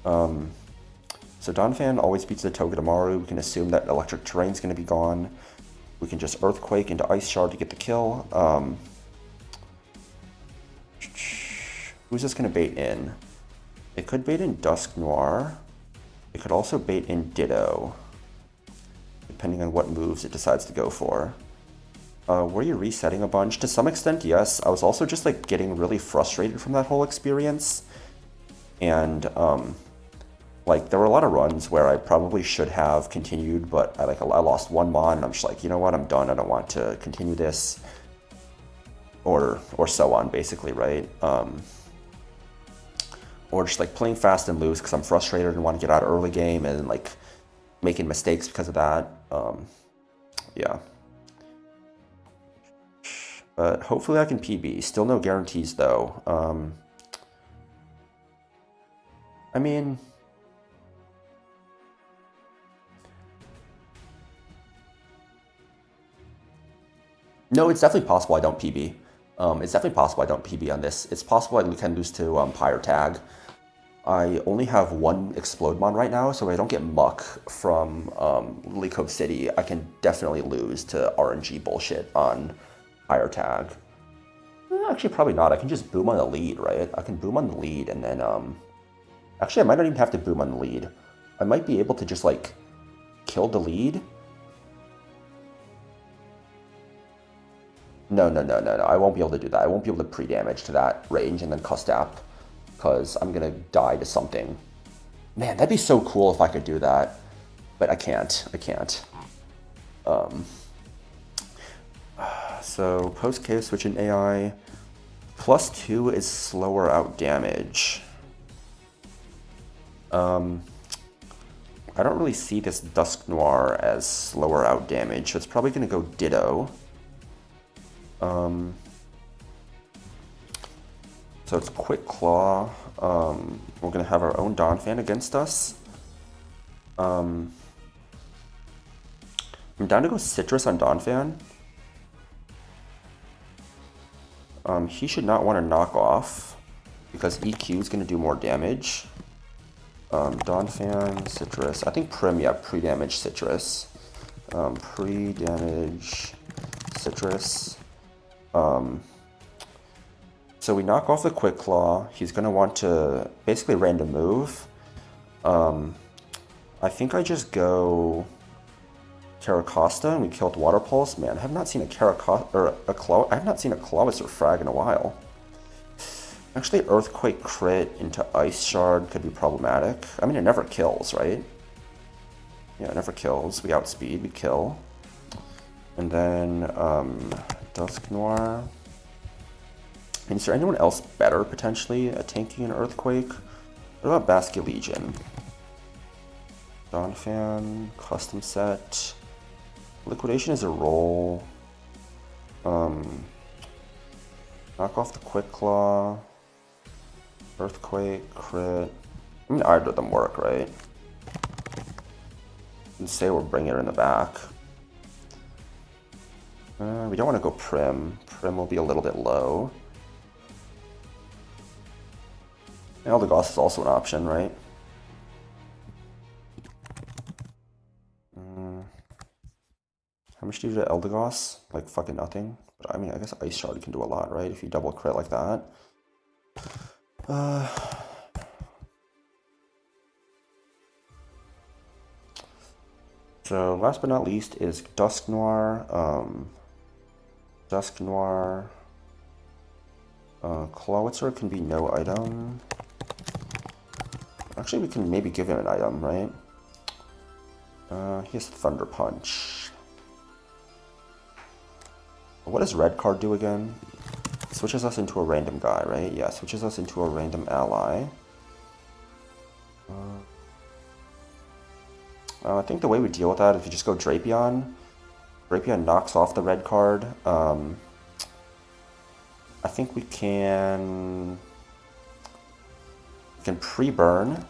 So Donphan always beats the Togedemaru. We can assume that Electric Terrain's gonna be gone. We can just Earthquake into Ice Shard to get the kill. Who's this gonna bait in? It could bait in Dusk Noir. It could also bait in Ditto, depending on what moves it decides to go for. Were you resetting a bunch? To some extent, yes. I was also just like getting really frustrated from that whole experience. And like there were a lot of runs where I probably should have continued, but I lost one mon and I'm just like, you know what, I'm done. I don't want to continue this. Or so on, basically, right? Or just like playing fast and loose because I'm frustrated and want to get out early game and like making mistakes because of that. Yeah. But hopefully I can PB. Still no guarantees though. I mean, no, it's definitely possible I don't PB. It's definitely possible I don't PB on this. It's possible I can lose to Pyre Tag. I only have one Explodemon right now, so if I don't get Muck from Lily Cove City, I can definitely lose to RNG bullshit on Pyre Tag. Actually, probably not. I can just boom on the lead, right? I can boom on the lead, and then... Actually, I might not even have to boom on the lead. I might be able to just, like, kill the lead. No. I won't be able to do that. I won't be able to pre-damage to that range and then Custap, because I'm going to die to something. Man, that'd be so cool if I could do that. But I can't. So, post-KO switch in AI. +2 is slower out damage. I don't really see this Dusk Noir as slower out damage, so it's probably going to go Ditto. So it's Quick Claw. We're going to have our own Donphan against us. I'm down to go Citrus on Donphan. He should not want to knock off, because EQ is going to do more damage. Donphan, Citrus. I think Prim, yeah, pre-damage Citrus. Pre-damage Citrus. So we knock off the Quick Claw. He's going to want to basically random move. I think I just go Caracosta and we killed Water Pulse. Man, I have not seen a Caracosta or a Claw. I have not seen a Clawitzer frag in a while. Actually, Earthquake crit into Ice Shard could be problematic. I mean, it never kills, right? Yeah, it never kills. We outspeed, we kill. And then Dusk Noir. And is there anyone else better, potentially, at tanking an Earthquake? What about Basket Legion? Donphan, custom set. Liquidation is a roll. Knock off the Quick Claw. Earthquake, crit. I mean, either of them work, right? And say we're bringing it in the back. We don't want to go Prim. Prim will be a little bit low. Eldegoss is also an option, right? How much do you do to Eldegoss? Like fucking nothing. But I mean, I guess Ice Shard can do a lot, right? If you double crit like that. So last but not least is Dusk Noir. Dusk Noir. Clawitzer can be no item. Actually, we can maybe give him an item, right? He has Thunder Punch. What does red card do again? Switches us into a random guy, right? Yeah, switches us into a random ally. I think the way we deal with that is if you just go Drapion. Drapion knocks off the red card. I think we can pre-burn.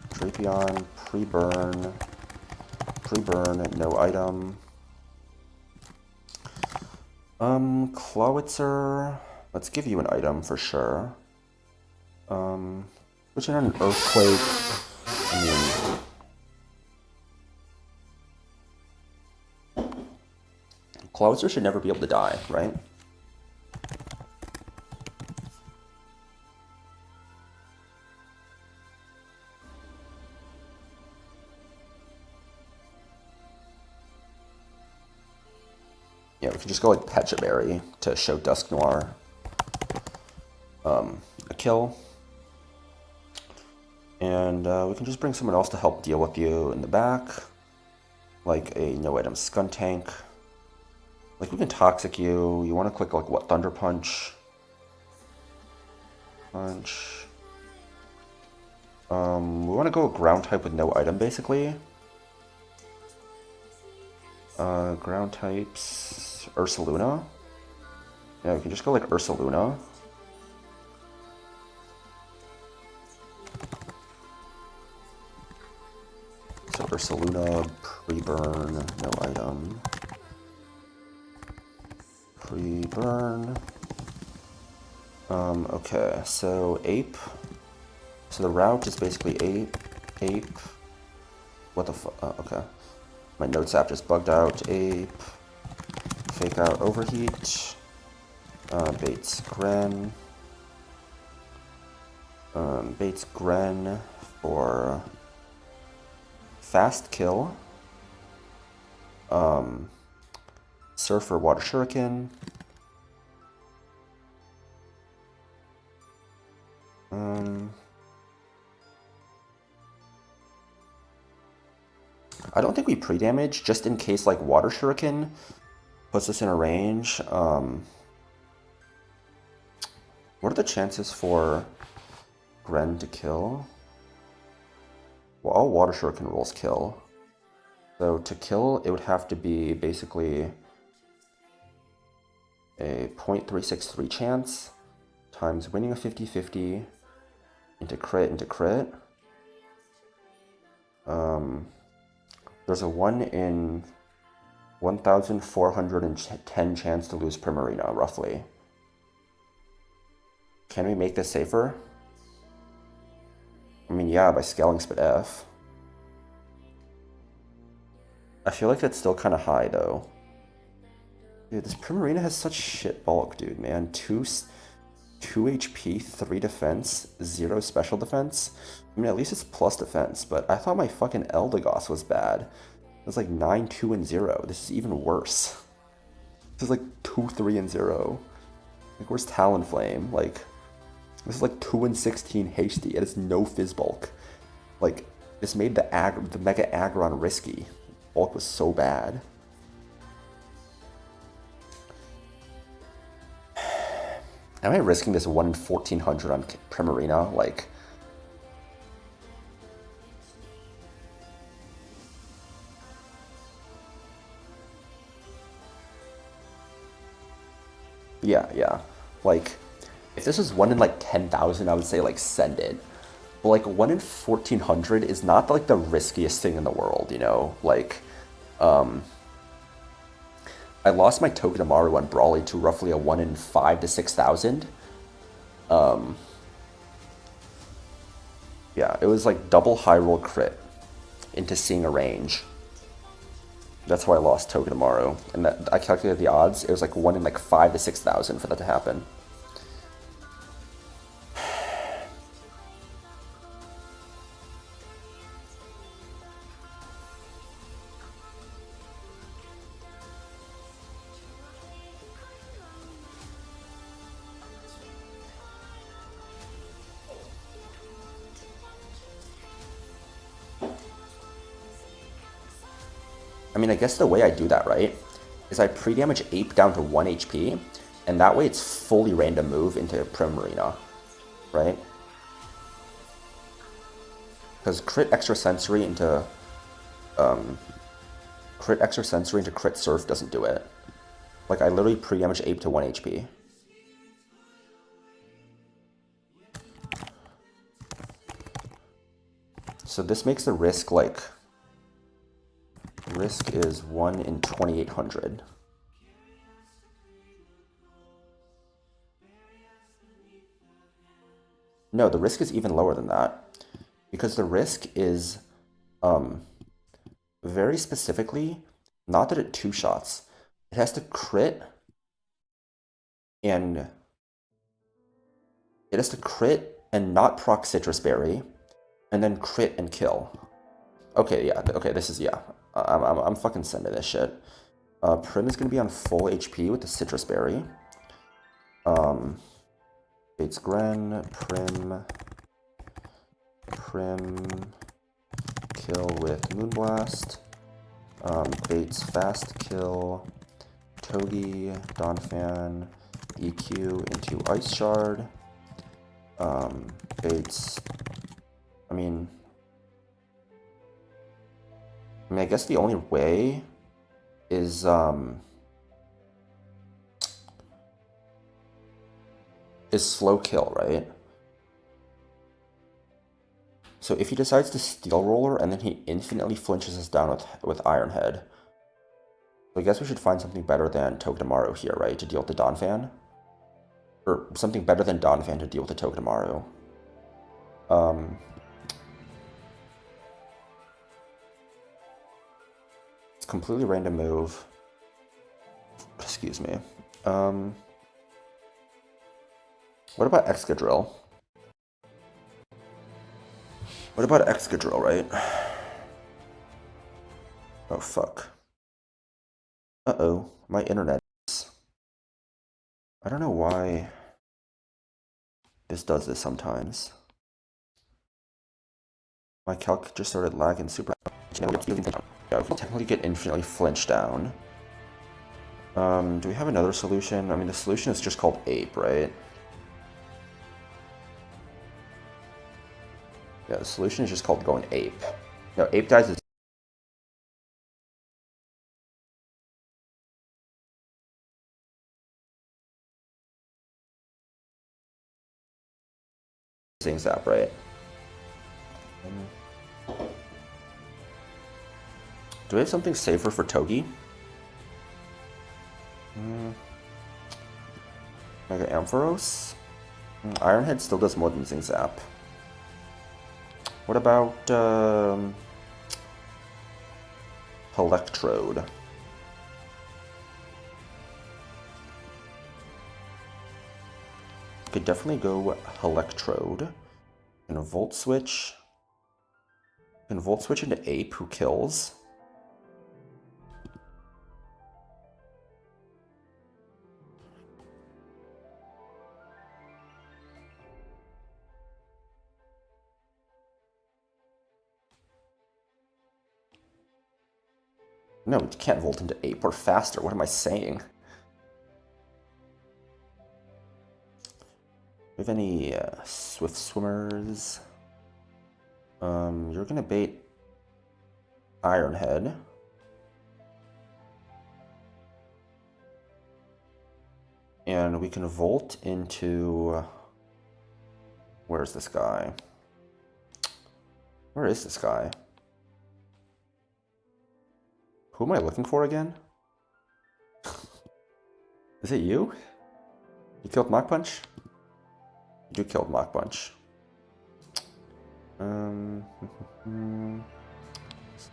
Drapion, pre-burn. Pre-burn, no item. Clawitzer, let's give you an item for sure. Switching on an Earthquake. I mean, Clawitzer should never be able to die, right? Yeah, we can just go like Pecha Berry to show Dusk Noir a kill. And we can just bring someone else to help deal with you in the back. Like a no-item Skuntank. Like we can Toxic you. You want to click like what? Thunder Punch. Punch. We want to go ground type with no item basically. Ground types, Ursaluna. Yeah, we can just go like Ursaluna. So Ursaluna, pre-burn, no item. Pre-burn. Okay, so Ape. So the route is basically Ape. What the fuck? Okay. My notes app just bugged out. Ape. Fake out Overheat. Bates Gren. Bates Gren for fast kill. Surfer Water Shuriken. I don't think we pre-damage, just in case like Water Shuriken puts us in a range. What are the chances for Gren to kill. Well, all water shuriken rolls kill. So to kill, it would have to be basically a 0.363 chance times winning a 50-50 into crit. There's a 1 in 1,410 chance to lose Primarina, roughly. Can we make this safer? I mean, yeah, by scaling Spit F. I feel like that's still kind of high, though. Dude, this Primarina has such shit bulk, dude, man. 2 HP, 3 defense, 0 special defense. I mean, at least it's plus defense, but I thought my fucking Eldegoss was bad. It was like 9, 2, and 0. This is even worse. This is like 2, 3, and 0. Like, where's Talonflame? Like, this is like 2 and 16 hasty. It has no fizz bulk. Like, this made the Mega Aggron risky. Bulk was so bad. Am I risking this 1 in 1,400 on Primarina? Like, yeah. Like, if this was 1 in like 10,000, I would say like send it. But like 1 in 1,400 is not like the riskiest thing in the world, you know? Like, I lost my Togedemaru on Brawly to roughly a 1 in 5 to 6,000. Yeah, it was like double high roll crit into seeing a range. That's why I lost Togedemaru. And that, I calculated the odds. It was like 1 in like 5 to 6,000 for that to happen. I mean, I guess the way I do that, right, is I pre-damage Ape down to 1 HP, and that way it's fully random move into Primarina, right? Because crit extrasensory into crit surf doesn't do it. Like, I literally pre-damage Ape to 1 HP. So this makes the risk like... Risk is 1 in 2,800. No, the risk is even lower than that. Because the risk is very specifically, not that it two-shots. It has to crit and... It has to crit and not proc Citrus Berry, and then crit and kill. Okay, yeah, okay, this is, yeah. I'm fucking sending this shit. Prim is going to be on full HP with the Citrus Berry. Bates Gren, Prim, kill with Moonblast. Bates Fast Kill, Togi, Donphan, EQ into Ice Shard. Bates, I mean, I guess the only way is slow kill, right? So if he decides to Steel Roller and then he infinitely flinches us down with Iron Head, so I guess we should find something better than Togedemaru here, right? To deal with the Donphan? Or something better than Donphan to deal with the Togedemaru. Completely random move. Excuse me. What about Excadrill? What about Excadrill, right? Oh, fuck. Uh-oh. My internet. I don't know why this does this sometimes. My calc just started lagging super. Yeah, we can technically get infinitely flinched down. Do we have another solution? I mean, the solution is just called Ape, right? Yeah, the solution is just called going ape. No, ape dies is Zing Zap, right? Do we have something safer for Togi? Mega Ampharos? Ironhead still does more than Zing Zap. What about Electrode? Could definitely go Electrode. And Volt Switch. And Volt Switch into Ape, who kills. No, we can't Volt into Ape. We're faster. What am I saying? Do we have any Swift Swimmers? You're gonna bait Ironhead. And we can Volt into... Where's this guy? Where is this guy? Who am I looking for again? Is it you? You killed Mach Punch? You killed Mach Punch.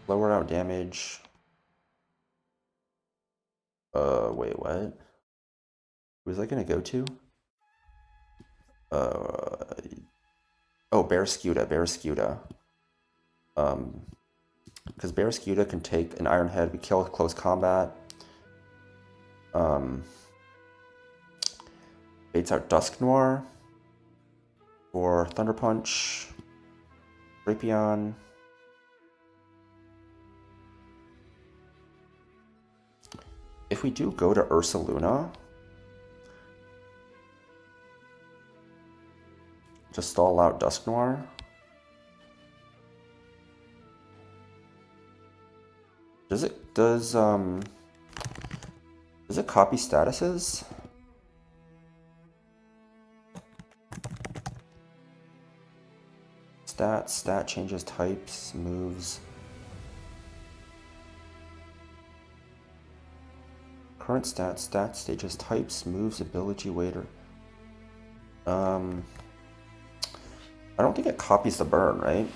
Lower out damage. Wait, what? Who's that gonna go to? Oh, Barrascuda. Because Barrascuda can take an Iron Head, we kill with close combat. Baits out Dusk Noir for Thunder Punch. Drapion. If we do go to Ursaluna, just stall out Dusk Noir. Does it copy statuses? Stat changes types, moves. Current stat stages types, moves, ability, waiter. I don't think it copies the burn, right?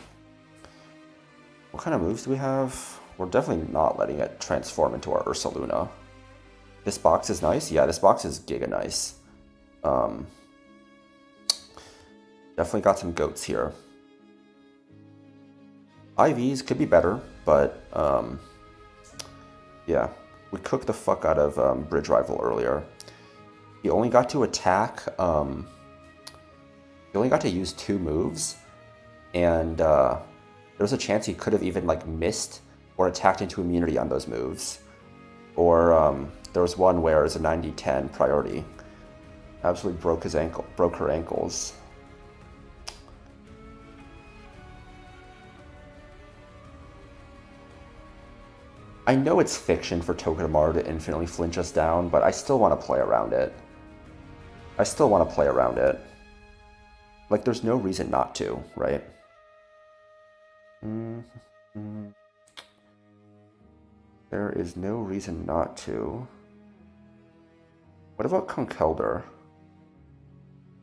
What kind of moves do we have? We're definitely not letting it transform into our Ursaluna. This box is nice? Yeah, this box is giga nice. Definitely got some goats here. IVs could be better, but yeah. We cooked the fuck out of Bridge Rival earlier. He only got to attack, he only got to use 2 moves, and there was a chance he could have even like missed or attacked into immunity on those moves. Or there was one where it was a 90-10 priority. Absolutely broke her ankles. I know it's fiction for Togedemaru to infinitely flinch us down, but I still want to play around it. Like, there's no reason not to, right? There is no reason not to. What about Conkeldurr?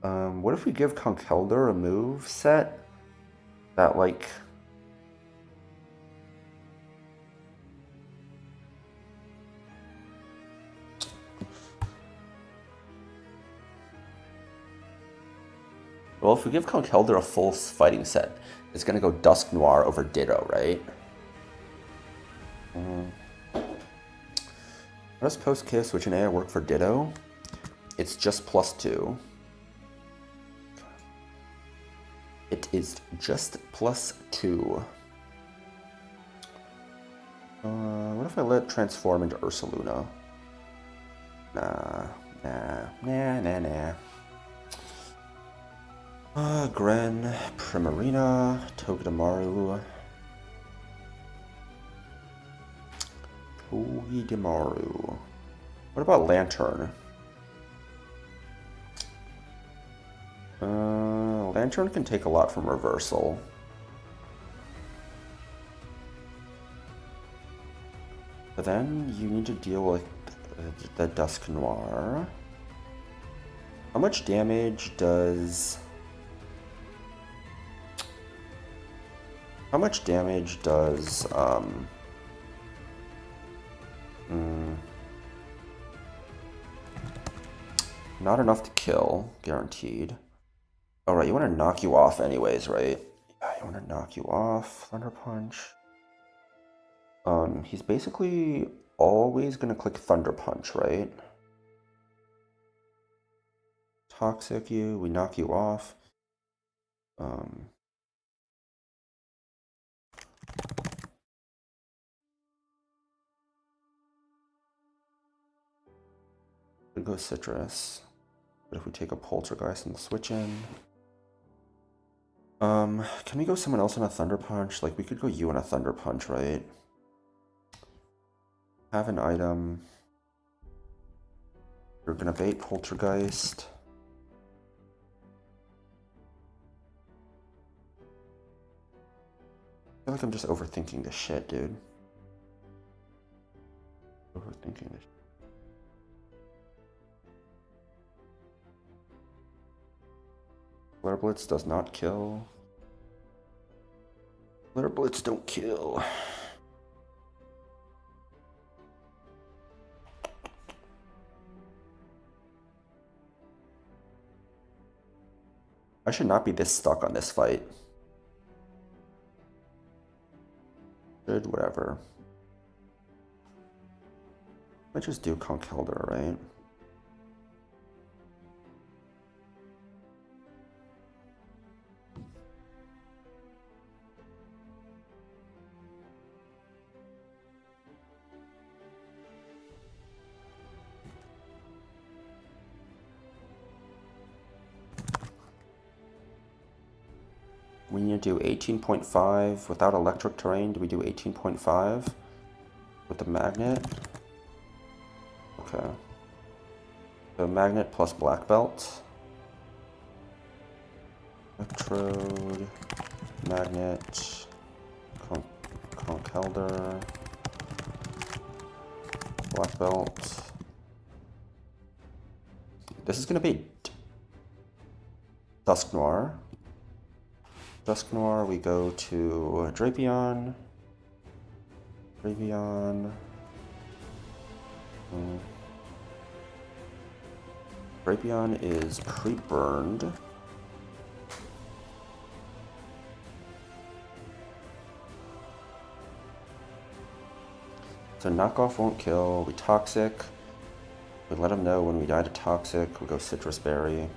What if we give Conkeldurr a move set that, like... Well, if we give Conkeldurr a full fighting set, it's gonna go Dusk Noir over Ditto, right? How does post KO switch and AI work for Ditto? It's just +2. It is just +2. What if I let it transform into Ursaluna? Nah. Gren, Primarina, Togedemaru. Togedemaru. What about Lantern? Lantern can take a lot from Reversal. But then you need to deal with the Dusk Noir. How much damage does... Not enough to kill, guaranteed. Alright, you want to knock you off anyways, right? Yeah, you want to knock you off. Thunder Punch. He's basically always going to click Thunder Punch, right? Toxic you, we knock you off. We go Citrus. But if we take a Poltergeist and switch in... can we go someone else on a Thunder Punch? Like, we could go you on a Thunder Punch, right? Have an item. You're gonna bait Poltergeist. I feel like I'm just overthinking this shit, dude. Overthinking this shit. Flare Blitz does not kill. Flare Blitz don't kill. I should not be this stuck on this fight. Good, whatever. I just do Conch Elder, right? We need to do 18.5 without electric terrain. Do we do 18.5 with the magnet? Okay. So magnet plus black belt. Electrode, magnet, Conch Elder, black belt. This is gonna be Dusk Noir. Dusk Noir, we go to Drapion. Drapion is pre-burned. So knockoff won't kill. We Toxic. We let him know when we die to Toxic. We go Citrus Berry.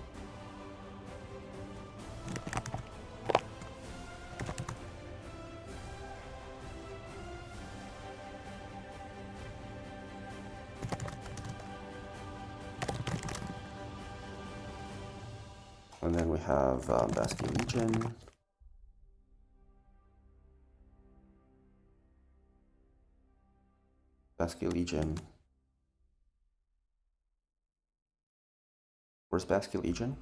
And then we have Basque Legion. Basque Legion. Where's Basque Legion?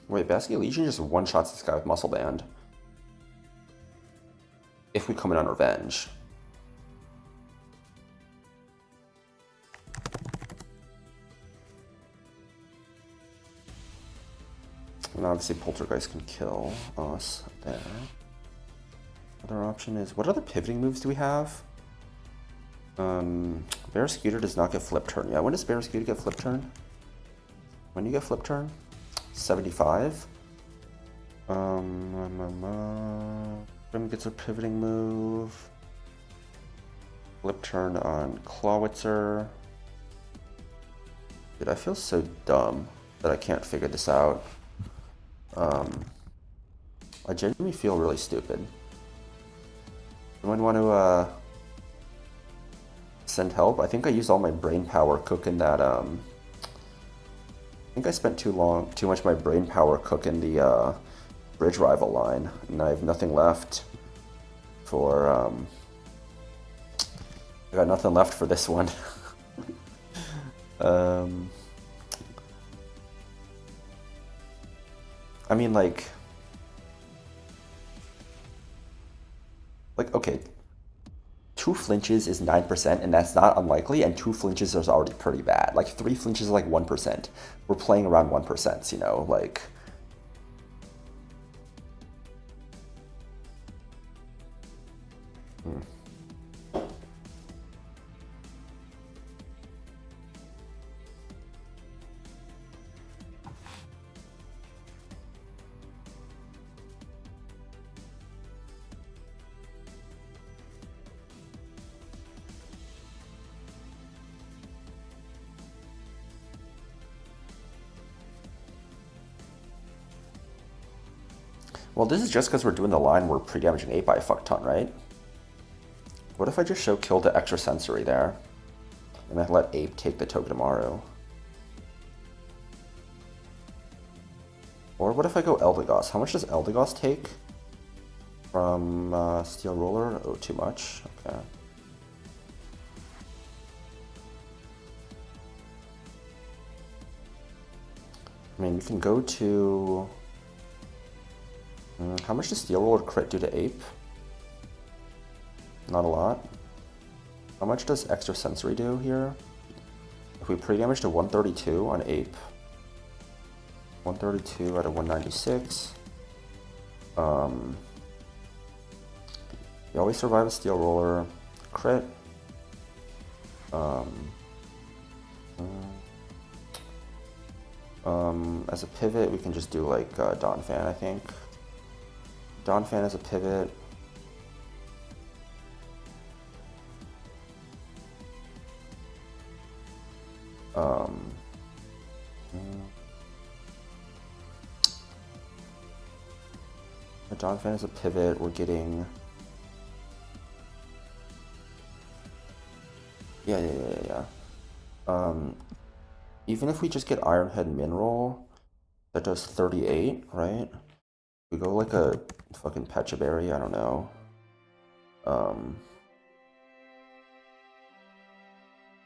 Wait, Basque Legion just one-shots this guy with Muscle Band. If we come in on Revenge. And obviously Poltergeist can kill us there. Other option is, what other pivoting moves do we have? Bear Scooter does not get flip turn. Yeah, when does Bear Scooter get flip turn? When do you get flip turn? 75. Grim gets a pivoting move. Flip turn on Clawitzer. Dude, I feel so dumb that I can't figure this out. I genuinely feel really stupid. Anyone want to send help? I think I used all my brain power cooking that. I think I spent too much of my brain power cooking the bridge rival line, and I have nothing left for. I got nothing left for this one. I mean, like, okay, 2 flinches is 9%, and that's not unlikely, and 2 flinches is already pretty bad. Like, 3 flinches is like 1%. We're playing around 1%, you know, like... Well, this is just because we're doing the line where pre-damaging 8 by a fuck ton, right? What if I just show kill the extra sensory there? And I let Ape take the Togedemaru? Or what if I go Eldegoss? How much does Eldegoss take from Steel Roller? Oh, too much. Okay. I mean, we can go to... how much does Steel Roller crit do to Ape? Not a lot. How much does Extra Sensory do here? If we pre-damage to 132 on Ape, 132 out of 196. You always survive a Steel Roller crit. As a pivot, we can just do like Donphan, I think. Donphan as a pivot. Donphan as a pivot, we're getting... Yeah. Even if we just get Ironhead Mineral, that does 38, right? We go like a fucking Pechaberry, I don't know.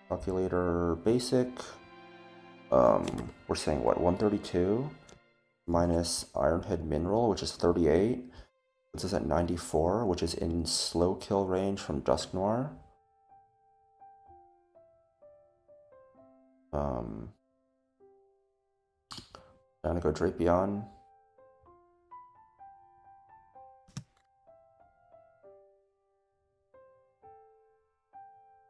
Calculator basic. We're saying what, 132 minus Ironhead Mineral, which is 38. Puts us at 94, which is in slow kill range from Dusknoir. I'm gonna go Drapion.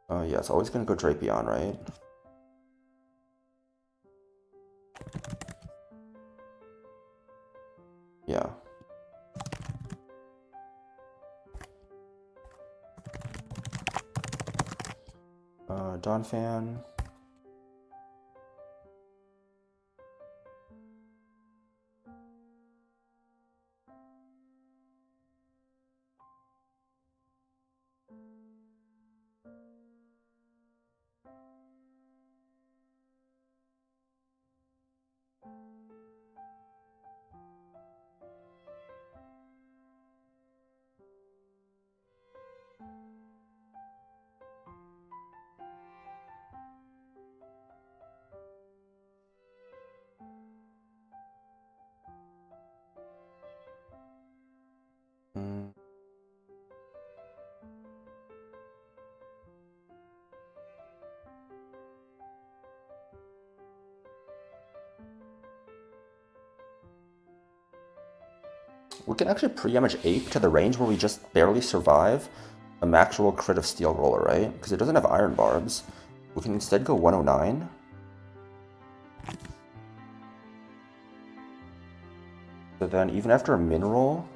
Yeah, it's always gonna go Drapion, right? Yeah. Donphan. We can actually pre-damage Ape to the range where we just barely survive a max roll crit of Steel Roller, right? Because it doesn't have Iron Barbs. We can instead go 109. So then even after a min roll,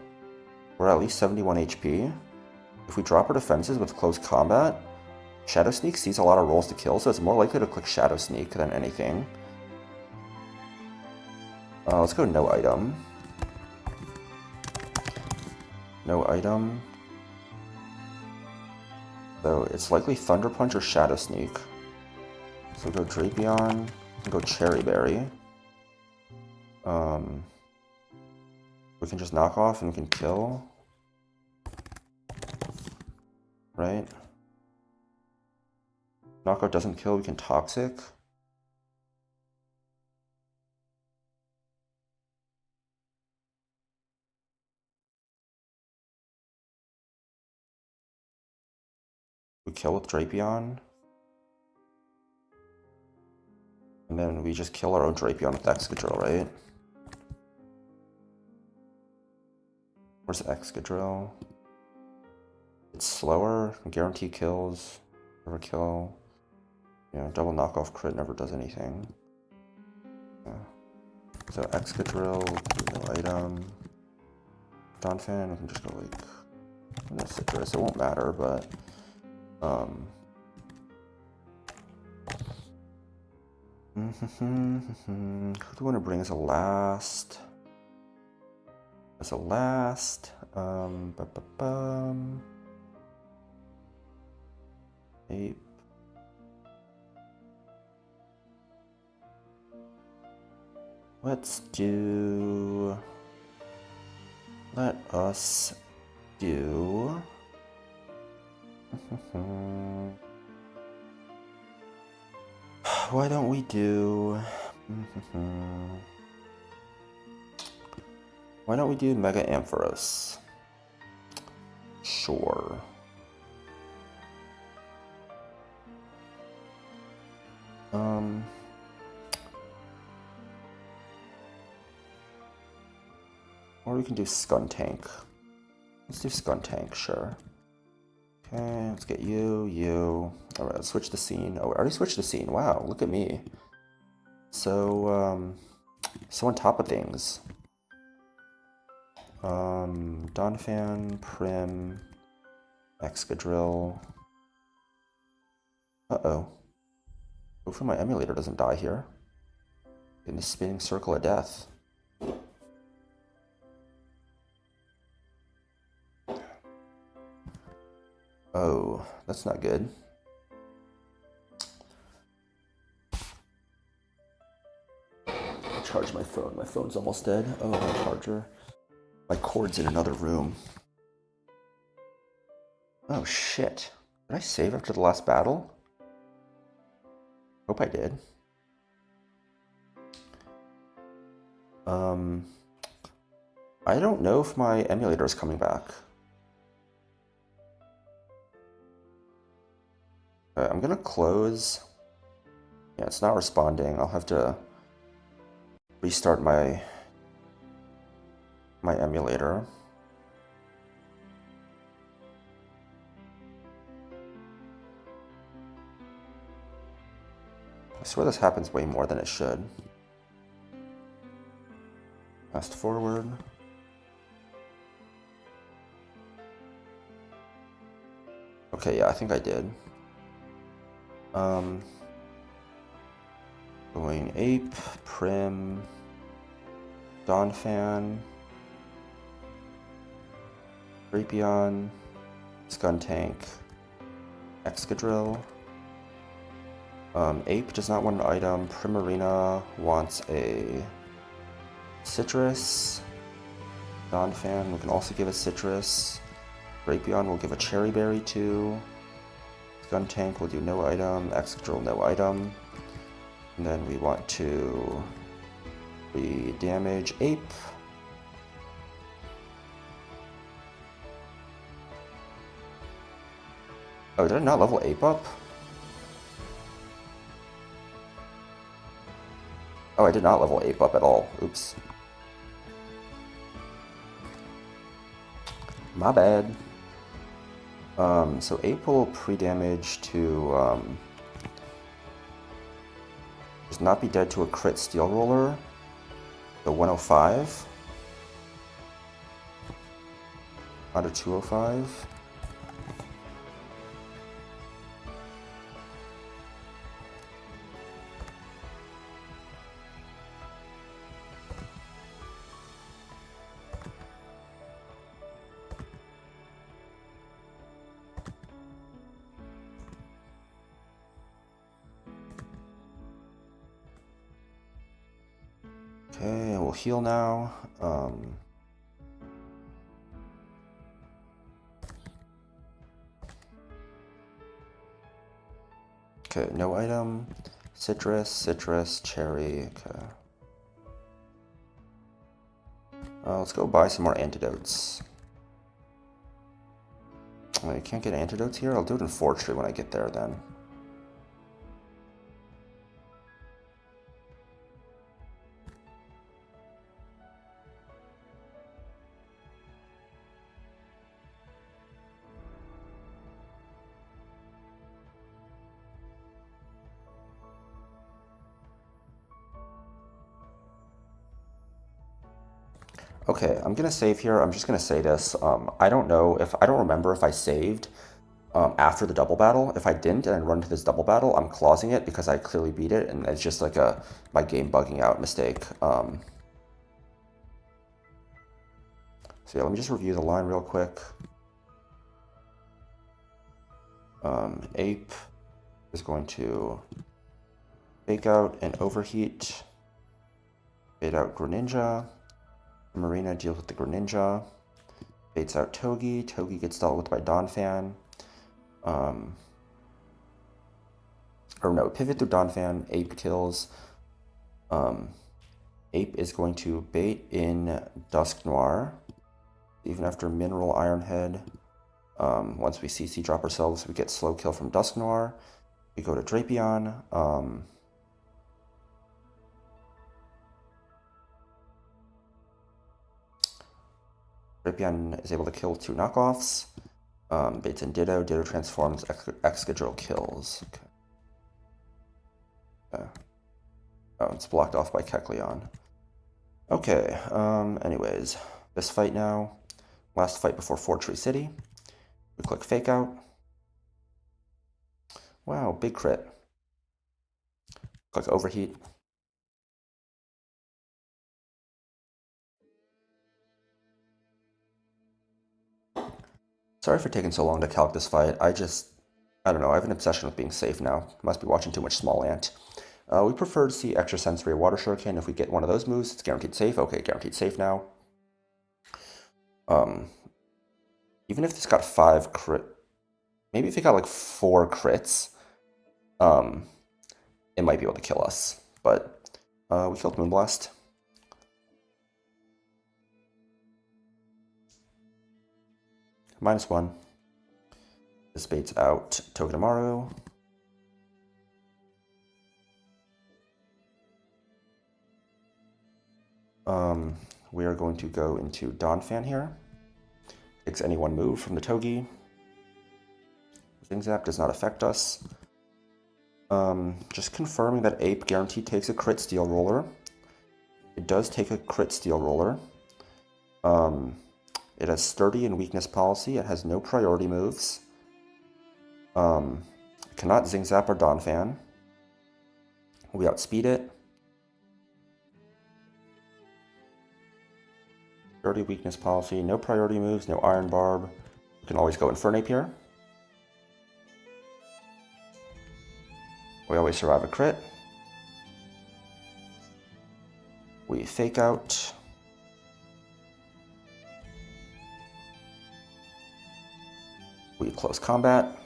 we're at least 71 HP. If we drop our defenses with close combat, Shadow Sneak sees a lot of rolls to kill, so it's more likely to click Shadow Sneak than anything. Let's go no item. No item. So it's likely Thunder Punch or Shadow Sneak. So go Drapion, and go Cherry Berry. We can just knock off and we can kill. Right? Knockout doesn't kill, we can Toxic. We kill with Drapion. And then we just kill our own Drapion with Excadrill, right? Where's Excadrill? It's slower, guarantee kills, never kill. Yeah, double knockoff crit never does anything. Yeah. So Excadrill, no item. Donphan, we can just go like no Citrus. It won't matter, but who do we want to bring as a last? As a last, Ape. Let us do. Why don't we do? Why don't we do Mega Ampharos? Sure. Or we can do Skuntank. Let's do Skuntank, sure. Okay, let's get you. Alright, let's switch the scene. Oh, I already switched the scene. Wow, look at me. So, so on top of things. Donphan, Prim, Excadrill. Uh-oh. Hopefully my emulator doesn't die here. In the spinning circle of death. Oh, that's not good. I'll charge my phone. My phone's almost dead. Oh, my charger. My cord's in another room. Oh, shit. Did I save after the last battle? Hope I did. I don't know if my emulator is coming back. I'm gonna close. Yeah, it's not responding. I'll have to restart my emulator. I swear this happens way more than it should. Fast forward. Okay, yeah, I think I did. Going Ape, Prim, Donphan, Drapion, Skuntank, Excadrill. Ape does not want an item. Primarina wants a Citrus. Donphan, we can also give a Citrus. Drapion will give a Cherry Berry to. Skuntank will do no item. Excadrill no item. And then we want to re-damage Ape. Oh, did I not level Ape up? Oh, I did not level Ape up at all. Oops. My bad. So Ape will pre-damage to, does not be dead to a crit Steel Roller. The 105. Out of 205. will heal now. Okay, no item. Citrus, cherry. Okay. Let's go buy some more antidotes. I can't get antidotes here? I'll do it in Forestry when I get there then. Okay, I'm gonna save here. I'm just gonna say this. I don't remember if I saved after the double battle. If I didn't and I run into this double battle, I'm clausing it because I clearly beat it, and it's just like my game bugging out mistake. So yeah, let me just review the line real quick. Ape is going to fake out and overheat. Bait out Greninja. Marina deals with the Greninja. Baits out Togi. Togi gets dealt with by Donphan. Or no, pivot through Donphan. Ape kills. Ape is going to bait in Dusknoir. Even after Mineral Ironhead. Once we CC drop ourselves, we get slow kill from Dusknoir. We go to Drapion. Drapion is able to kill 2 knockoffs. Baits in Ditto. Ditto transforms. Excadrill kills. Okay. Oh, it's blocked off by Kecleon. Okay, anyways. This fight now. Last fight before Fortree City. We click Fake Out. Wow, big crit. Click Overheat. Sorry for taking so long to calc this fight. I don't know, I have an obsession with being safe now. Must be watching too much Small Ant. We prefer to see Extra Sensory Water Shuriken. If we get one of those moves, it's guaranteed safe. Okay, guaranteed safe now. Even if this got 5 crit... Maybe if it got like 4 crits, it might be able to kill us. But we killed Moonblast. -1. This baits out Togedemaru. We are going to go into Donphan here. Takes any one move from the Togi. Zing Zap does not affect us. Just confirming that Ape guaranteed takes a crit Steel Roller. It does take a crit Steel Roller. It has Sturdy and Weakness Policy. It has no priority moves. Cannot Zing Zap or Donphan. We outspeed it. Sturdy, Weakness Policy, no priority moves, no Iron Barb. We can always go Infernape here. We always survive a crit. We Fake Out. We close combat.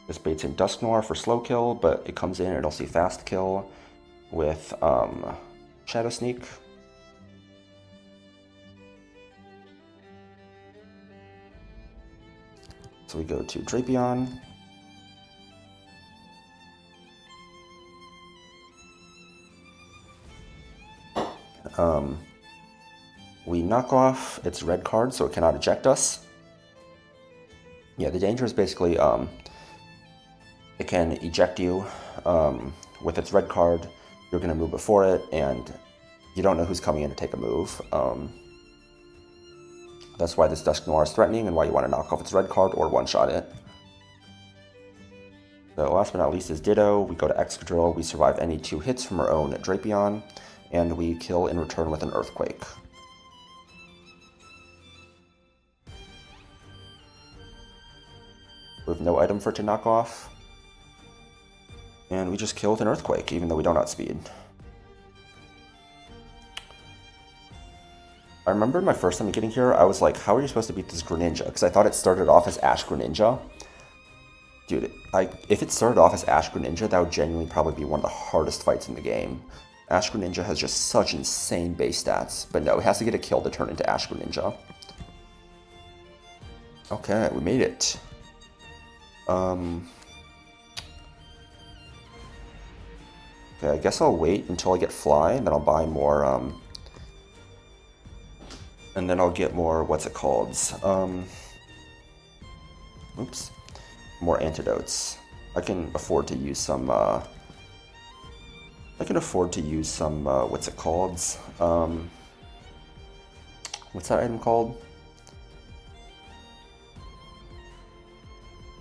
This baits in Dusknoir for slow kill, but it comes in and it'll see fast kill with Shadow Sneak. So we go to Drapion. We knock off its red card so it cannot eject us. Yeah, the danger is basically it can eject you with its red card. You're going to move before it, and you don't know who's coming in to take a move. That's why this Dusknoir is threatening and why you want to knock off its red card or one-shot it. So last but not least is Ditto. We go to Excadrill. We survive any 2 hits from our own Drapion, and we kill in return with an Earthquake. We have no item for it to knock off. And we just kill with an Earthquake, even though we don't outspeed. I remember my first time getting here, I was like, how are you supposed to beat this Greninja? Because I thought it started off as Ash Greninja. Dude, if it started off as Ash Greninja, that would genuinely probably be one of the hardest fights in the game. Ash Greninja has just such insane base stats. But no, it has to get a kill to turn into Ash Greninja. Okay, we made it. Okay, I guess I'll wait until I get Fly, and then I'll buy more, and then I'll get more, what's it called? Oops. More antidotes. I can afford to use some, what's it called? What's that item called?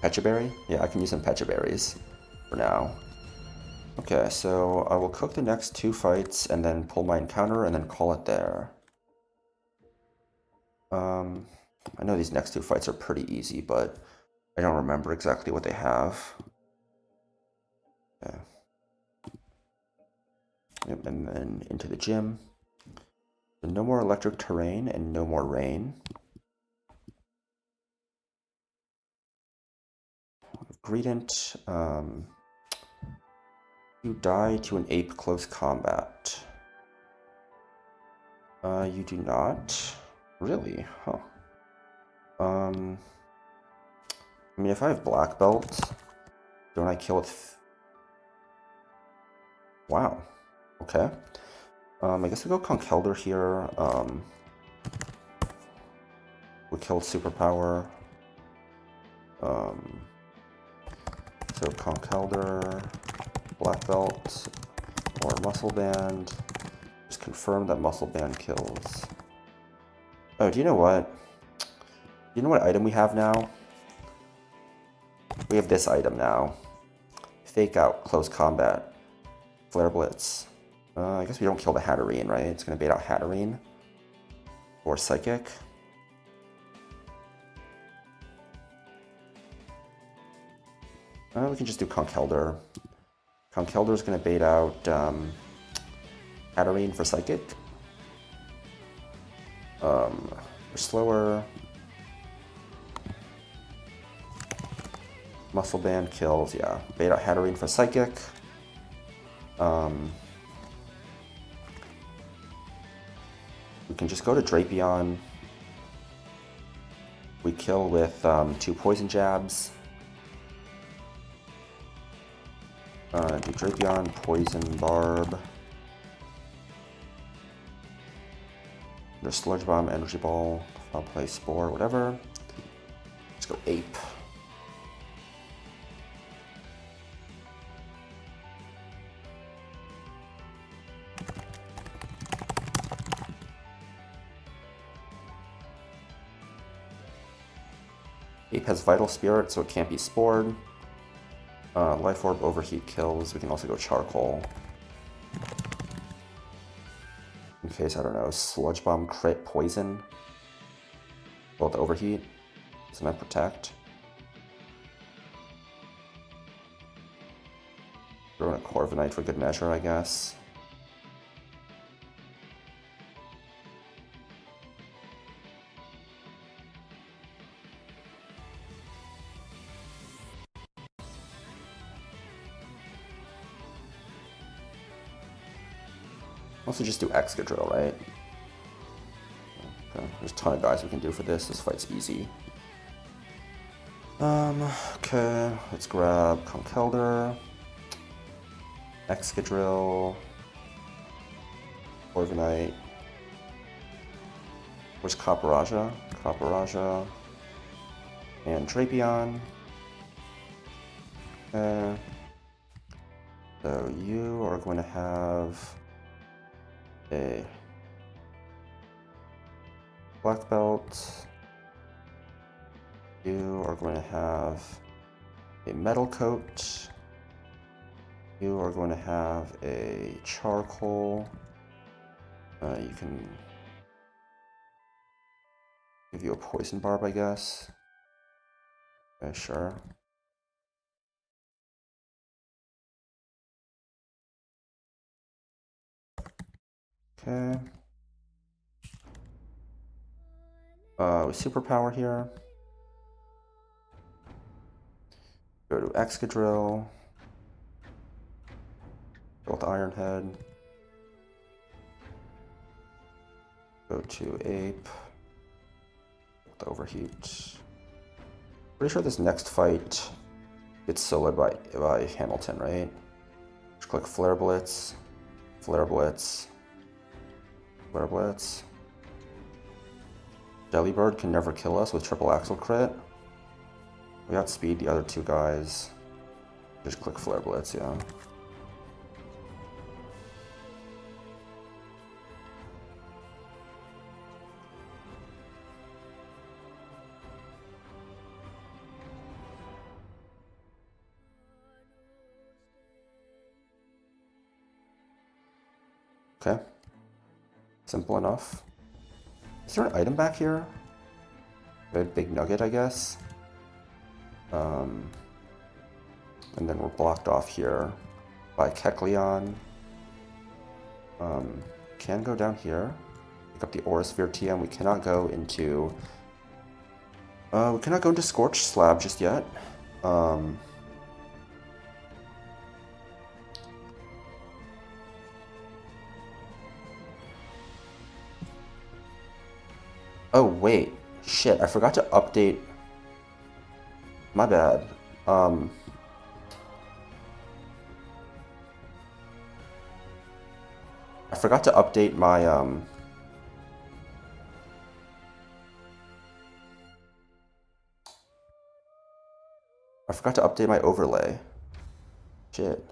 Pecha Berry? Yeah, I can use some Pecha Berries for now. Okay, so I will cook the next 2 fights and then pull my encounter and then call it there. I know these next 2 fights are pretty easy, but I don't remember exactly what they have. Okay. Yep, and then into the gym. No more electric terrain and no more rain. Greedent, you die to an ape close combat. You do not? Really? Huh. I mean, if I have black belt, don't I kill it? Wow. Okay. I guess we'll go Conkeldurr here. We killed Superpower. So Conkeldurr, Black Belt, or Muscle Band. Just confirm that Muscle Band kills. Oh, do you know what? Do you know what item we have now? We have this item now. Fake Out, Close Combat, Flare Blitz. I guess we don't kill the Hatterene, right? It's going to bait out Hatterene. Or Psychic. We can just do Conkeldurr. Conkeldurr is going to bait out Hatterene for Psychic. We're slower. Muscle Band kills, yeah. Bait out Hatterene for Psychic. We can just go to Drapion. We kill with 2 Poison Jabs. Do Drapion, Poison Barb. There's Sludge Bomb, Energy Ball, I'll play Spore, whatever. Let's go Ape. Ape has Vital Spirit, so it can't be Spored. Life Orb Overheat kills. We can also go Charcoal. In case, I don't know, Sludge Bomb crit Poison. Both Overheat. So I Protect. Throw in a Corviknight for good measure, I guess. Also just do Excadrill, right? Okay. There's a ton of guys we can do for this. This fight's easy. Okay, let's grab Conkeldurr, Excadrill, Corviknight. Where's Copperajah? Copperajah. And Drapion. Okay. So you are going to have a Black Belt. You are going to have a Metal Coat. You are going to have a Charcoal. You can give you a Poison Barb, I guess. Okay, sure. Okay. With superpower here. Go to Excadrill. Go with Iron Head. Go to Ape. The Overheat. Pretty sure this next fight gets soloed by Hamilton, right? Just click Flare Blitz, Flare Blitz, Flare Blitz. Delibird can never kill us with triple axle crit. We outspeed the other two guys. Just click Flare Blitz, yeah. Okay. Simple enough. Is there an item back here? A big nugget, I guess. And then we're blocked off here by Kecleon. Can go down here. Pick up the Aura Sphere TM. We cannot go into Scorched Slab just yet. Oh wait, shit! I forgot to update. My bad. I forgot to update my I forgot to update my overlay. Shit.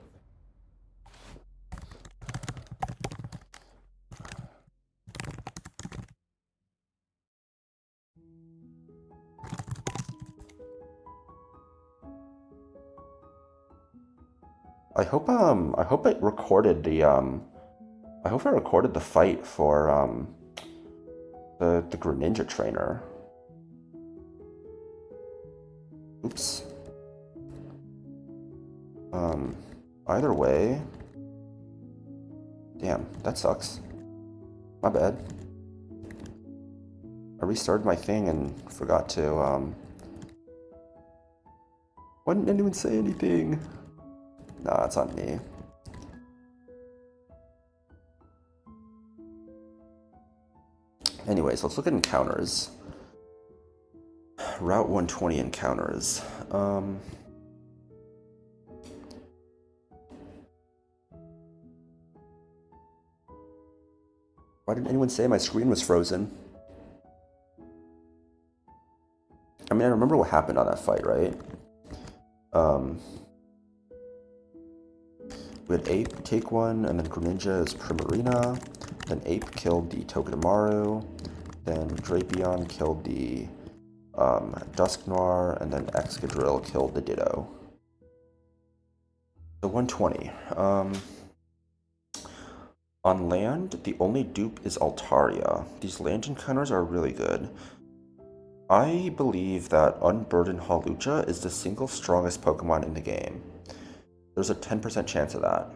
I hope it recorded the I hope I recorded the fight for the Greninja trainer. Oops. Either way. Damn, that sucks. My bad. I restarted my thing and forgot to why didn't anyone say anything? Nah, it's on me. Anyways, let's look at encounters. Route 120 encounters. Why didn't anyone say my screen was frozen? I mean, I remember what happened on that fight, right? We had Ape take one, and then Greninja is Primarina. Then Ape killed the Togedemaru. Then Drapion killed the Dusknoir, and then Excadrill killed the Ditto. So 120. On land, the only dupe is Altaria. These land encounters are really good. I believe that Unburdened Hawlucha is the single strongest Pokemon in the game. There's a 10% chance of that.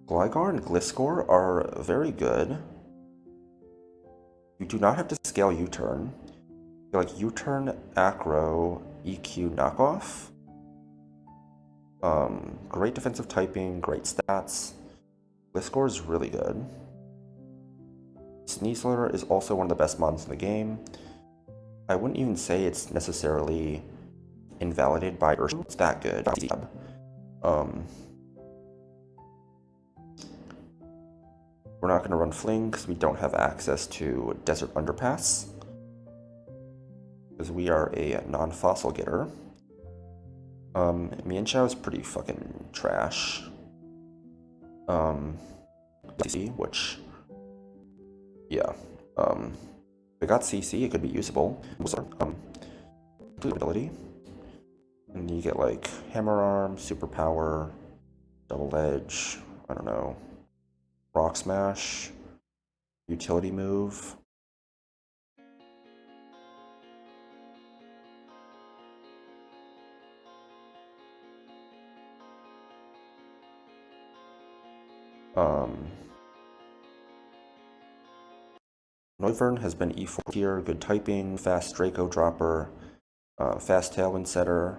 Gligar and Gliscor are very good. You do not have to scale U-turn. You're like U-turn, Acro, EQ knockoff. Great defensive typing, great stats. Gliscor is really good. Sneasler is also one of the best mons in the game. I wouldn't even say it's necessarily invalidated by Urshifu. It's that good. We're not going to run Fling because we don't have access to Desert Underpass. Because we are a non-fossil getter. Mienshao is pretty fucking trash. CC, which, yeah. If we got CC, it could be usable. Ability. And you get like Hammer Arm, Superpower, Double Edge, I don't know, Rock Smash, Utility Move. Noivern has been E4 here, good typing, fast Draco dropper, fast Tailwind setter.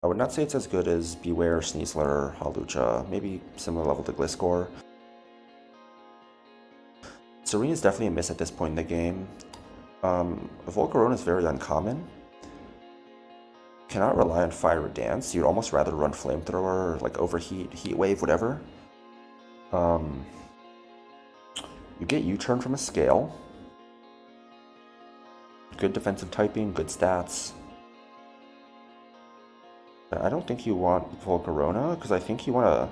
I would not say it's as good as Beware, Sneasler, Hawlucha, maybe similar level to Gliscor. Serene is definitely a miss at this point in the game. Volcarona is very uncommon. Cannot rely on Fire or Dance. You'd almost rather run Flamethrower, like Overheat, Heat Wave, whatever. You get U-Turn from a Scale. Good defensive typing, good stats. I don't think you want Volcarona, because I think you want to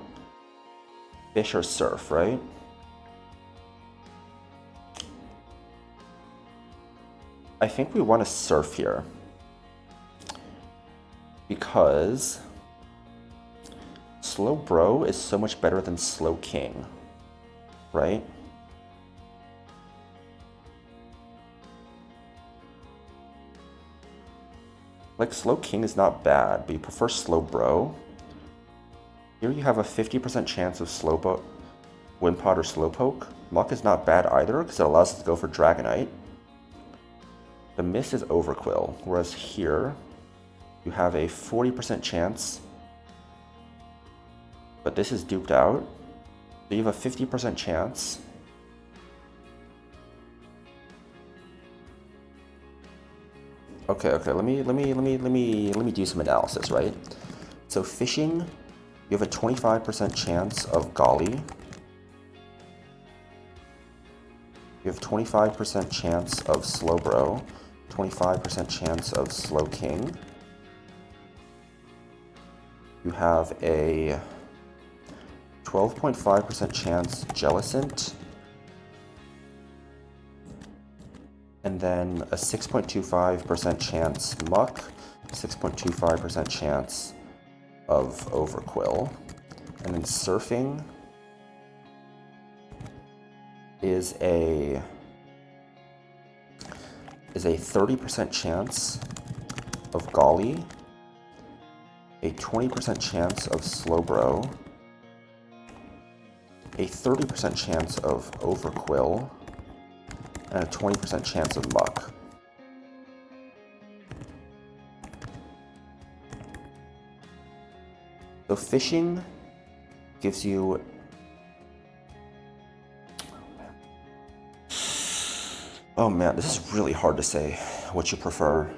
Fish or Surf, right? I think we want to Surf here. Because Slow Bro is so much better than Slow King, right? Like, Slow King is not bad, but you prefer Slow Bro. Here you have a 50% chance of Wimpod or Slowpoke. Muck is not bad either, because it allows us to go for Dragonite. The miss is Overquill, whereas here, you have a 40% chance, but this is duped out. So you have a 50% chance. Okay, let me do some analysis, right? So fishing, you have a 25% chance of Golly. You have 25% chance of Slowbro, 25% chance of Slow King. You have a 12.5% chance Jellicent, and then a 6.25% chance Muck, 6.25% chance of Overquill, and then Surfing is a 30% chance of Golly, a 20% chance of Slowbro, a 30% chance of Overquill, and a 20% chance of Muck. So fishing gives you oh man, this is really hard to say what you prefer.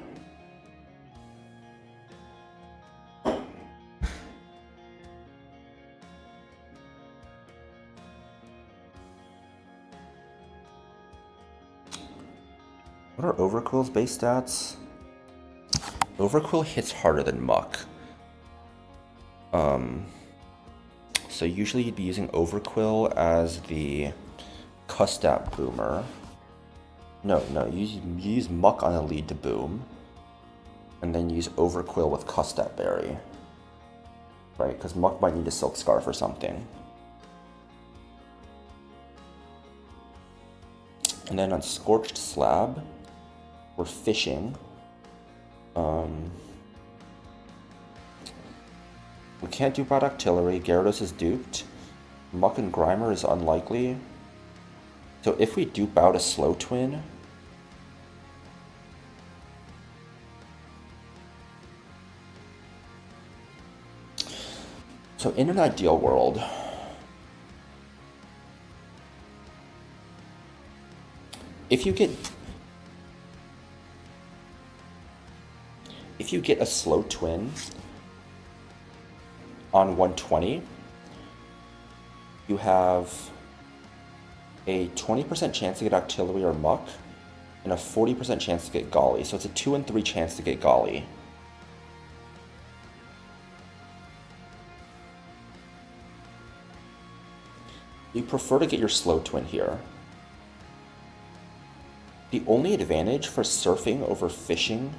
What are Overquill's base stats? Overquill hits harder than Muck. So usually you'd be using Overquill as the Custat Boomer. No, you use Muck on a lead to boom, and then use Overquill with Custat Berry. Right, because Muck might need a Silk Scarf or something. And then on Scorched Slab, we're fishing. We can't dupe out Octillery, Gyarados is duped, Muck and Grimer is unlikely. So if we dupe out a Slow Twin, so in an ideal world, if you get a Slow Twin on 120, you have a 20% chance to get Octillery or Muck, and a 40% chance to get Golly. So it's a 2 in 3 chance to get Golly. You prefer to get your Slow Twin here. The only advantage for surfing over fishing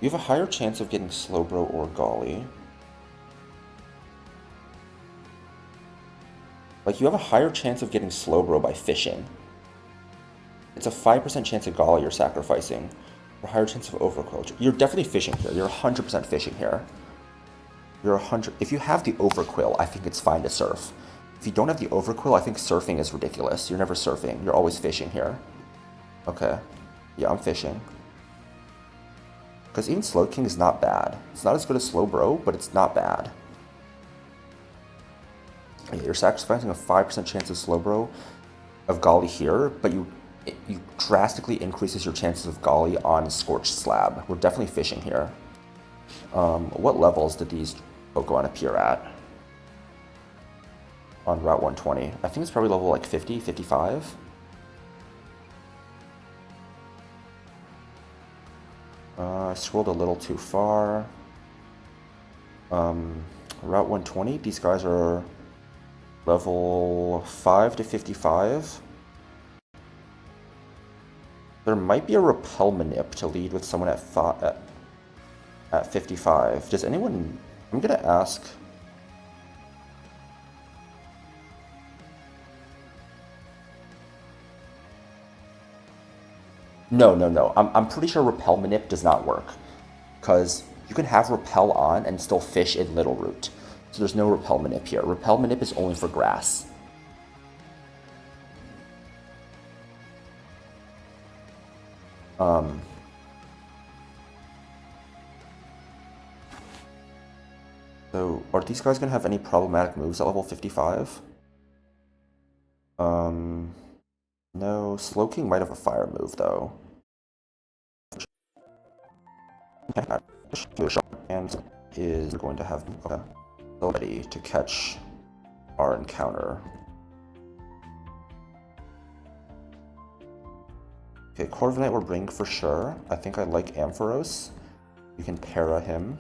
you have a higher chance of getting Slowbro or Golly. Like, you have a higher chance of getting Slowbro by fishing. It's a 5% chance of Golly you're sacrificing. Or higher chance of overquill. You're definitely fishing here. You're 100% fishing here. You're 100. If you have the overquill, I think it's fine to surf. If you don't have the overquill, I think surfing is ridiculous. You're never surfing. You're always fishing here. Okay. Yeah, I'm fishing. Because even Slow King is not bad. It's not as good as Slow Bro, but it's not bad. Yeah, you're sacrificing a 5% chance of Slow Bro of Golly here, but you drastically increases your chances of Golly on Scorched Slab. We're definitely fishing here. What levels did these Pokemon appear at? On Route 120. I think it's probably level like 50, 55. I scrolled a little too far. Route 120, these guys are level 5 to 55. There might be a Repel Manip to lead with someone at 55. Does anyone... I'm gonna ask... No. I'm pretty sure Repel Manip does not work. Because you can have Repel on and still fish in Little Root. So there's no Repel Manip here. Repel Manip is only for grass. So, are these guys going to have any problematic moves at level 55? No. Slowking might have a fire move, though. And is going to have ability to catch our encounter. Okay, Corviknight we're bringing for sure. I think I like Ampharos. You can para him.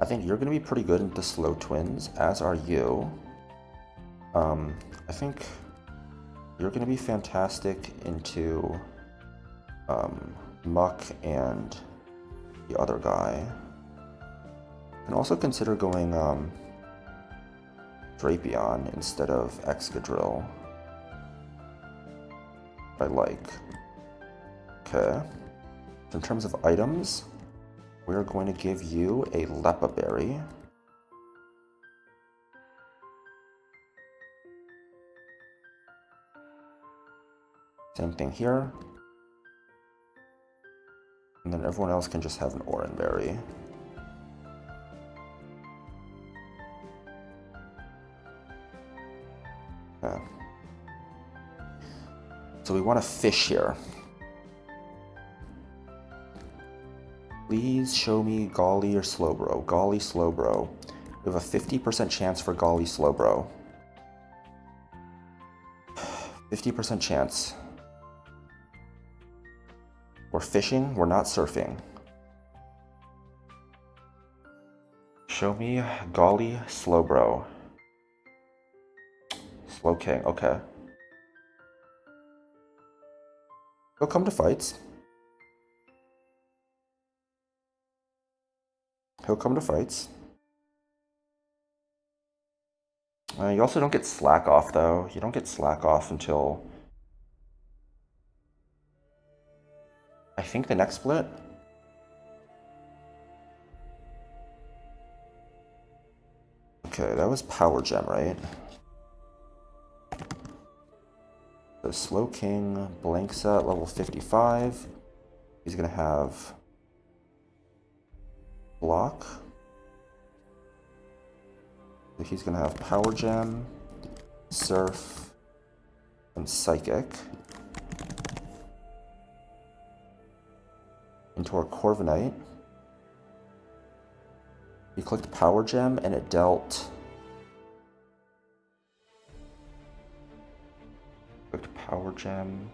I think you're going to be pretty good into Slow Twins, as are you. I think you're going to be fantastic into Muck and the other guy. You can also consider going Drapion instead of Excadrill. I like. Okay. In terms of items, we're going to give you a Lepa Berry. Same thing here. And then everyone else can just have an Oran Berry. Okay. So we want to fish here. Please show me Golly or Slowbro. Golly, Slowbro. We have a 50% chance for Golly, Slowbro. 50% chance. We're fishing, we're not surfing. Show me Golly, Slowbro. Slow King, okay. He'll come to fights. He'll come to fights. You also don't get Slack Off, though. You don't get Slack Off until... I think the next split? Okay, that was Power Gem, right? So Slow King blanks at level 55. He's gonna have Block. So he's gonna have Power Gem, Surf, and Psychic. Into our Corviknight. He clicked Power Gem and it dealt gem.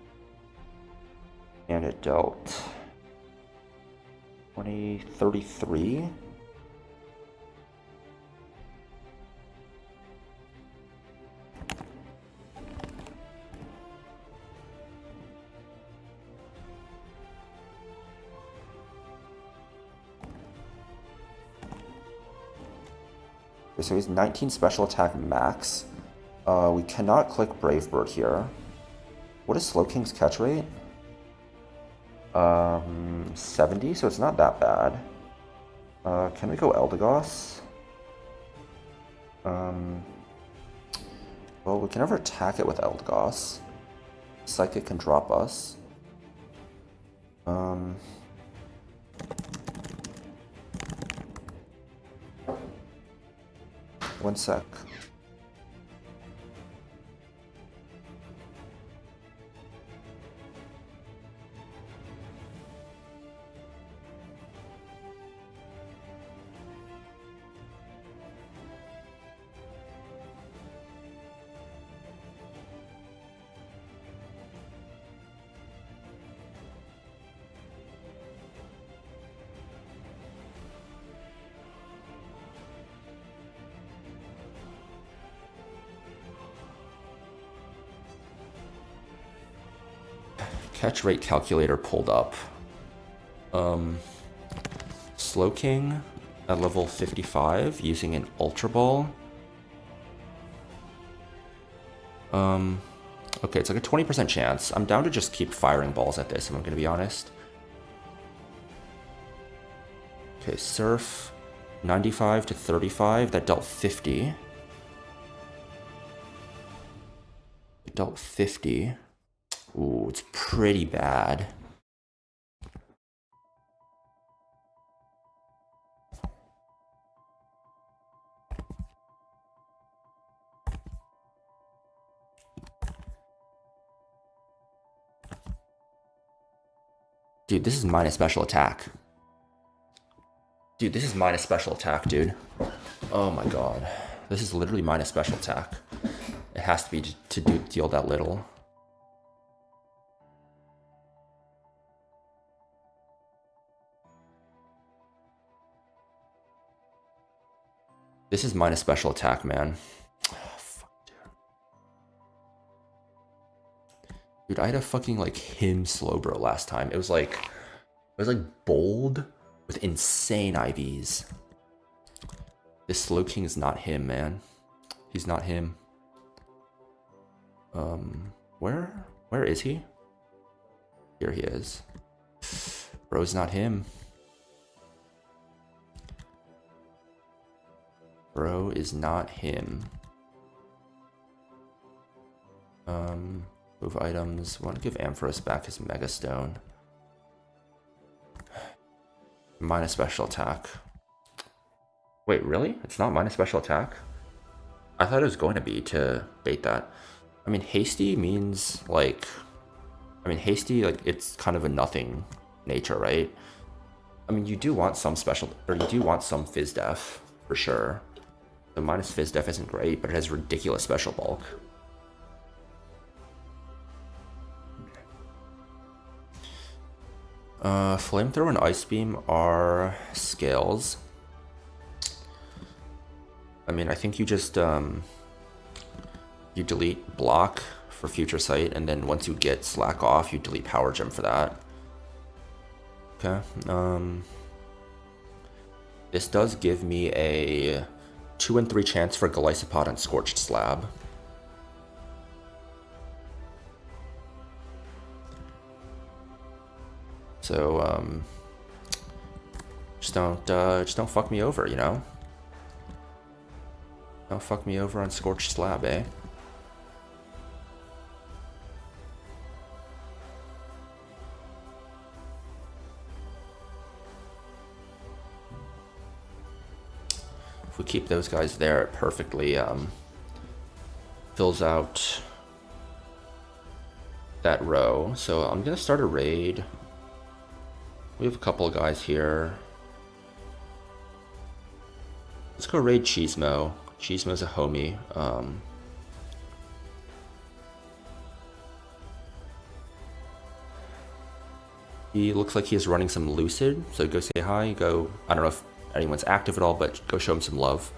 And it dealt 20, 33. Okay, so he's 19 special attack max. We cannot click Brave Bird here. What is Slowking's catch rate? 70, so it's not that bad. Can we go Eldegoss? Well, we can never attack it with Eldegoss. Psychic can drop us. One sec. Catch rate calculator pulled up. Slowking at level 55 using an Ultra Ball. Okay, it's like a 20% chance. I'm down to just keep firing balls at this, if I'm gonna be honest. Okay, Surf, 95 to 35, that dealt 50. It dealt 50. Ooh, it's pretty bad. Dude, this is minus special attack. Dude, this is minus special attack, dude. Oh my god. This is literally minus special attack. It has to be to deal that little. This is minus special attack, man. Oh, fuck, dude, I had a fucking like him Slowbro last time. It was like bold with insane IVs. This Slowking is not him, man. He's not him. Where is he? Here he is. Bro's not him. Bro is not him. Move items. Want to give Ampharos back his Mega Stone. Minus special attack. Wait, really? It's not minus special attack? I thought it was going to be to bait that. I mean, hasty means like... I mean, hasty, like, it's kind of a nothing nature, right? I mean, you do want some special... Or you do want some Fizz Def, for sure. The minus Fizz Def isn't great, but it has ridiculous special bulk. Flamethrower and Ice Beam are scales. I mean, I think you just, you delete block for future sight, and then once you get slack off, you delete power gem for that. Okay, this does give me a 2 in 3 chance for Golisopod on Scorched Slab. So, just don't fuck me over, you know? Don't fuck me over on Scorched Slab, eh? If we keep those guys there, it perfectly fills out that row. So I'm gonna start a raid. We have a couple of guys here. Let's go raid Cheesemo. Cheesemo's a homie. He looks like he is running some Lucid, so go say hi, I don't know if anyone's active at all, but go show him some love.